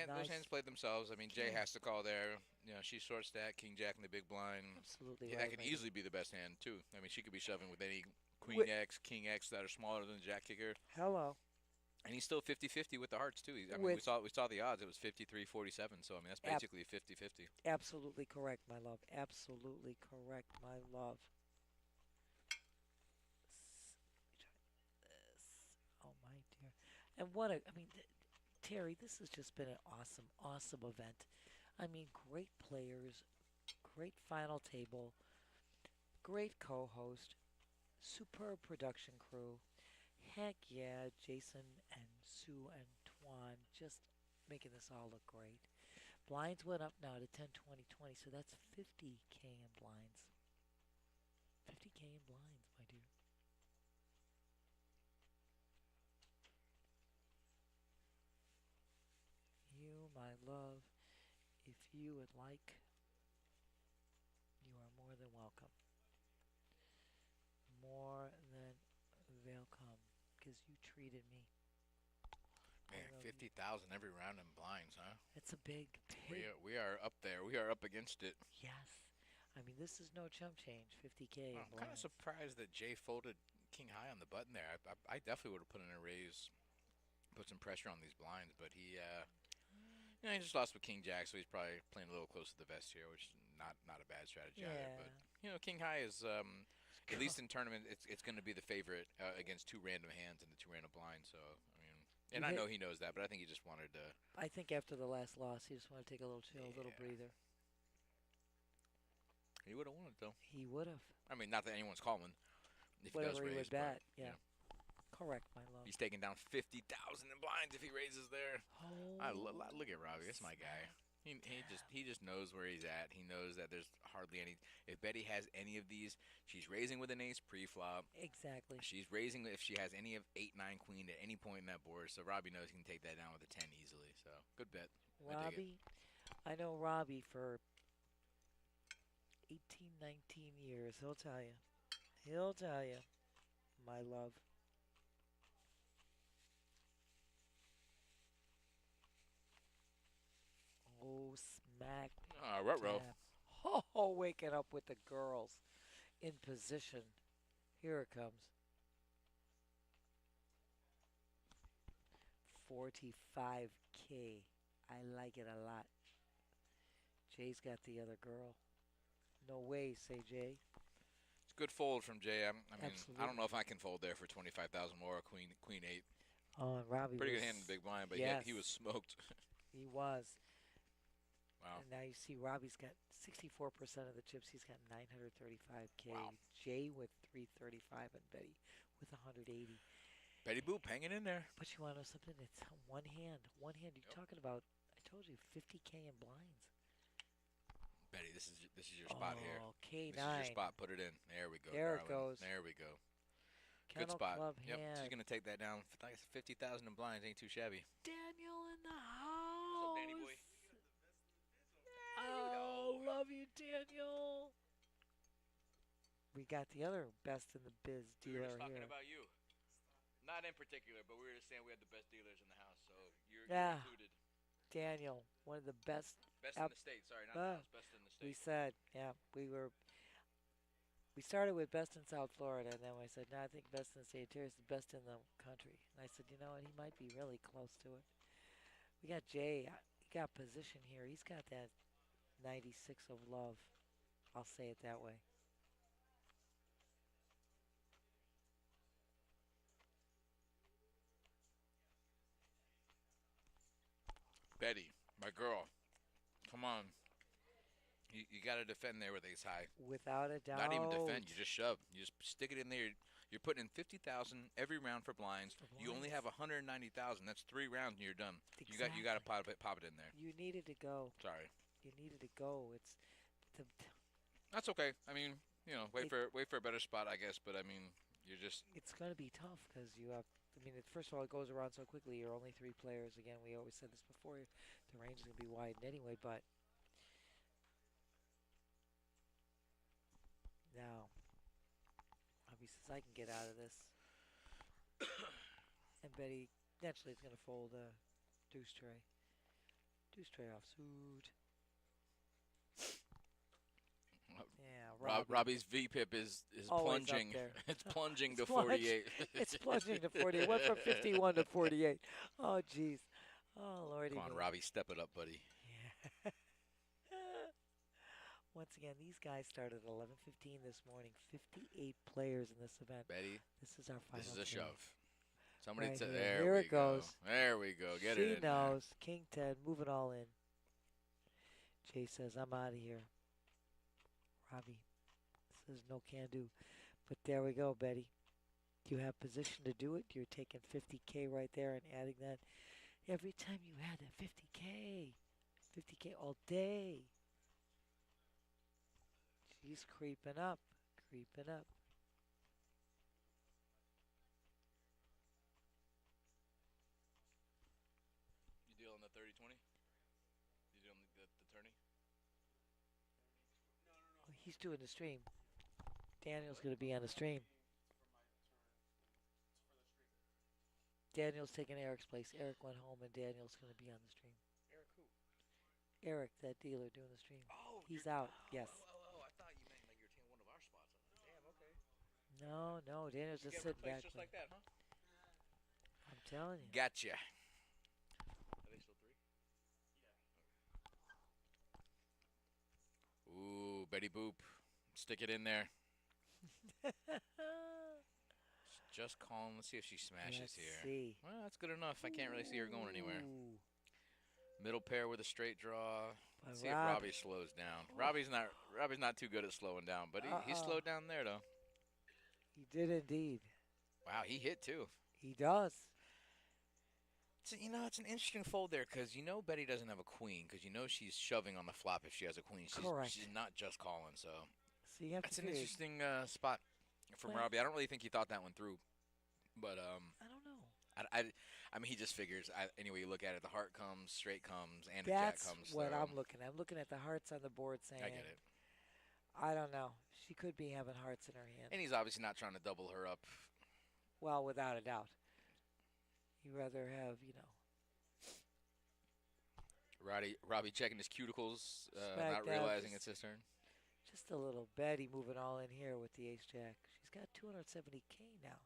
nice. Those hands played themselves. I mean, Jay Yeah. has to call there. You know, she's short stack, king jack in the big blind. Absolutely Yeah, right. that could my dear. easily be the best hand, too. I mean, she could be shoving with any queen Wi- X, king X that are smaller than the jack kicker. Hello. And he's still 50-50 with the hearts, too. I mean, With- we saw the odds. It was 53-47. So, I mean, that's Ab- basically 50-50. Absolutely correct, my love. Absolutely correct, my love. This. Oh my dear. And what a, I mean, Terry, this has just been an awesome, awesome event. I mean, great players, great final table, great co-host, superb production crew. Heck yeah, Jason and Sue and Twan just making this all look great. Blinds went up now to 10, 20, 20, so that's 50K in blinds. 50K in blinds, my dear. You, my love, if you would like, you are more than welcome. More than welcome, because you treated me. Man, love you. 50,000 every round in blinds, huh? It's a big, big, We are up there. We are up against it. yes. I mean, this is no chump change, 50K in I'm kind of blinds. surprised that Jay folded king high on the button there. I definitely would have put in a raise, put some pressure on these blinds, but he just lost with king jack, so he's probably playing a little close to the vest here, which is not a bad strategy either. Yeah. But king high is at least in tournament, it's going to be the favorite against two random hands and the two random blinds. So I mean, and You I hit- know he knows that, but I think he just wanted to. I think after the last loss, he just wanted to take a little chill, a little Yeah. breather. He would have won it though. He would have. I mean, not that anyone's calling. If he does Whatever he raise, would but, bet. you Yeah. know, Correct, my love. he's taking down 50,000 in blinds if he raises there. Look at Robbie. That's my guy. He just knows where he's at. He knows that there's hardly any. If Betty has any of these, she's raising with an ace pre-flop. Exactly. She's raising if she has any of 8, 9, queen at any point in that board. So Robbie knows he can take that down with a 10 easily. So good bet. I dig it. Robbie, I know Robbie for 18, 19 years. He'll tell you. He'll tell you, my love. Oh, smack Ruh-roh. dab. Oh, waking up with the girls in position. Here it comes. 45K. I like it a lot. Jay's got the other girl. No way, say Jay. It's a good fold from Jay. I mean, I Absolutely. don't know if I can fold there for 25,000 more. Queen 8. Oh, and Robbie Pretty was, good hand in the big blind, but yes, he was smoked. he was. Wow. And now you see Robbie's got 64% of the chips. He's got 935K. Wow. Jay with 335 and Betty with 180. Betty Boop hanging in there. But you want to know something? It's one hand. One hand. You're talking about, I told you, 50K in blinds. Betty, this is your spot here. Oh, K9. This is your spot. Put it in. There we go. There it darling. goes. There we go. Kennel Good spot. Club Yep. hand. She's gonna take that down. Like 50,000 in blinds ain't too shabby. Daniel in the house. Danny boy? Oh, love you, Daniel. We got the other best in the biz We were dealer just talking here. about you. Not in particular, but we were just saying we had the best dealers in the house, so you're Yeah. included. Daniel, one of the best. Best Up- in the state. Sorry, not the house. Best in the We state. said, yeah, we started with best in South Florida, and then we said, no, I think best in the state of Ontario is the best in the country. And I said, you know what, he might be really close to it. We got Jay. He got position here. He's got that 96 of love. I'll say it that way. Betty, my girl, come on. You got to defend there with ace high. Without a doubt. Not even defend. You just shove. You just stick it in there. You're putting in 50,000 every round for blinds. For You only blinds. have 190,000. That's 3 rounds and you're done. You got Exactly. to pop it in there. You needed to go. Sorry. You needed to go. It's the That's okay. I mean, wait It- for a better spot, I guess. But I mean, you're just it's going to be tough because you have. I mean, first of all, it goes around so quickly. You're only 3 players. Again, we always said this before. The range is going to be widened anyway. But now, Bobby says I can get out of this. And Betty naturally is going to fold a deuce tray. Deuce tray offsuit. Yeah, Robbie's VPIP is Always up plunging. there. It's plunging It's to 48. It's plunging to 48. Went from 51 to 48. Oh, jeez. Oh, Lordy. Come on, me. Robbie, step it up, buddy. Yeah. Once again, these guys started at 11:15 this morning. 58 players in this event. Betty, This is our final. this is a three. shove. Somebody Right said, here. there Here we it go. goes. There we go. Get She it in knows. King 10, move it all in. Jay says, I'm out of here. Robbie says, no can do. But there we go, Betty. You have position to do it. You're taking 50K right there and adding that. Every time you add that 50K. 50K all day. She's creeping up. Creeping up. there. You dealing the 30-20? You dealing the tourney? Oh, he's doing the stream. Daniel's going to be on the stream. Daniel's taking Eric's place. Eric went home and Daniel's going to be on the stream. Eric who? Eric, that dealer doing the stream. Oh, He's out. Yes. Oh, I thought you meant like you're taking one of our spots. Damn, okay. No, Daniel's just sitting back. Just like that, huh? I'm telling you. Gotcha. Are they still 3? Ooh, Betty Boop. Stick it in there. Just calling. Let's see if she smashes Let's here. see. Well, that's good enough. I can't really see her going anywhere. Ooh. Middle pair with a straight draw. By Let's see if Rob. Robbie slows down. Robbie's not too good at slowing down, but he slowed down there though. He did indeed. Wow, he hit too. He does. So, it's an interesting fold there because Betty doesn't have a queen because she's shoving on the flop if she has a queen. Correct. She's not just calling, so So you have that's to an figure. interesting spot from Well- Robbie. I don't really think he thought that one through, but I don't know. I mean he just figures. Anyway, you look at it, the heart comes, straight comes, and the jack That's comes. what so I'm looking at. I'm looking at the hearts on the board saying, I get it. I don't know. She could be having hearts in her hand. And he's obviously not trying to double her up. Well, without a doubt. You'd rather have, you know, Robbie checking his cuticles, Smack not down, realizing just- it's his turn. just a little Betty moving all in here with the ace jack. She's got 270K now.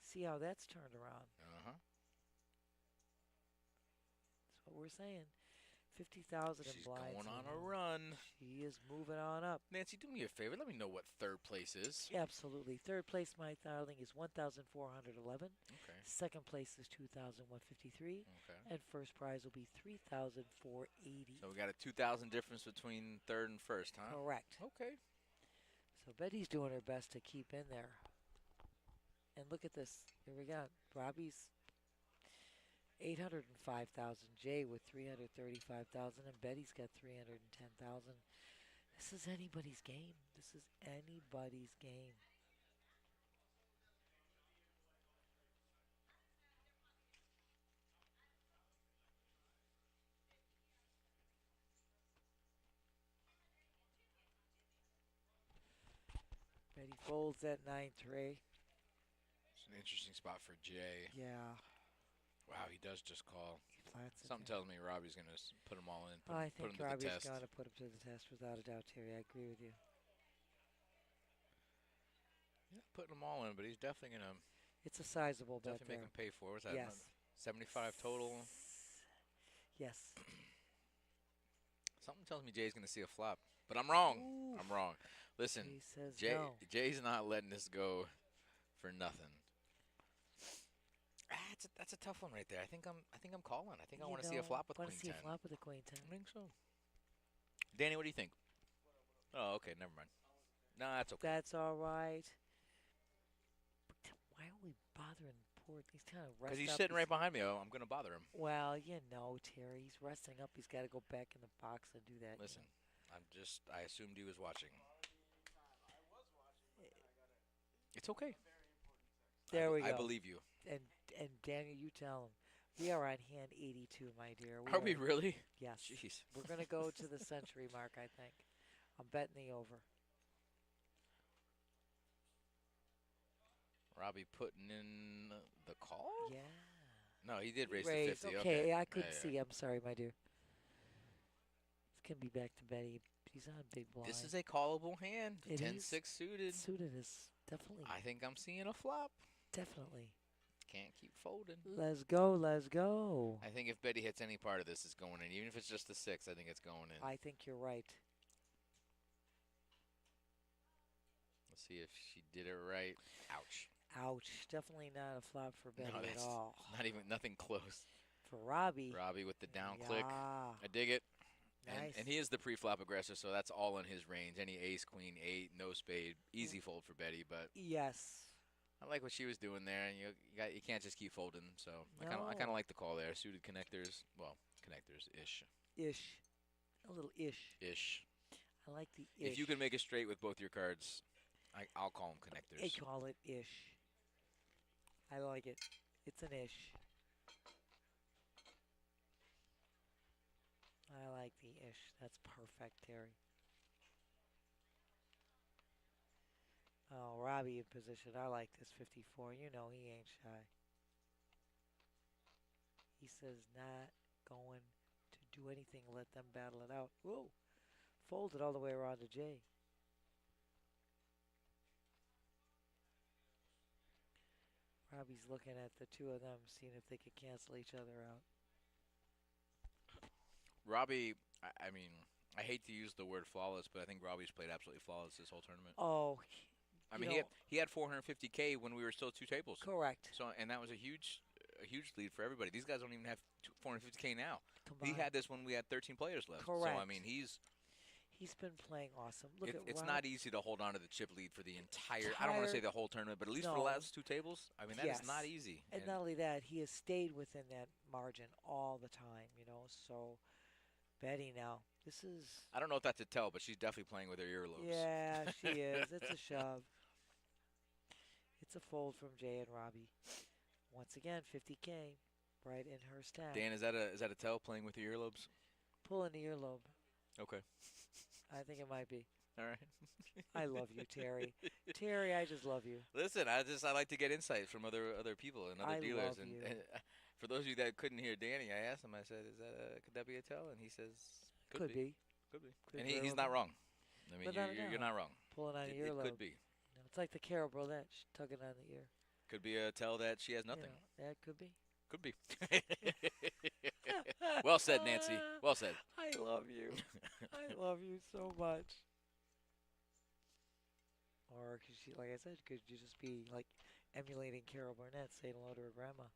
See how that's turned around. Uh-huh. That's what we're saying. 50,000 in She's blinds. going on right a now. run. She is moving on up. Nancy, do me a favor. Let me know what third place is. Absolutely. Third place, my darling, is 1,411. Okay. Second place is 2,153. Okay. And first prize will be 3,480. So we got a 2,000 difference between third and first, huh? Correct. Okay. So Betty's doing her best to keep in there. And look at this. Here we go. Robbie's 805,000. Jay with 335,000. And Betty's got 310,000. This is anybody's game. This is anybody's game. Betty folds that 9-3. It's an interesting spot for Jay. Yeah. Wow, he does just call. He flats it Something there. tells me Robbie's going to put them all in. Put, I put think him to the Robbie's test. going to put him to the test without a doubt, Terry. I agree with you. Yeah, putting them all in, but he's definitely going to It's a sizable bet definitely make there. him pay for it. What's that? Yes. 75 total. Yes. Something tells me Jay's going to see a flop, but I'm wrong. Ooh. I'm wrong. Listen, He says Jay, no. Jay's not letting this go for nothing. That's a tough one right there. I think I'm calling. I think I want to see a flop with Want queen to see 10. a flop with a queen 10. I think so. Danny, what do you think? Oh, okay, never mind. No, that's okay. That's all right. But why are we bothering poor? He's kind of Because resting he's up. sitting right behind me. Oh, I'm going to bother him. Well, you know, Terry, he's resting up. He's got to go back in the box and do that. you Listen, know. I assumed he was watching. It's okay. There we go. I believe you. And Daniel, you tell him. We are on hand 82, my dear. Are we really? Yes. Jeez. We're going to go to the century mark, I think. I'm betting the over. Robbie putting in the call? Yeah. No, he did raise Raised. to 50. Okay, I couldn't Yeah, see. I'm sorry, my dear. It's going to be back to Betty. She's on big blind. This is a callable hand. It 10-6 suited. Suited is definitely. I think I'm seeing a flop. Definitely. Can't keep folding. Let's go. Let's go. I think if Betty hits any part of this, it's going in. Even if it's just the 6, I think it's going in. I think you're right. Let's see if she did it right. Ouch. Ouch. Definitely not a flop for Betty at that's all. nothing close. For Robbie. Robbie with the down click. Yeah. I dig it. Nice. And he is the pre-flop aggressor, so that's all in his range. Any ace, queen, 8, no spade, easy fold for Betty. But Yes. I like what she was doing there, and you can't just keep folding. So I kind No. of like the call there. Suited connectors, well, connectors ish. A little ish. Ish. I like the ish. If you can make it straight with both your cards, I'll call them connectors. I call it ish. I like it. It's an ish. I like the ish. That's perfect, Terry. Oh, Robbie in position. I like this 54. You know he ain't shy. He says not going to do anything. Let them battle it out. Whoa. Folded all the way around to Jay. Robbie's looking at the two of them, seeing if they could cancel each other out. Robbie, I mean, I hate to use the word flawless, but I think Robbie's played absolutely flawless this whole tournament. Oh, I you mean, know- he had 450K when we were still 2 tables. correct. So, and that was a huge lead for everybody. These guys don't even have 450K now. Combined. He had this when we had 13 players left. So, I Correct. mean, He's been playing awesome. Look at it's Rob. not easy to hold on to the chip lead for the entire, I don't want to say the whole tournament, but at least for the No. last 2 tables, I mean, that is not Yes. easy. And not only that, he has stayed within that margin all the time, you know. So, Betty now, this is. I don't know if that's a tell, but she's definitely playing with her earlobes. Yeah, she is. It's a shove. It's a fold from Jay and Robbie. Once again, 50K right in her stack. Dan, is that a tell, playing with your earlobes? Pulling the earlobe. Okay. I think it might be. All right. I love you, Terry. Terry, I just love you. Listen, I like to get insights from other people and other I dealers. love And, you. and for those of you that couldn't hear Danny, I asked him. I said, could that be a tell?" And he says, Could be. could be." Could And very he's well not be. wrong. I mean, Without a you're doubt. not wrong. Pulling on It your earlobe. could be. It's like the Carol Burnett tugging on the ear. Could be a tell that she has nothing. You know, that could be. Could be. Well said, Nancy. Well said. I love you. I love you so much. Or could she, like I said, could you just be like emulating Carol Burnett, saying hello to her grandma,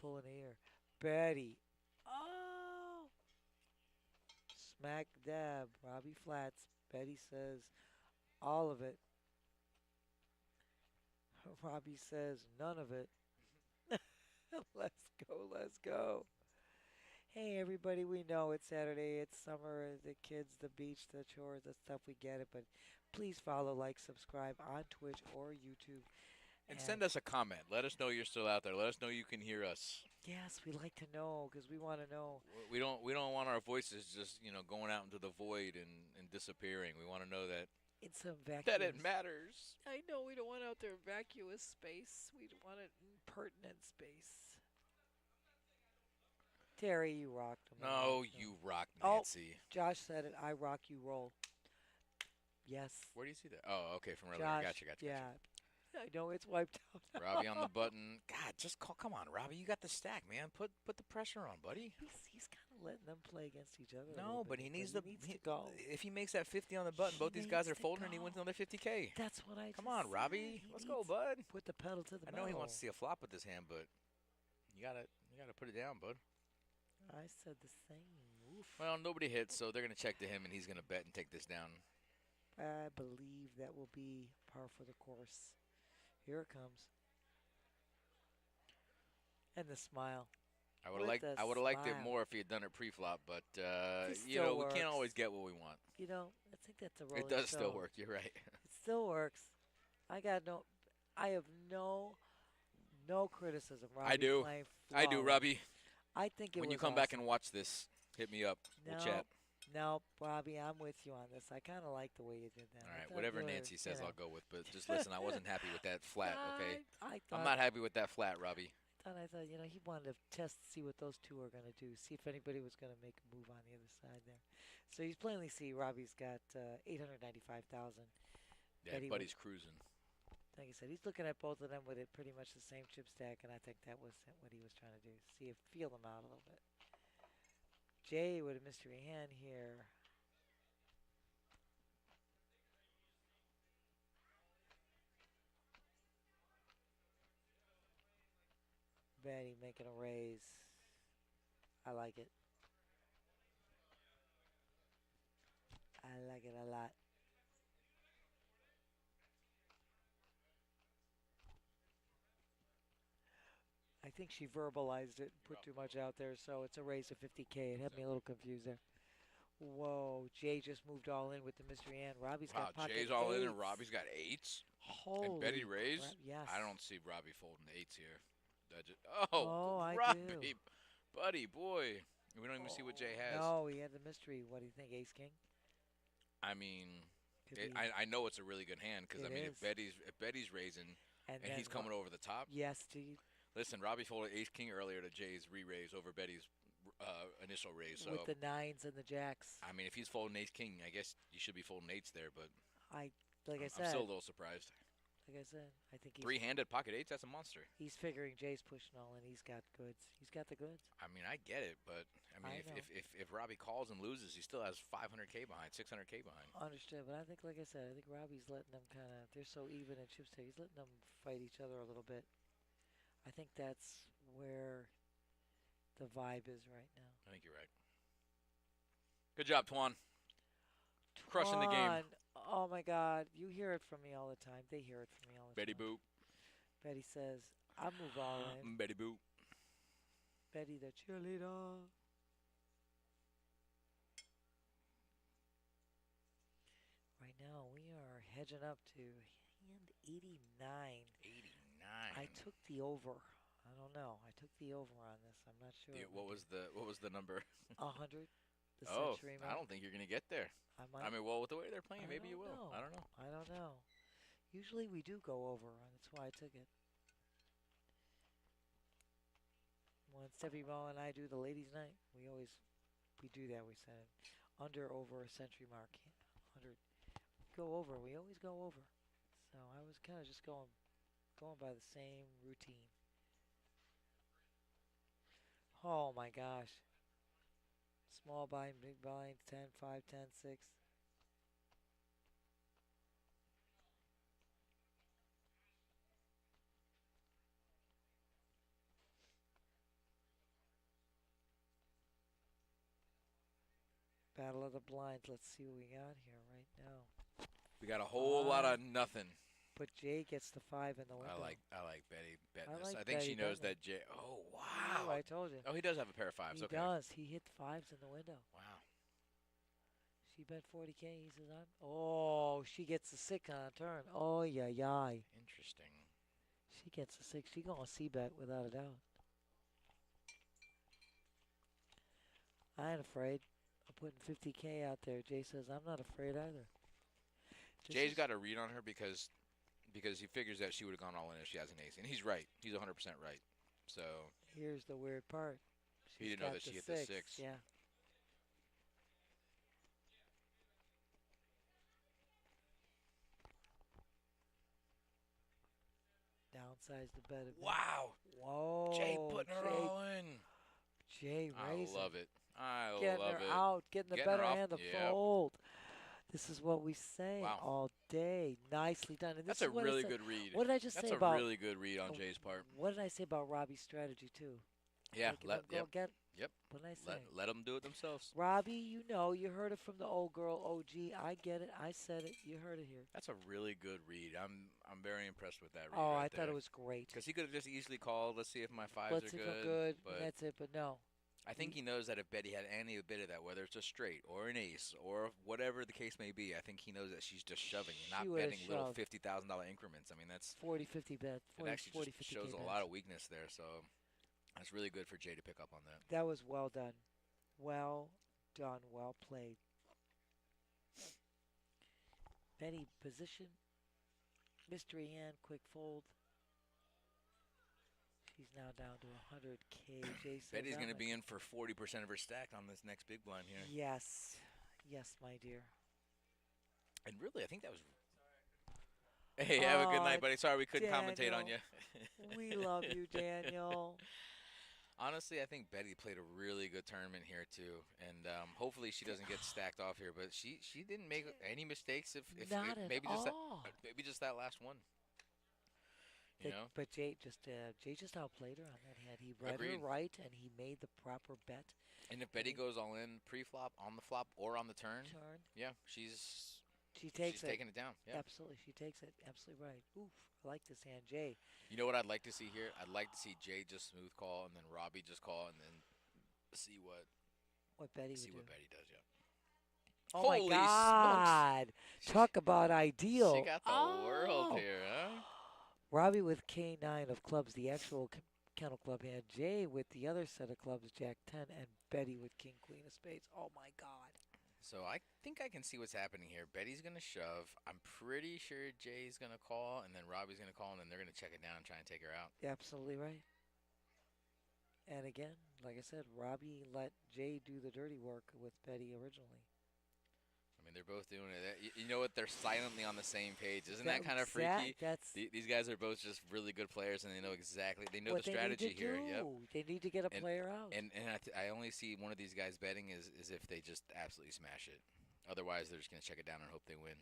pulling the ear? Betty. Oh. Smack dab. Robbie Flats. Betty says all of it. Robbie says none of it. Let's go, let's go. Hey, everybody, we know it's Saturday, it's summer, the kids, the beach, the chores, that stuff, we get it. But please follow, like, subscribe on Twitch or YouTube. And send us a comment. Let us know you're still out there. Let us know you can hear us. Yes, we like to know because we want to know. We don't want our voices just going out into the void and disappearing. We want to know that In some vacuous. that it matters. I know we don't want out there vacuous space. We want it in pertinent space. Terry, you rocked him. No, you rock, Oh. Nancy. Josh said it. I rock, you roll. Yes. Where do you see that? Oh, okay, from earlier. Josh, Gotcha. yeah. I know it's wiped out. Robbie on the button. God, just come on, Robbie. You got the stack, man. Put the pressure on, buddy. He's kind of letting them play against each other. a No, little but bit, he needs to to go. If he makes that 50 on the button, He both these guys needs are to folding, and he wins go. another 50K. That's what I Come just on, said. Robbie. He Let's go, needs to bud. Put the pedal to the I metal. know he wants to see a flop with his hand, but you gotta put it down, bud. I said the same. Oof. Well, nobody hits, so they're gonna check to him, and he's gonna bet and take this down. I believe that will be par for the course. Here it comes. And the smile. I would have liked it more if he had done it pre-flop, but It you know still we can't works. always get what we want. You know, I think that's a rolling It does still stone. work. You're right. It still works. I have no criticism. Robbie I do. playing I do, flawless. Robbie. I think it When was you come back awesome. and watch this, hit me up. We'll chat. No, Robbie, I'm with you on this. I kind of like the way you did that. All I right, thought whatever you were, Nancy says, you know. I'll go with. But just listen, I wasn't happy with that flat. Okay, I I'm thought, not happy with that flat, Robbie. I thought, he wanted to test, see what those two are going to do, see if anybody was going to make a move on the other side there. So you plainly see Robbie's got 895,000. Yeah, Betty buddy's cruising. Like I said, he's looking at both of them with it pretty much the same chip stack, and I think that was what he was trying to do. Feel them out a little bit. Jay with a mystery hand here. Betty making a raise. I like it. I like it a lot. I think she verbalized it, put too much out there, so it's a raise of 50K. It had me a little confused there. Whoa, Jay just moved all in with the mystery hand. Robbie's Wow, got pocket Jay's all in, and eights. Robbie's got eights. Holy And Betty raised? crap, yes. I don't see Robbie folding eights here. Oh, I Robbie, do. buddy, boy. We don't even see what Jay has. No, he had the mystery. What do you think, Ace King? I mean, Could be. I know it's a really good hand because I It mean, is. if Betty's raising and then he's coming over the top. Yes, do you? Listen, Robbie folded Ace King earlier to Jay's re-raise over Betty's initial raise. So With the nines and the jacks. I mean, if he's folding Ace King, I guess you should be folding eights there. But Like I I'm said, still a little surprised. I think he's Three-handed pocket eights, that's a monster. he's figuring Jay's pushing all in. He's got goods. He's got the goods. I mean, I get it, but I mean, I know. if Robbie calls and loses, he still has 500K behind, 600K behind. Understood, but I think, like I said, I think Robbie's letting them kind of. They're so even in chip stack. He's letting them fight each other a little bit. I think that's where the vibe is right now. I think you're right. Good job, Twan. Crushing the game. Twan, oh my God, you hear it from me all the time. They hear it from me all the Betty time. Boop. Betty says, "I move all in." Betty Boop. Betty the cheerleader. Right now, we are hedging up to hand 89. 89. I took the over. I don't know. I took the over on this. I'm not sure. What was the number? 100. the Oh, century I mark. don't think you're going to get there. I might. I mean, well, with the way they're playing, I maybe you don't will. know. I don't know. I don't know. Usually we do go over, and that's why I took it. When Steffi Ball and I do the ladies' night, we do that. We said under over a century mark. 100 go over. We always go over. So I was kind of just going by the same routine. Oh my gosh. Small blind, big blind, 10, 5, 10, 6. Battle of the blinds. Let's see what we got here right now. We got a whole lot of nothing. But Jay gets the 5 in the window. I like Betty betting I this. like I think she Betty knows betting that Jay. Oh Oh, wow. I told you. Oh, he does have a pair of fives. He Okay. does. He hit the 5s in the window. Wow. She bet 40K. He says, Oh, she gets the 6 on a turn. Oh, yeah, yeah. Interesting. She gets the 6. She going to C-bet without a doubt. I ain't afraid. I'm putting 50K out there. Jay says, I'm not afraid either. Jay's got a read on her because he figures that she would have gone all in if she has an ace. And he's right. He's 100% right. So Here's the weird part. he didn't know got that she hit the 6. Yeah. Downsize the bet a bit. Wow. Whoa. Jay putting her all in. Jay raising. I love it. I Getting love her it. out. Getting the Getting her better off. hand to Yep. fold. This is what we say Wow. all day. Nicely done. And this That's is a what I really said- good read. What did I just That's say a about? really good read on Jay's part. What did I say about Robbie's strategy too? Yeah. Like, go get. Yep. What did I say? Let them do it themselves. Robbie, you know, you heard it from the old girl OG. I get it. I said it. You heard it here. That's a really good read. I'm very impressed with that read. Oh, right I thought there. it was great. Because he could have just easily called. Let's see if my fives Let's are see good. if I'm good. But That's it. But no. I think he knows that if Betty had any bit of that, whether it's a straight or an ace or whatever the case may be, I think he knows that she's just shoving, and She not would've betting little shoved. $50,000 increments. I mean, that's 40, 50 bet. it 40, actually 40 just 50 shows K a bets. lot of weakness there. So that's really good for Jay to pick up on that. That was well done. Well done. Well played. Betty, position. Mystery hand, quick fold. She's now down to 100K. Jay says, Betty's going to "I'm be in for 40% of her stack on this next big blind here. Yes. Yes, my dear. And really, I think that was. Hey, have a good Aw, night, buddy. Sorry we couldn't commentate on you. Daniel. We love you, Daniel. Honestly, I think Betty played a really good tournament here too, and hopefully she doesn't get stacked off here. But she didn't make any mistakes. If Not at maybe all. just that last one. You know, But Jay just outplayed her on that hand. He read Agreed. her right, and he made the proper bet. and if Betty goes all in pre-flop, on the flop, or on the turn, Turn. yeah, she's She takes she's it. taking it down. Yeah. Absolutely, she takes it. Absolutely right. Oof, I like this hand, Jay. You know what I'd like to see here? I'd like to see Jay just smooth call, and then Robbie just call, and then see what Betty would do. Betty does. Yeah. Oh my Holy God! smokes. Talk about ideal. She got the Oh. world here, huh? Robbie with K9 of clubs, the actual kennel club hand. Jay with the other set of clubs, Jack 10, and Betty with King Queen of Spades. Oh my God! So I think I can see what's happening here. Betty's going to shove. I'm pretty sure Jay's going to call, and then Robbie's going to call, and then they're going to check it down and try and take her out. Absolutely right. And again, like I said, Robbie let Jay do the dirty work with Betty originally. I mean, they're both doing it. You know what? They're silently on the same page. Isn't that kind of freaky? These guys are both just really good players, and they know exactly. They know what the strategy they need to here. do. Yep. They need to get a player out. And I only see one of these guys betting is if they just absolutely smash it. Otherwise, they're just going to check it down and hope they win.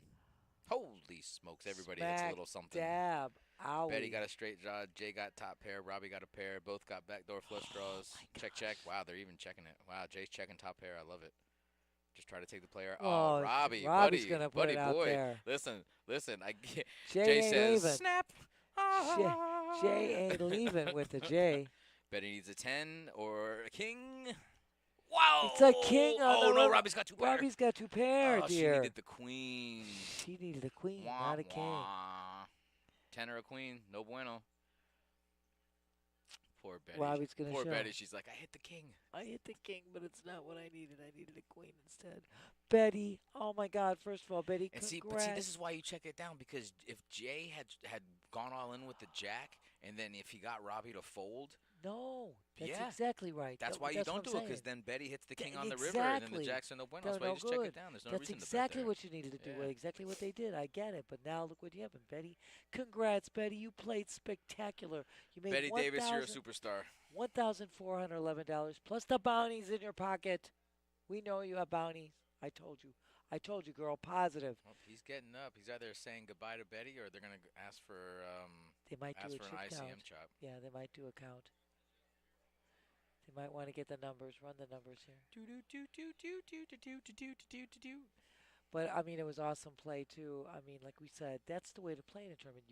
Holy smokes, everybody hits a Smack little something. dab. Owie. Betty got a straight draw. Jay got top pair. Robbie got a pair. Both got backdoor flush draws. Check, check. Wow, they're even checking it. Wow, Jay's checking top pair. I love it. Just try to take the player. Oh, Oh, Robbie, Robbie's buddy, gonna put buddy it out boy. there. Listen. Jay Jay ain't says, leaving. snap. Jay ain't leaving with the J. Betty needs a 10 or a king. Wow. It's a king on Oh, the no, river. Robbie's got two pair. Robbie's got two pair, Oh, dear. she needed the queen. She needed a queen, Wah, not a king. wah. 10 or a queen, no bueno. Poor Betty. Robbie's gonna Poor show. Betty. She's like, I hit the king. I hit the king, but it's not what I needed. I needed a queen instead. Betty, oh my God! First of all, Betty, And congrats. see, this is why you check it down, because if Jay had gone all in with the jack, and then if he got Robbie to fold, No, that's Yeah. exactly right. that's why you That's what don't I'm do it, because saying. then Betty hits the king Th- on the river, and then the exactly. jack's in the bueno. No, That's why no you just check good. it down. There's no That's reason to bet exactly there. what you needed to do. Yeah. Exactly what they did. I get it. But now look what happened, Betty. Congrats, Betty. You played spectacular. You made Betty Davis, you're a 1,000 superstar. $1,411 plus the bounties in your pocket. We know you have bounties. I told you. I told you, girl. Positive. Well, he's getting up. He's either saying goodbye to Betty, or they're gonna ask for They might do a an chip ICM count. chop. Yeah, they might do a count. They might want to get the numbers. Run the numbers here. But I mean, it was awesome play too. I mean, like we said, that's the way to play in a tournament.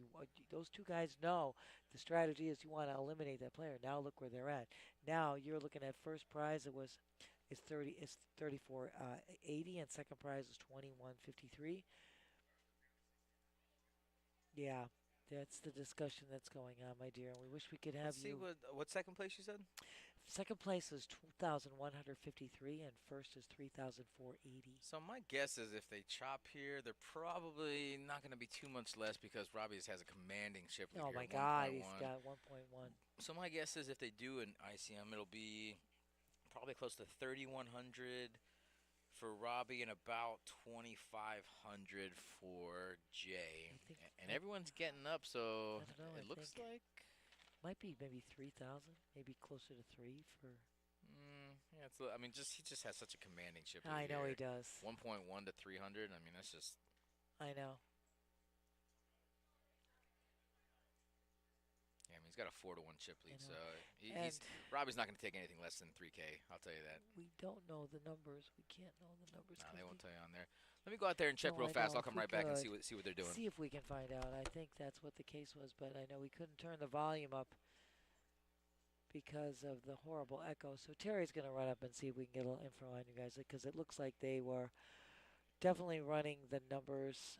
Those two guys know the strategy is you want to eliminate that player. Now look where they're at. Now you're looking at first prize. It's 34.80, and second prize is 21.53. Yeah, that's the discussion that's going on, my dear. And we wish we could have Let's see you. what second place you said. Second place is 2,153, and first is 3,480. So my guess is if they chop here, they're probably not going to be too much less, because Robbie has a commanding chip lead Oh here, my God, 1.1. he's got 1.1. So my guess is if they do an ICM, it'll be probably close to 3,100 for Robbie and about 2,500 for Jay. I think And everyone's getting up, so I don't know, it I looks think- like. Might be maybe 3,000, maybe closer to 3 for. Yeah, I mean, he just has such a commanding chip. I know he here. does. 1.1 to 300. I mean, that's just. I know. Yeah, I mean, he's got a 4-1 chip lead, know. so And he's Robbie's not going to take anything less than 3K. I'll tell you that. we don't know the numbers. We can't know the numbers. No, 'cause they won't we- tell you on there. Let me go out there and check No, real I fast. know, I'll if come we right back and could. see what they're doing. See if we can find out. I think that's what the case was, but I know we couldn't turn the volume up because of the horrible echo. So Terry's going to run up and see if we can get a little info on you guys, because it looks like they were definitely running the numbers.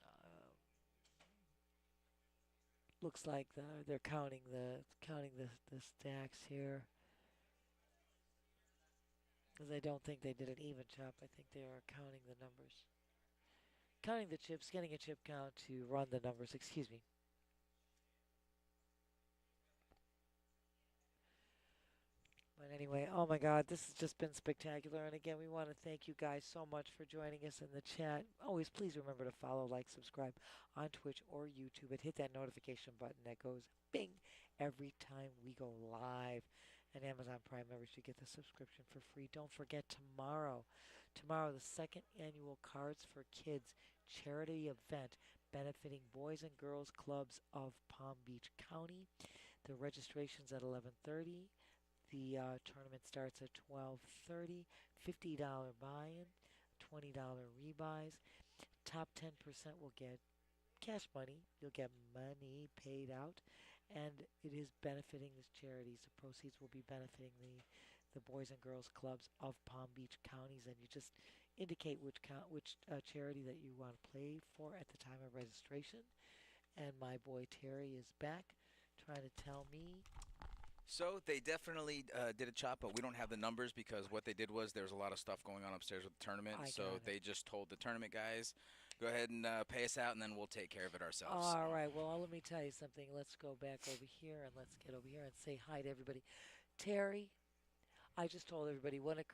Looks like they're counting the stacks here, because I don't think they did an even chop. I think they are counting the numbers, counting the chips, getting a chip count to run the numbers. Excuse me. But anyway, oh my God, this has just been spectacular. And again, we want to thank you guys so much for joining us in the chat. Always please remember to follow, like, subscribe on Twitch or YouTube, and hit that notification button that goes bing every time we go live. And Amazon Prime members should get the subscription for free. Don't forget tomorrow, the second annual Cards for Kids charity event benefiting Boys and Girls Clubs of Palm Beach County. The registration's at 11:30. The tournament starts at 12:30. $50 buy-in, $20 rebuys. Top 10% will get cash money. You'll get money paid out, and it is benefiting this charities. The proceeds will be benefiting the Boys and Girls Clubs of Palm Beach counties, and you just indicate which charity that you want to play for at the time of registration. And my boy Terry is back, trying to tell me. So they definitely did a chop, but we don't have the numbers because what they did was there was a lot of stuff going on upstairs with the tournament. I So got it. they just told the tournament guys, go ahead and pay us out, and then we'll take care of it ourselves. All right. Well, let me tell you something. Let's go back over here, and let's get over here and say hi to everybody. Terry, I just told everybody what an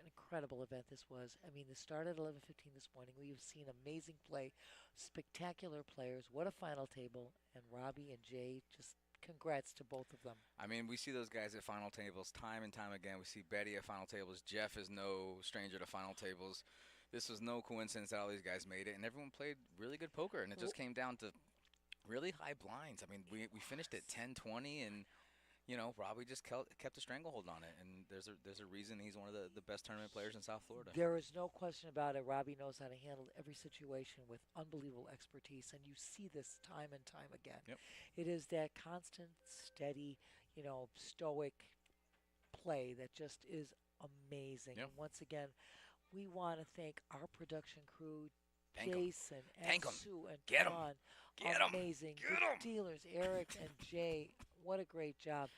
incredible event this was. I mean, this started at 11:15 this morning. We've seen amazing play, spectacular players. What a final table. And Robbie and Jay, just congrats to both of them. I mean, we see those guys at final tables time and time again. We see Betty at final tables. Jeff is no stranger to final tables. This was no coincidence that all these guys made it, and everyone played really good poker, and it just came down to really high blinds. I mean, we finished at 10-20, and you know, Robbie just kept a stranglehold on it, and there's a reason he's one of the best tournament players in South Florida. There is no question about it. Robbie knows how to handle every situation with unbelievable expertise, and you see this time and time again. Yep. It is that constant, steady, stoic play that just is amazing. Yep. And once again, we want to thank our production crew, Thank 'em. Jason and Thank 'em. Sue and Get 'em. John. Get 'em. Amazing. Get The 'em. dealers, Eric and Jay. What a great job.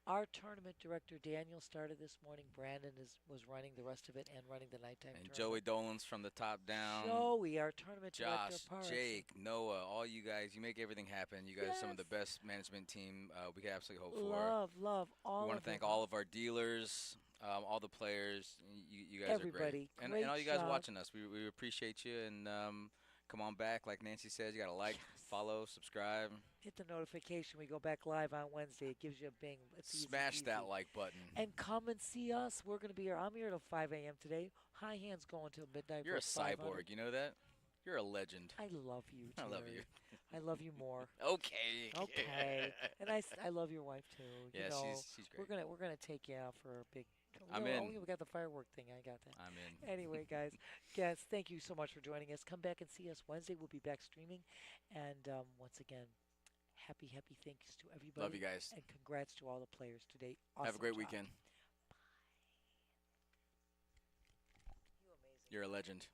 Our tournament director Daniel started this morning. Brandon was running the rest of it and running the nighttime And tournament. Joey Dolan's from the top down. Joey, our tournament director. Josh, Parks. Jake, Noah, all you guys, you make everything happen. You guys are some of the Yes. best management team we could absolutely hope for. Love all We want of to thank them. all of our dealers, all the players. You guys Everybody. are great. Great And all you guys job. watching us. We appreciate you. And come on back. Like Nancy says, you got to like, Yes. follow, subscribe. Hit the notification. We go back live on Wednesday. It gives you a bing. It's easy Smash peasy. that like button. And come and see us. We're going to be here. I'm here till 5 a.m. today. High hands going till midnight. You're a for 500. cyborg, you know that? You're a legend. I love you, I love Jerry. you. I love you more. Okay. Okay. And I love your wife too. Yeah, you know, she's great. we're gonna take you out for a big. I'm oh, in. Oh, we got the firework thing. I got that. I'm in. Anyway, guys, yes, thank you so much for joining us. Come back and see us Wednesday. We'll be back streaming. And once again, happy thanks to everybody. Love you guys. And congrats to all the players today. Awesome Have a great job. weekend. You amazing. You're a legend.